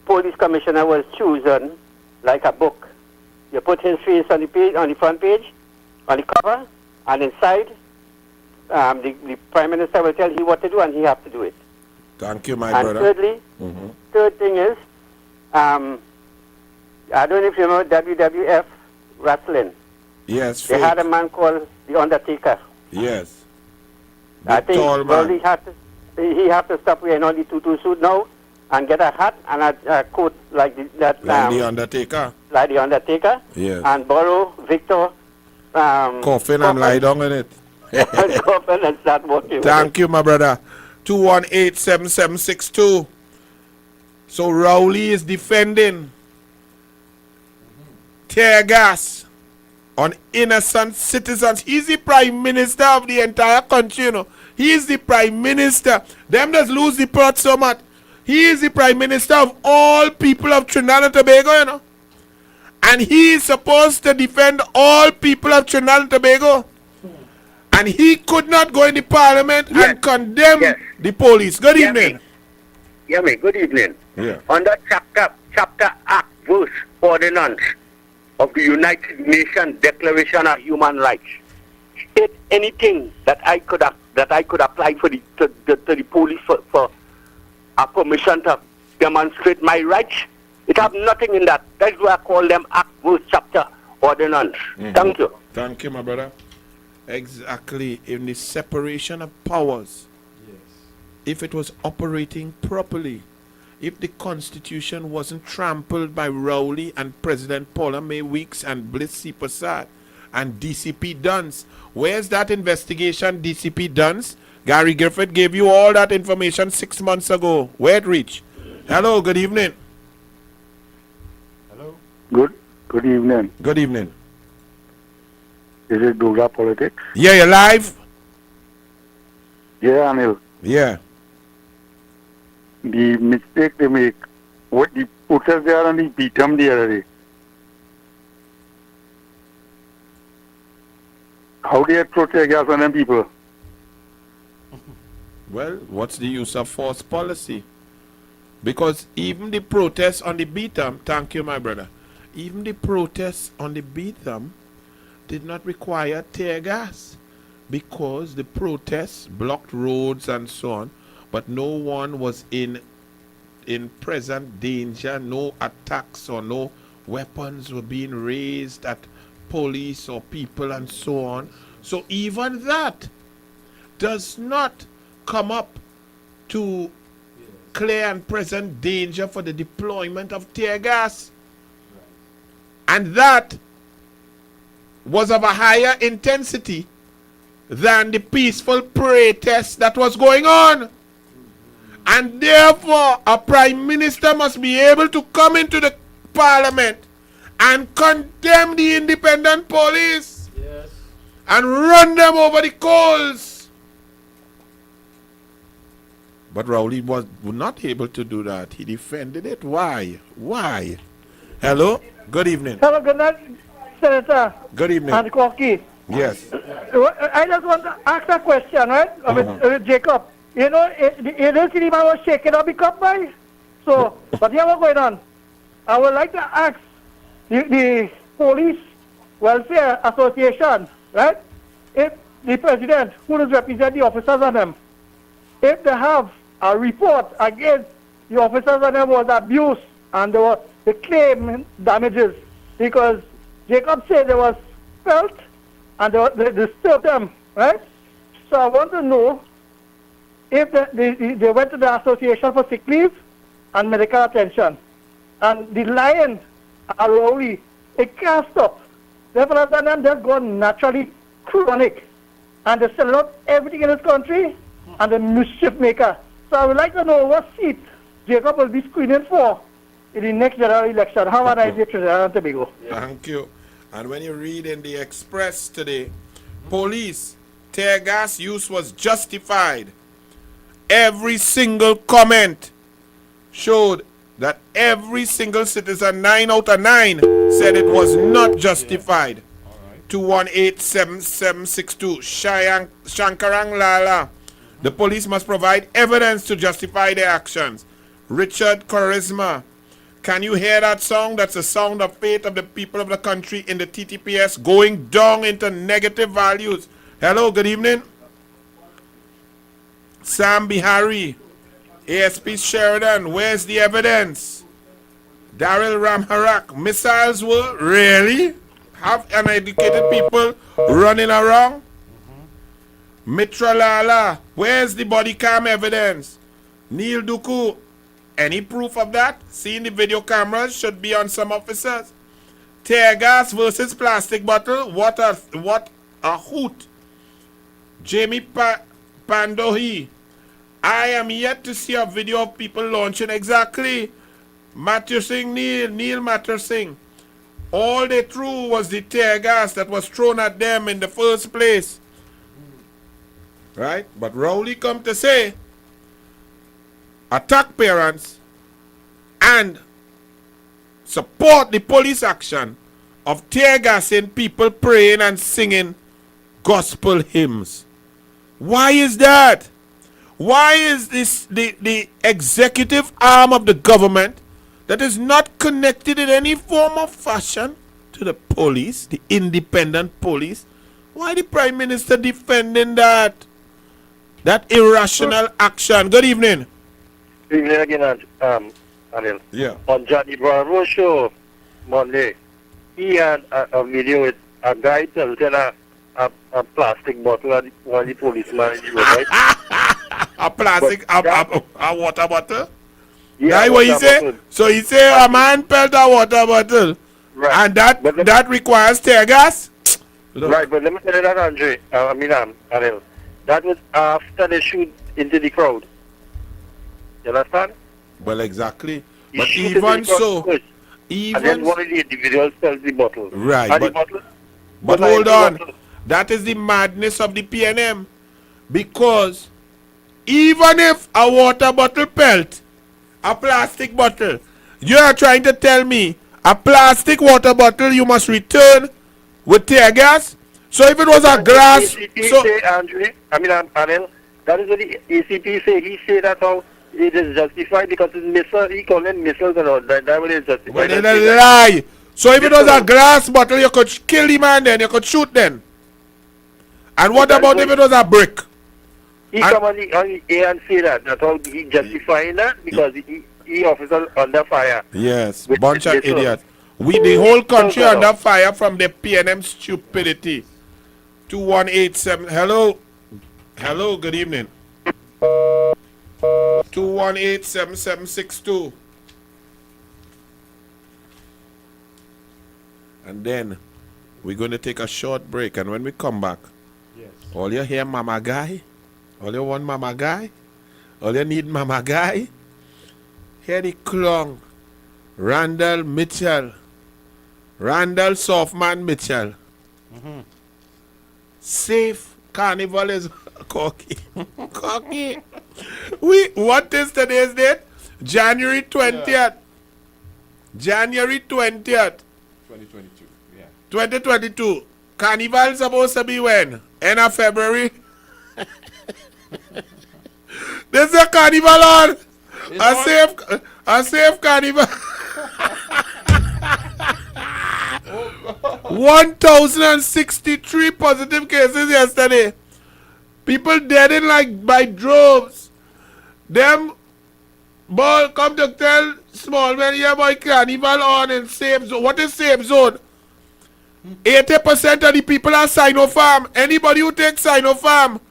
police commissioner was chosen like a book. You put his face on the page, on the front page, on the cover, and inside, the prime minister will tell you what to do, and he has to do it. Thank you, my and brother. Thirdly, third thing is, I don't know if you know WWF wrestling. Yes. They had a man called the Undertaker. Yes. I think he have to stop wearing all the tutu suit now and get a hat and a coat like that. Like the Undertaker. Like the Undertaker. Yes. And borrow Victor. Coffin and lie down in it. Coffin and start walking. Thank you, my brother. 218-7762. So Rowley is defending tear gas on innocent citizens. He's the prime minister of the entire country, you know. He is the prime minister. Them just lose the plot so much. He is the prime minister of all people of Trinidad and Tobago, you know. And he is supposed to defend all people of Trinidad and Tobago. And he could not go in the parliament and condemn the police. Good evening. Yeah, me. Good evening. Yeah. Under chapter act verse ordinance of the United Nations Declaration of Human Rights, state anything that I could apply for to the police for a permission to demonstrate my rights. It have nothing in that. That's why I call them act verse chapter ordinance. Thank you. Thank you, my brother. Exactly. In the separation of powers, if it was operating properly, if the Constitution wasn't trampled by Rowley and President Paula May Weeks and Bliss C. Prasad and DCP Duns. Where's that investigation, DCP Duns? Gary Griffith gave you all that information 6 months ago. Where it reached? Hello, good evening. Hello. Good evening. Good evening. Is it douglAR Politics? Yeah, you're live? Yeah, Anil. Yeah. the mistake they make, what the protest there and they beat them the other day. How they throw tear gas on them people? Well, what's the use of force policy? Because even the protests on the Beetham, thank you, my brother, even the protests on the Beetham did not require tear gas because the protests blocked roads and so on, but no one was in present danger, no attacks or no weapons were being raised at police or people and so on. So even that does not come up to clear and present danger for the deployment of tear gas. And that was of a higher intensity than the peaceful protest that was going on. And therefore, a prime minister must be able to come into the parliament and condemn the independent police and run them over the coals. But Rowley was not able to do that. He defended it. Why? Why? Hello? Good evening. Hello, good night, Senator. Good evening. And Corky. Yes. I just want to ask a question, right? With Jacob. You know, this man was shaking up the cup, right? So, but here what's going on? I would like to ask the Police Welfare Association, right? If the president, who does represent the officers on them, if they have a report against the officers on them was abuse and they claim damages because Jacob said there was felt and they disturbed them, right? So I want to know if they went to the association for sick leave and medical attention. And the lion are Rowley, it can't stop. Therefore, after them, they've gone naturally chronic. And they sell out everything in this country and the mischief maker. So I would like to know what seat Jacob will be screening for in the next general election. How are I in Trinidad and Tobago? Thank you. And when you read in the Express today, police tear gas use was justified. Every single comment showed that every single citizen, 9 out of 9, said it was not justified. 2187762 Shankarang Lala. The police must provide evidence to justify their actions. Richard Charisma. Can you hear that song? That's the sound of fate of the people of the country in the TTPS going down into negative values. Hello, good evening. Sam Bihari. ASP Sheridan, where's the evidence? Daryl Ramharak. Missiles were really? Have uneducated people running around? Mitra Lala, where's the body cam evidence? Neil Duku, any proof of that? Seeing the video cameras should be on some officers. Tear gas versus plastic bottle, what a hoot. Jamie Pandohi, I am yet to see a video of people launching exactly. Matthew Singh, Neil Matthew Singh. All they threw was the tear gas that was thrown at them in the first place. Right? But Rowley come to say, attack parents and support the police action of tear gassing people praying and singing gospel hymns. Why is that? Why is this the executive arm of the government that is not connected in any form or fashion to the police, the independent police? Why the Prime Minister defending that irrational action? Good evening. Good evening again, Anil. Yeah. On Johnny Bravo show Monday, he had a video with a guy tilting a plastic bottle at one of the policemen in the road, right? A plastic, a water bottle? Yeah, That's what he say? So he say a man pelt a water bottle. Right. And that requires tear gas? Look. Right, but let me tell you that, Andre. Anil. That was after they shoot into the crowd. You understand? Well, exactly. He But shoot into even the crowd so, first, and then one of the individuals tells the bottle. Right, And but, the bottle, but like hold the on. bottle. That is the madness of the PNM. Because even if a water bottle pelt A plastic bottle. You are trying to tell me a plastic water bottle you must return with tear gas? So if it was a glass... ACP So, say, Andrew, Anil, that is what the ACP say. He say that how it is justified because it's missile. He call it missiles and all. That what is justified. well, it's a lie. So if it was a glass bottle, you could kill the man then. You could shoot then. And what about if it was a brick? He come on the air and say that. That's how he justifying that because he officer under fire. Yes, bunch of idiots. The whole country under fire from the PNM stupidity. 2187. Hello. Hello, good evening. 218-7762. And then we're going to take a short break. And when we come back, all you hear mama guy, all you want mama guy, all you need mama guy, hear the clong. Randall Mitchell. Randall Softman Mitchell. Safe carnival is cocky. Cocky. What is today's date? January 20th. Yeah. January 20th. 2022. Yeah. 2022. Carnival supposed to be when? End of February? There's a carnival on. A safe carnival. 1,063 positive cases yesterday. People dead in like by droves. Them boy come to tell small men here boy carnival on in safe zone. What is safe zone? 80% of the people are Sinopharm. Anybody who takes Sinopharm,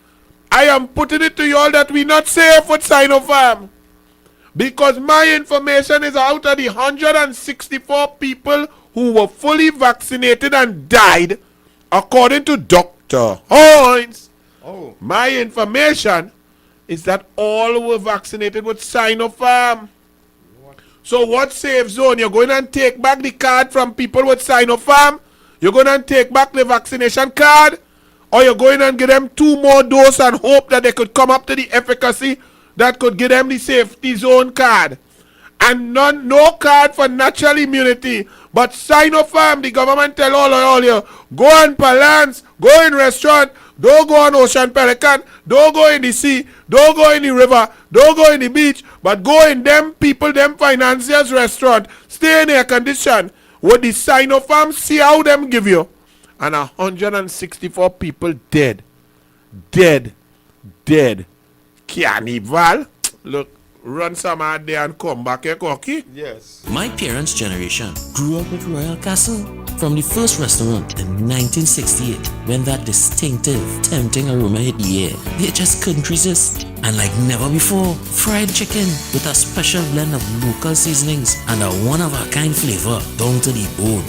I am putting it to you all that we not safe with Sinopharm. Because my information is out of the 164 people who were fully vaccinated and died, according to Dr. Hoynes. Oh. My information is that all were vaccinated with Sinopharm. So what safe zone? You're going and take back the card from people with Sinopharm? You're going and take back the vaccination card? Or you're going and give them 2 more doses and hope that they could come up to the efficacy that could give them the safety zone card? And no card for natural immunity. But Sinopharm, the government tell all you, go on Palance, go in restaurant, don't go on Ocean Pelican, don't go in the sea, don't go in the river, don't go in the beach, but go in them people, them financiers restaurant, stay in air condition. What the Sinopharm, see how them give you. And 164 people dead. Dead. Carnival. Look. Run some out there and come back, cocky? Yes. My parents' generation grew up with Royal Castle. From the first restaurant in 1968, when that distinctive, tempting aroma hit the air, they just couldn't resist. And like never before, fried chicken with a special blend of local seasonings and a one-of-a-kind flavor down to the bone.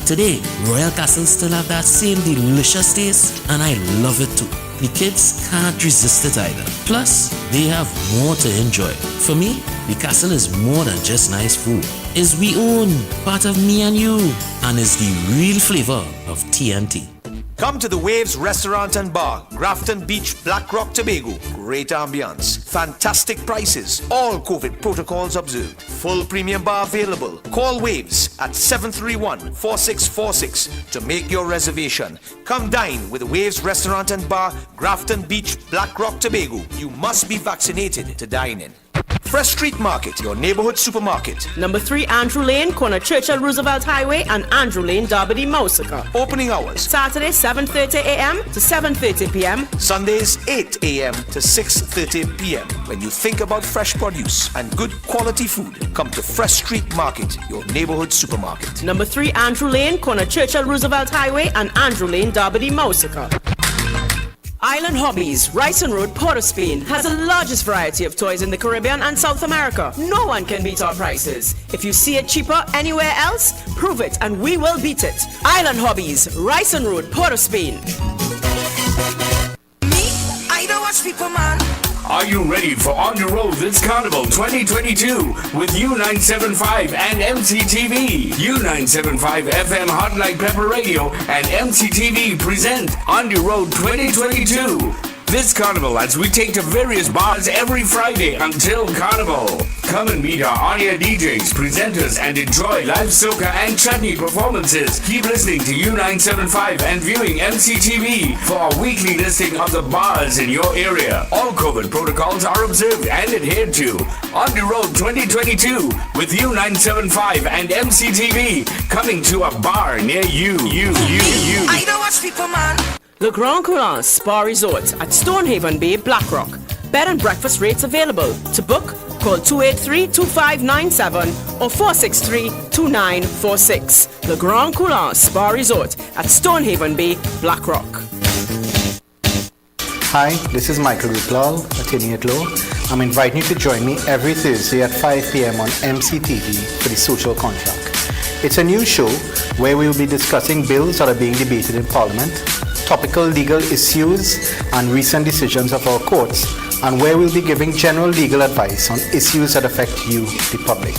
Today, Royal Castle still have that same delicious taste, and I love it too. The kids can't resist it either. Plus, they have more to enjoy. For me, the castle is more than just nice food. It's we own, part of me and you, and is the real flavor of TNT. Come to the Waves Restaurant and Bar, Grafton Beach, Black Rock, Tobago. Great ambience, fantastic prices, all COVID protocols observed. Full premium bar available. Call Waves at 731-4646 to make your reservation. Come dine with the Waves Restaurant and Bar, Grafton Beach, Black Rock, Tobago. You must be vaccinated to dine in. Fresh Street Market, your neighborhood supermarket. Number 3 Andrew Lane, corner Churchill Roosevelt Highway and Andrew Lane, Derby, Mousica. Opening hours. Saturday 7:30 a.m. to 7:30 p.m. Sundays 8 a.m. to 6:30 p.m. When you think about fresh produce and good quality food, come to Fresh Street Market, your neighborhood supermarket. Number 3 Andrew Lane, corner Churchill Roosevelt Highway and Andrew Lane, Derby, Mousica. Island Hobbies, Ryson Road, Port of Spain, has the largest variety of toys in the Caribbean and South America. No one can beat our prices. If you see it cheaper anywhere else, prove it and we will beat it. Island Hobbies, Ryson Road, Port of Spain. I don't watch people, man. Are you ready for On the Road This Carnival 2022 with U975 and MCTV? U975 FM Hot Like Pepper Radio and MCTV present On the Road 2022. this carnival as we take to various bars every Friday until carnival. Come and meet our on-air DJs, presenters, and enjoy live soca and chutney performances. Keep listening to U975 and viewing MCTV for a weekly listing of the bars in your area. All COVID protocols are observed and adhered to. On the road 2022 with U975 and MCTV coming to a bar near you. I don't watch people, man. Le Grand Coulon Spa Resort at Stonehaven Bay, Blackrock. Bed and breakfast rates available. To book, call 283-2597 or 463-2946. Le Grand Coulon Spa Resort at Stonehaven Bay, Blackrock. Hi, this is Michael Rutlal, attorney at law. I'm inviting you to join me every Thursday at 5 p.m. on MCTV for the Social Contract. It's a new show where we will be discussing bills that are being debated in Parliament, topical legal issues and recent decisions of our courts, and where we'll be giving general legal advice on issues that affect you, the public.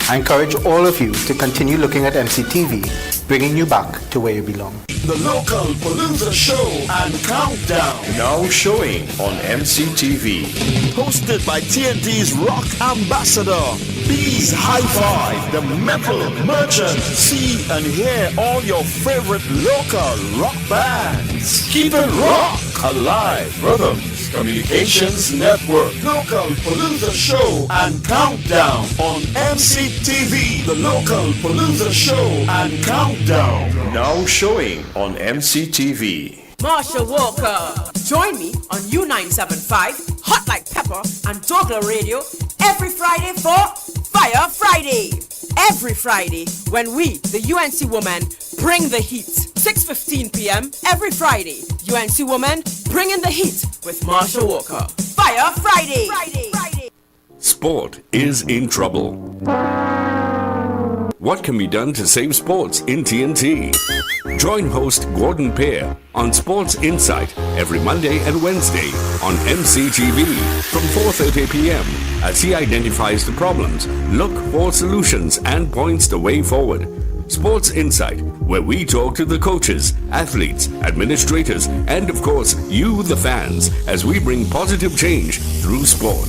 I encourage all of you to continue looking at MCTV, bringing you back to where you belong. The local Palooza show and countdown. Now showing on MCTV. Hosted by TNT's rock ambassador, Bees High Five, the metal merchant. See and hear all your favorite local rock bands. Keep it rock alive. Rhythms Communications Network. Local Palooza show and countdown on MCTV. The local Palooza show and countdown. Now showing on MCTV. Marsha Walker. Join me on U975, Hot Like Pepper, and douglAR Radio every Friday for Fire Friday. Every Friday when we, the UNC Women, bring the heat. 6:15 p.m. every Friday. UNC Women, bring in the heat with Marsha Walker. Fire Friday. Sport is in trouble. What can be done to save sports in TNT? Join host Gordon Pear on Sports Insight every Monday and Wednesday on MCTV from 4:30 p.m. as he identifies the problems, look for solutions, and points the way forward. Sports Insight, where we talk to the coaches, athletes, administrators, and of course, you, the fans, as we bring positive change through sport.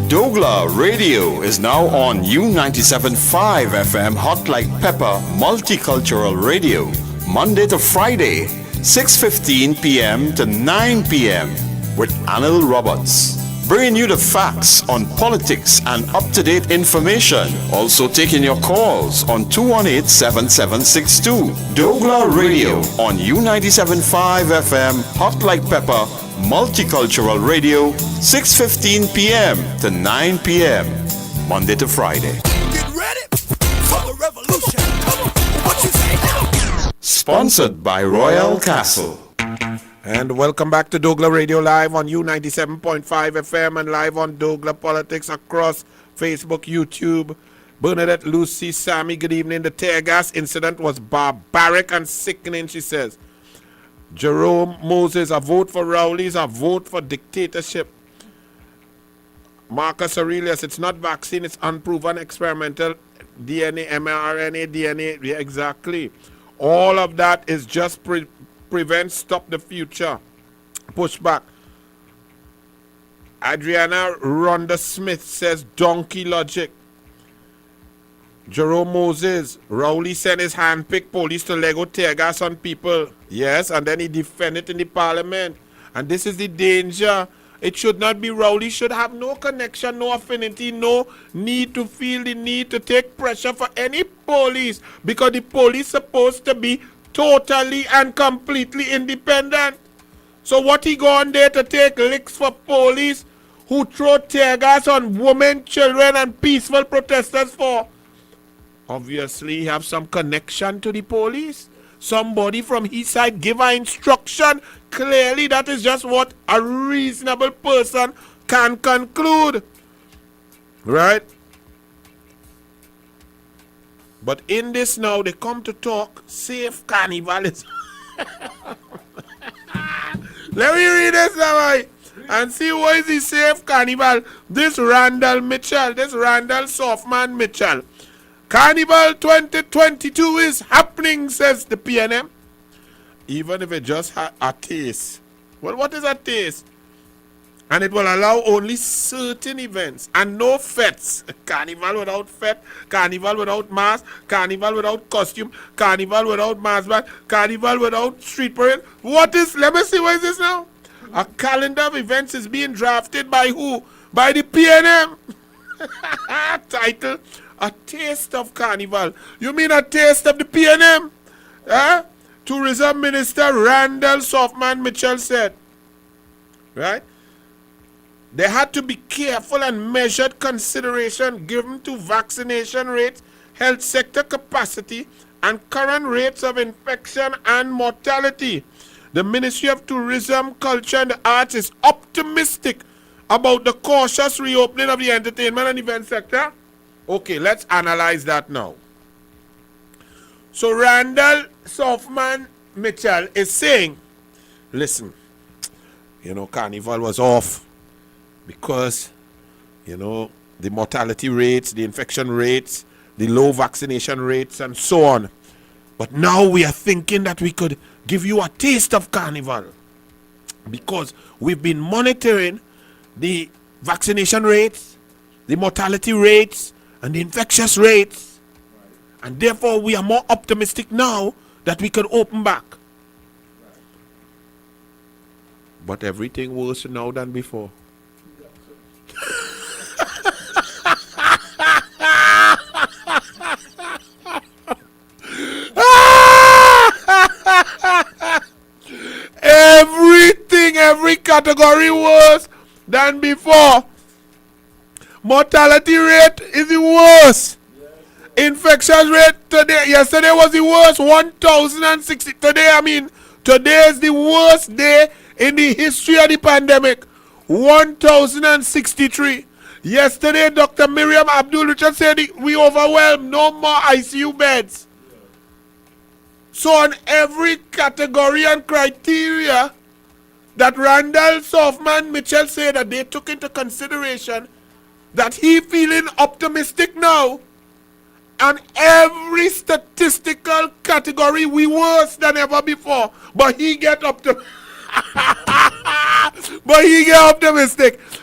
douglAR Radio is now on U97.5 FM Hot Like Pepper Multicultural Radio, Monday to Friday, 6:15 p.m. to 9 p.m. with Anil Roberts. Bringing you the facts on politics and up-to-date information. Also taking your calls on 218-7762. douglAR Radio on U97.5 FM Hot Like Pepper Multicultural Radio, 6:15 p.m. to 9 p.m. Monday to Friday. Get ready for the revolution. Come on, what you say now? Sponsored by Royal Castle. And welcome back to douglAR Radio live on U97.5 FM and live on douglAR Politics across Facebook, YouTube. Bernadette, Lucy, Sammy, good evening. The tear gas incident was barbaric and sickening, she says. Jerome Moses, a vote for Rowley's, a vote for dictatorship. Marcus Aurelius, it's not vaccine, it's unproven experimental DNA, mRNA, DNA. Yeah, exactly. All of that is just prevent, stop the future. Pushback. Adriana Rhonda Smith says donkey logic. Jerome Moses, Rowley sent his hand-picked police to Lego tear gas on people. Yes, and then he defended it in the parliament. And this is the danger. It should not be Rowley, should have no connection, no affinity, no need to feel the need to take pressure for any police, because the police supposed to be totally and completely independent. So what he gone there to take licks for police who throw tear gas on women, children, and peaceful protesters for? Obviously, he have some connection to the police. Somebody from his side give an instruction. Clearly, that is just what a reasonable person can conclude. Right? But in this now, they come to talk safe carnivalism. Let me read this now, and see what is the safe carnival. This Randall Softman Mitchell. Carnival 2022 is happening, says the PNM. even if it just had a taste. Well, what is a taste? And it will allow only certain events and no fetes. Carnival without fete, carnival without mask, carnival without costume, carnival without mask band, carnival without street parade. What is, let me see, what is this now? A calendar of events is being drafted by who? By the PNM. Title, A Taste of Carnival. You mean a taste of the PNM? Tourism Minister Randall Softman Mitchell said, right? There had to be careful and measured consideration given to vaccination rates, health sector capacity, and current rates of infection and mortality. The Ministry of Tourism, Culture and the Arts is optimistic about the cautious reopening of the entertainment and event sector. Okay, let's analyze that now. So Randall Softman Mitchell is saying, listen, Carnival was off because, the mortality rates, the infection rates, the low vaccination rates, and so on. But now we are thinking that we could give you a taste of Carnival because we've been monitoring the vaccination rates, the mortality rates, and the infectious rates. And therefore, we are more optimistic now that we could open back. But everything worse now than before. Every category worse than before. Mortality rate is the worst. Infection rate yesterday was the worst, 1,060. Today is the worst day in the history of the pandemic, 1,063. Yesterday, Dr. Miriam Abdul Richard said we overwhelmed, no more ICU beds. So on every category and criteria that Randall Softman Mitchell said that they took into consideration, that he feeling optimistic now. On every statistical category, we worse than ever before. But he get optimistic.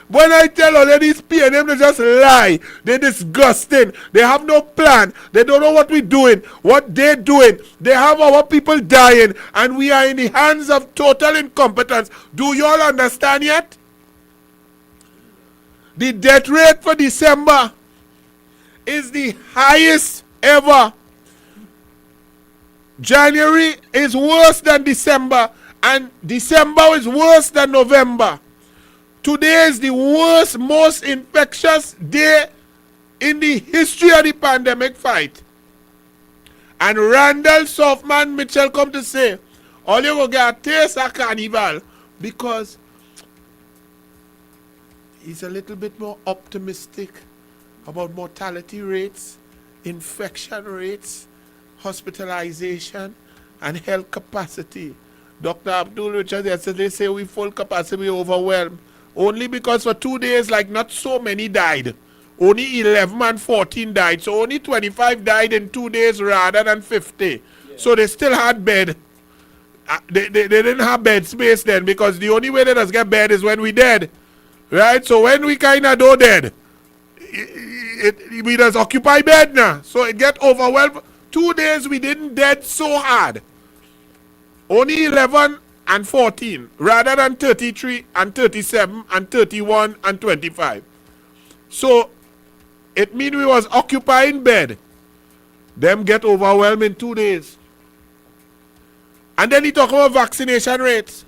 When I tell all of these PNM, they just lie. They're disgusting. They have no plan. They don't know what we're doing, what they're doing. They have our people dying, and we are in the hands of total incompetence. Do you all understand yet? The death rate for December is the highest ever. January is worse than December, and December is worse than November. Today is the worst, most infectious day in the history of the pandemic fight. And Randall Softman Mitchell come to say, all you go get a taste of Carnival, because he's a little bit more optimistic about mortality rates, infection rates, hospitalization, and health capacity. Dr. Abdul Richard yesterday said we full capacity, we overwhelmed. Only because for 2 days, not so many died. Only 11 and 14 died. So only 25 died in 2 days rather than 50. Yeah. So they still had bed. They didn't have bed space then, because the only way they just get bed is when we dead. Right? So when we kind of do dead, we just occupy bed now. So it get overwhelmed. 2 days we didn't dead so hard. Only 11 and 14 rather than 33 and 37 and 31 and 25. So it means we was occupying bed. Them get overwhelmed in 2 days. And then he talk about vaccination rates.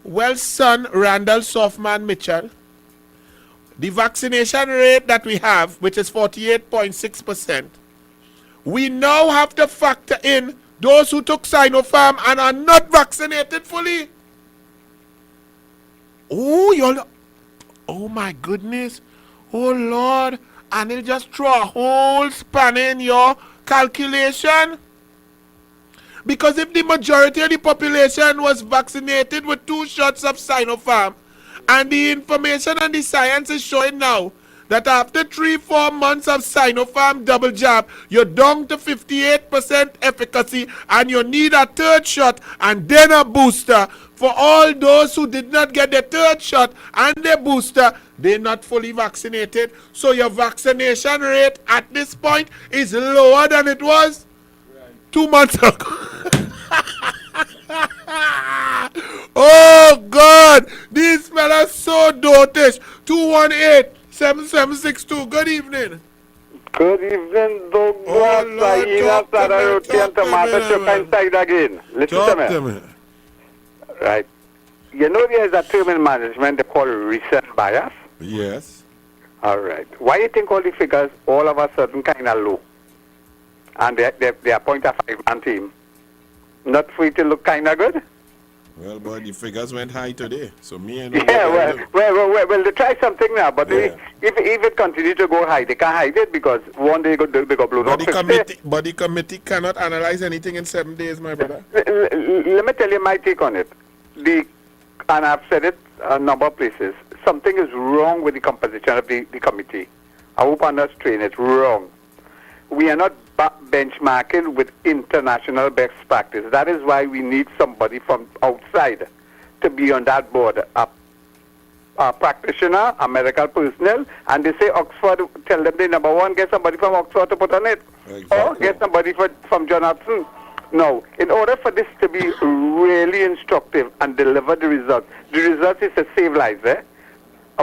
Well, son, Randall Softman Mitchell, the vaccination rate that we have, which is 48.6%, we now have to factor in those who took Sinopharm and are not vaccinated fully. Oh my goodness. Oh Lord. And it just throw a whole span in your calculation. Because if the majority of the population was vaccinated with 2 shots of Sinopharm, and the information and the science is showing now that after 3-4 months of Sinopharm double jab, you're down to 58% efficacy and you need a third shot and then a booster. For all those who did not get the third shot and the booster, they're not fully vaccinated. So your vaccination rate at this point is lower than it was 2 months ago. Oh God, these fellas so dotish. 218-7762. Good evening. Good evening, Douglas. Again. Listen to me. Right. You know there is a term in management they call recent bias? Yes. All right. Why you think all the figures all of a sudden kind of low? And they appoint a 5-man team. Not for it to look kind of good? Well, but the figures went high today. So me and well, they try something now. But if it continue to go high, they can't hide it because one day they go blown up. But the committee cannot analyze anything in 7 days, my brother. Let me tell you my take on it. And I've said it a number of places. Something is wrong with the composition of the committee. I hope I'm not straying it wrong. We are not benchmarking with international best practice. That is why we need somebody from outside to be on that board. A practitioner, a medical personnel, and they say Oxford, tell them the number one, get somebody from Oxford to put on it. Exactly. Or get somebody from John Hopkins. No, in order for this to be really instructive and deliver the result is to save lives,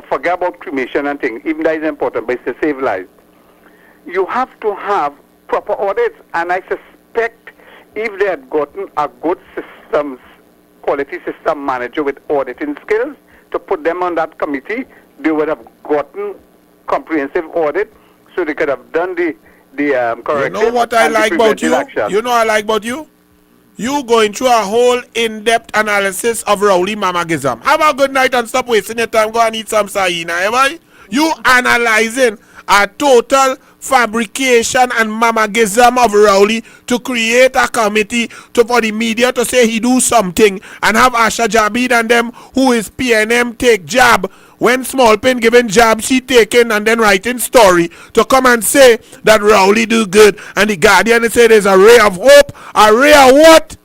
forget about cremation and things, even that is important, but it's to save lives. You have to have proper audits, and I suspect if they had gotten a good quality system manager with auditing skills to put them on that committee, they would have gotten comprehensive audit so they could have done the corrective. You know what I like about you? You know what I like about you? You going through a whole in-depth analysis of Rowley Mamagism. Have a good night and stop wasting your time. Go and eat some saina, eh? You analyzing a total fabrication and mamagism of Rowley to create a committee for the media to say he do something and have Asha Jabid and them who is PNM take jab when Small Pin given jab she taken and then writing story to come and say that Rowley do good and the Guardian say there's a ray of hope. A ray of what?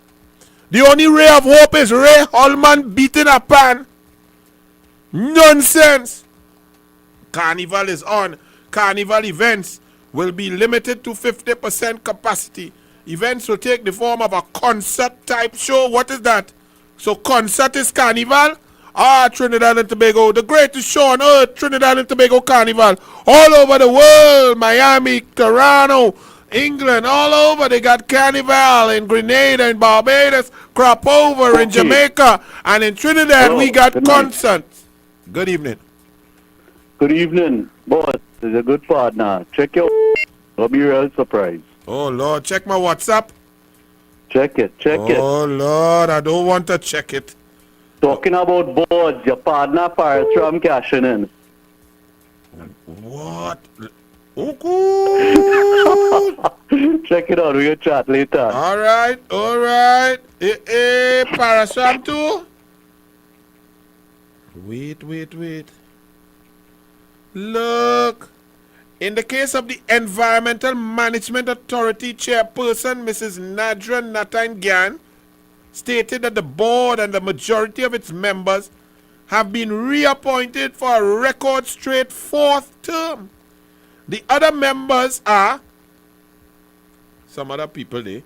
The only ray of hope is Ray Holman beating a pan. Nonsense. Carnival is on. Carnival events will be limited to 50% capacity. Events will take the form of a concert type show. What is that? So concert is Carnival? Trinidad and Tobago, the greatest show on earth, Trinidad and Tobago Carnival. All over the world, Miami, Toronto, England, all over. They got Carnival in Grenada, in Barbados, crop over in Jamaica, and in Trinidad we got concerts. Good evening. Good evening, boss. It's a good partner. Check your. I'll be real surprised. Oh Lord, check my WhatsApp. Check it. Oh Lord, I don't want to check it. Talking about boards, your partner Parasram cashing in. What? Check it out. We'll chat later. All right. Parasram too. Wait. Look. In the case of the Environmental Management Authority chairperson, Mrs. Nadra Natangan, stated that the board and the majority of its members have been reappointed for a record straight 4th term. The other members are some other people there.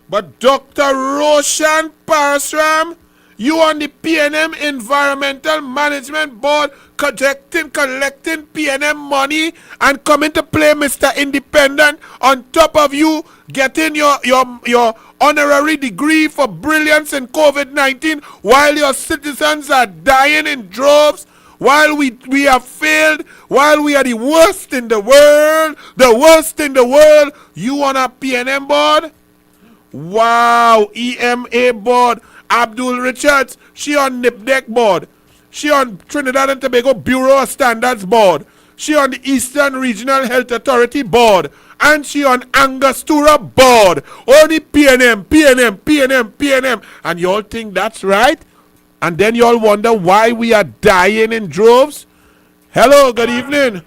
But Dr. Roshan Parasram, you on the PNM Environmental Management Board collecting PNM money and coming to play Mr. Independent on top of you getting your honorary degree for brilliance in COVID-19 while your citizens are dying in droves, while we have failed, while we are the worst in the world, you on a PNM board? Wow, EMA board. Abdul Richards, she on NIPDEC board. She on Trinidad and Tobago Bureau of Standards board. She on the Eastern Regional Health Authority board. And she on Angostura board. Only PNM. And y'all think that's right? And then y'all wonder why we are dying in droves? Hello, good evening.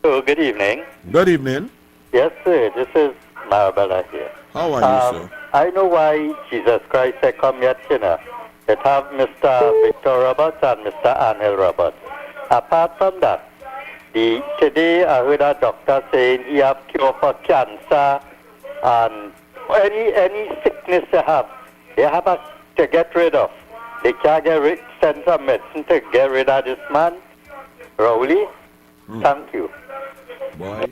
So, good evening. Good evening. Yes, sir. This is Marabella here. How are you, sir? I know why Jesus Christ said, come yet, sinner. It have Mr. Victor Roberts and Mr. Anil Roberts. Apart from that, today I heard a doctor saying he have cure for cancer and any sickness they have to get rid of. They can't send some medicine to get rid of this man. Rowley, thank you. Boy,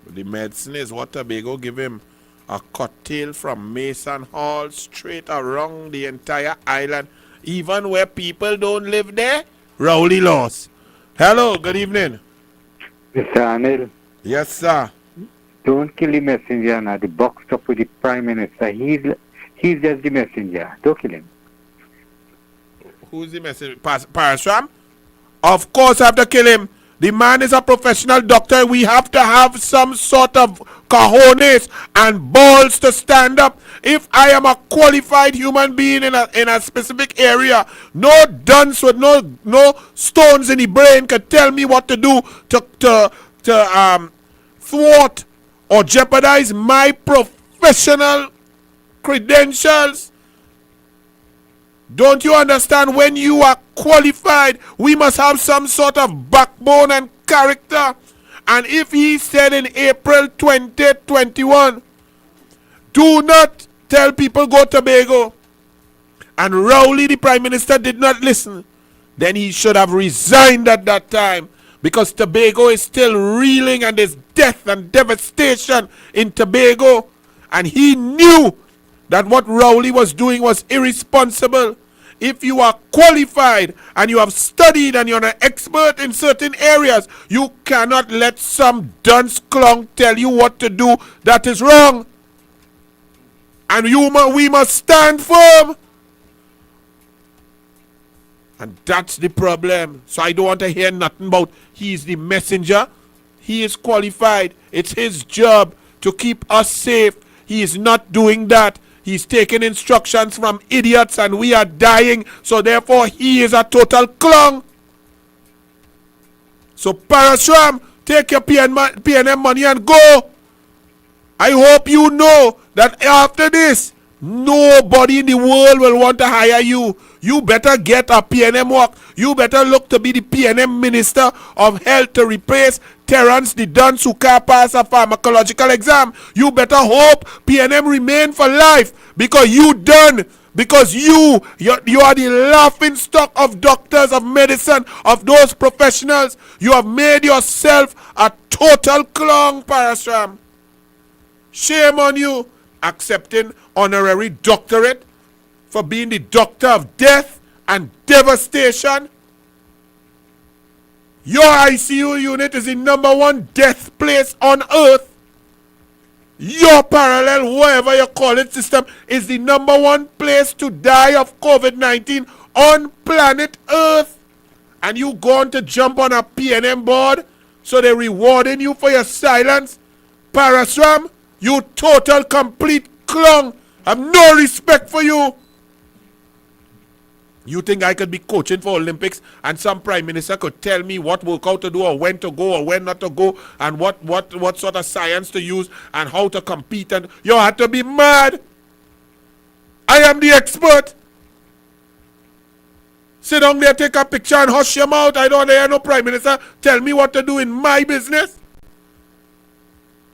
the medicine is what Tobago give him. A cocktail from Mason Hall straight around the entire island. Even where people don't live there, Rowley lost. Hello, good evening. Mr. Anil. Yes, sir. Don't kill the messenger now. The boxed up with the Prime Minister. He's just the messenger. Don't kill him. Who's the messenger? Parashram? Of course I have to kill him. The man is a professional doctor. We have to have some sort of cojones and balls to stand up. If I am a qualified human being in a specific area, no dunce with no stones in the brain can tell me what to do to thwart or jeopardize my professional credentials. Don't you understand? When you are qualified, we must have some sort of backbone and character. And if he said in April 2021, do not tell people go to Tobago, and Rowley, the Prime Minister, did not listen, then he should have resigned at that time, because Tobago is still reeling and there's death and devastation in Tobago. And he knew that what Rowley was doing was irresponsible. If you are qualified and you have studied and you're an expert in certain areas, you cannot let some dunce clown tell you what to do. That is wrong. And we must stand firm. And that's the problem. So I don't want to hear nothing about he's the messenger. He is qualified. It's his job to keep us safe. He is not doing that. He's taking instructions from idiots and we are dying. So therefore he is a total clown. So Parashram, take your PNM money and go. I hope you know that after this, nobody in the world will want to hire you. You better get a PNM work. You better look to be the PNM Minister of Health to replace Terrence the dunce who can't pass a pharmacological exam. You better hope PNM remain for life, because you done. Because you are the laughing stock of doctors, of medicine, of those professionals. You have made yourself a total clown, Parashram. Shame on you, accepting honorary doctorate for being the doctor of death and devastation. Your ICU unit is the #1 death place on earth. Your parallel, whatever you call it, system is the #1 place to die of COVID-19 on planet Earth. And you going to jump on a PNM board, so they're rewarding you for your silence? Parashram, you total complete clown. I have no respect for you. You think I could be coaching for Olympics and some Prime Minister could tell me what workout to do or when to go or when not to go and what sort of science to use and how to compete? And you have to be mad. I am the expert. Sit down there, take a picture and hush your mouth. I don't hear no Prime Minister tell me what to do in my business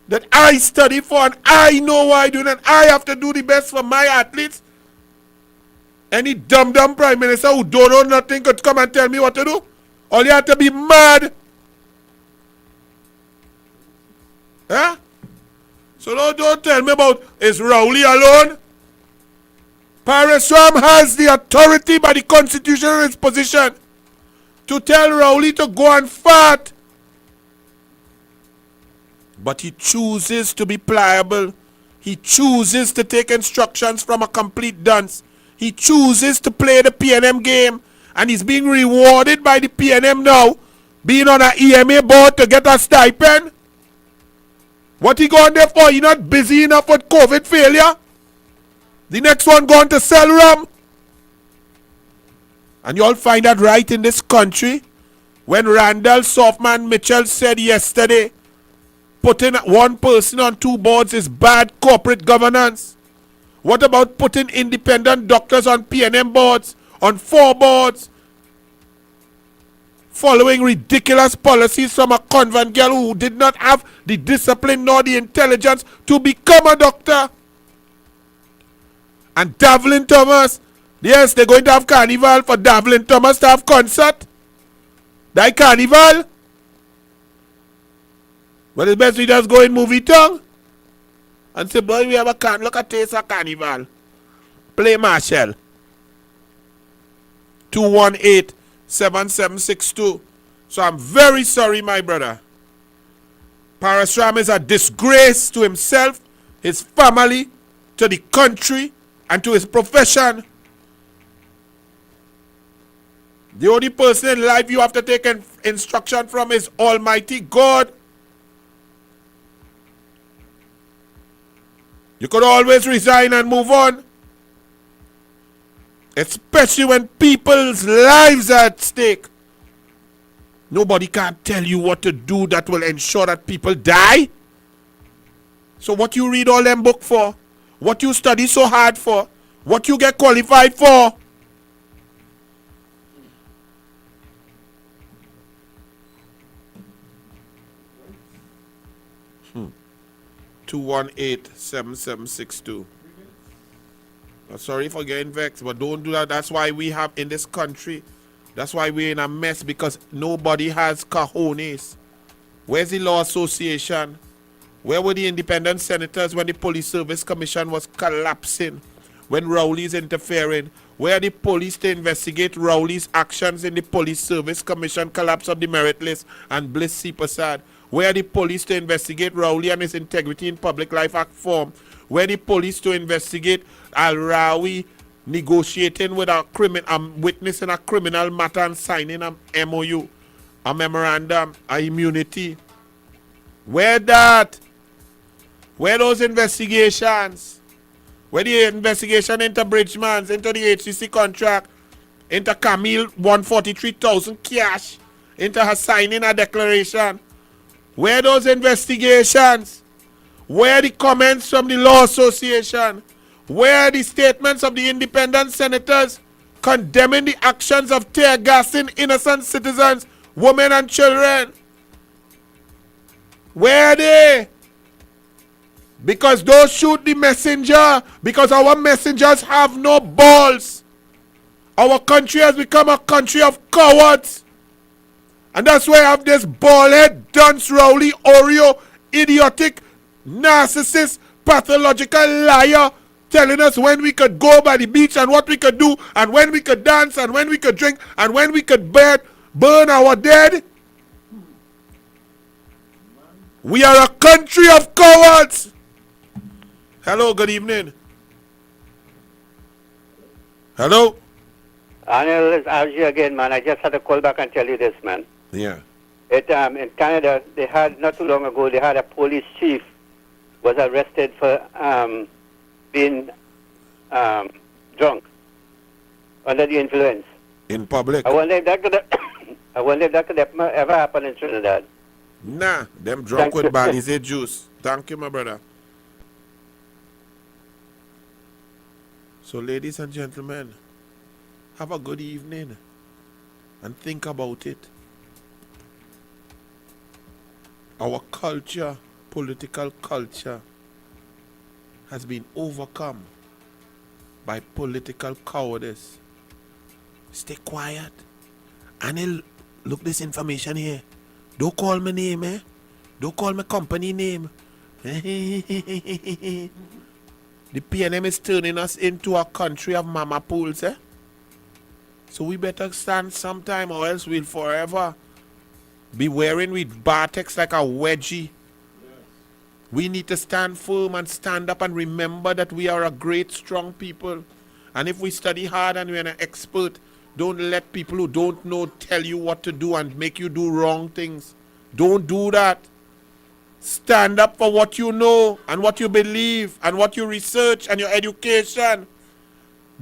that I study for, and I know why I do, and I have to do the best for my athletes. Any dumb Prime Minister who don't know nothing could come and tell me what to do. All you have to be mad. Huh? So don't tell me about is Rowley alone. Parashram has the authority by the Constitution in his position to tell Rowley to go and fart. But he chooses to be pliable. He chooses to take instructions from a complete dunce. He chooses to play the PNM game, and he's being rewarded by the PNM now, being on an EMA board to get a stipend. What he going there for? He not busy enough with COVID failure? The next one going to sell rum? And you all find that right in this country? When Randall Softman Mitchell said yesterday, putting one person on two boards is bad corporate governance. What about putting independent doctors on PNM boards, on 4 boards, following ridiculous policies from a convent girl who did not have the discipline nor the intelligence to become a doctor? And Davlin Thomas, yes, they're going to have carnival for Davlin Thomas to have concert. That carnival? Well, it's best we just go in movie tongue and say, boy, we have a look at taste of carnival. Play Marshall. 218-7762. So I'm very sorry, my brother. Parashram is a disgrace to himself, his family, to the country, and to his profession. The only person in life you have to take instruction from is Almighty God. You could always resign and move on. Especially when people's lives are at stake. Nobody can tell you what to do that will ensure that people die. So what you read all them books for? What you study so hard for? What you get qualified for? 218-7762. Sorry for getting vexed, but don't do that. That's why we have in this country. That's why we're in a mess, because nobody has cojones. Where's the Law Association? Where were the independent senators when the Police Service Commission was collapsing? When Rowley's interfering? Where are the police to investigate Rowley's actions in the Police Service Commission collapse of the merit list and Bliss C. Prasad? Where are the police to investigate Rowley and his Integrity in Public Life Act form? Where are the police to investigate Al Rawi negotiating with a witness in a criminal matter and signing a MOU, a memorandum, a immunity? Where that? Where those investigations? Where the investigation into Bridgemans, into the HCC contract, into Camille 143,000 cash, into her signing a declaration? Where those investigations? Where the comments from the Law Association? Where the statements of the independent senators condemning the actions of tear gassing innocent citizens, women and children? Where are they? Because those shoot the messenger, because our messengers have no balls. Our country has become a country of cowards. And that's why I have this bald-head, dunce, rowley, Oreo, idiotic, narcissist, pathological liar telling us when we could go by the beach and what we could do, and when we could dance, and when we could drink, and when we could burn our dead. We are a country of cowards. Hello, good evening. Hello? Anil, it's RG again, man. I just had to call back and tell you this, man. Yeah. In Canada, they had, not too long ago, they had a police chief was arrested for being drunk, under the influence. In public? I wonder if that could ever happen in Trinidad. Nah, them drunk with Balizé juice. Thank you, my brother. So, ladies and gentlemen, have a good evening and think about it. Our culture, political culture, has been overcome by political cowardice. Stay quiet. Anil, look this information here. Don't call my name, eh? Don't call my company name. The PNM is turning us into a country of mama pools, eh? So we better stand sometime, or else we'll forever be wearing with Bartex like a wedgie. We need to stand firm and stand up and remember that we are a great, strong people. And if we study hard and we're an expert, don't let people who don't know tell you what to do and make you do wrong things. Don't do that. Stand up for what you know and what you believe and what you research and your education.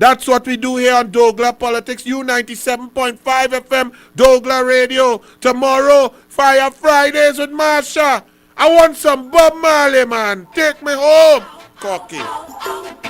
That's what we do here on douglAR Politics, U97.5 FM, douglAR Radio. Tomorrow, Fire Fridays with Marsha. I want some Bob Marley, man. Take me home, cocky.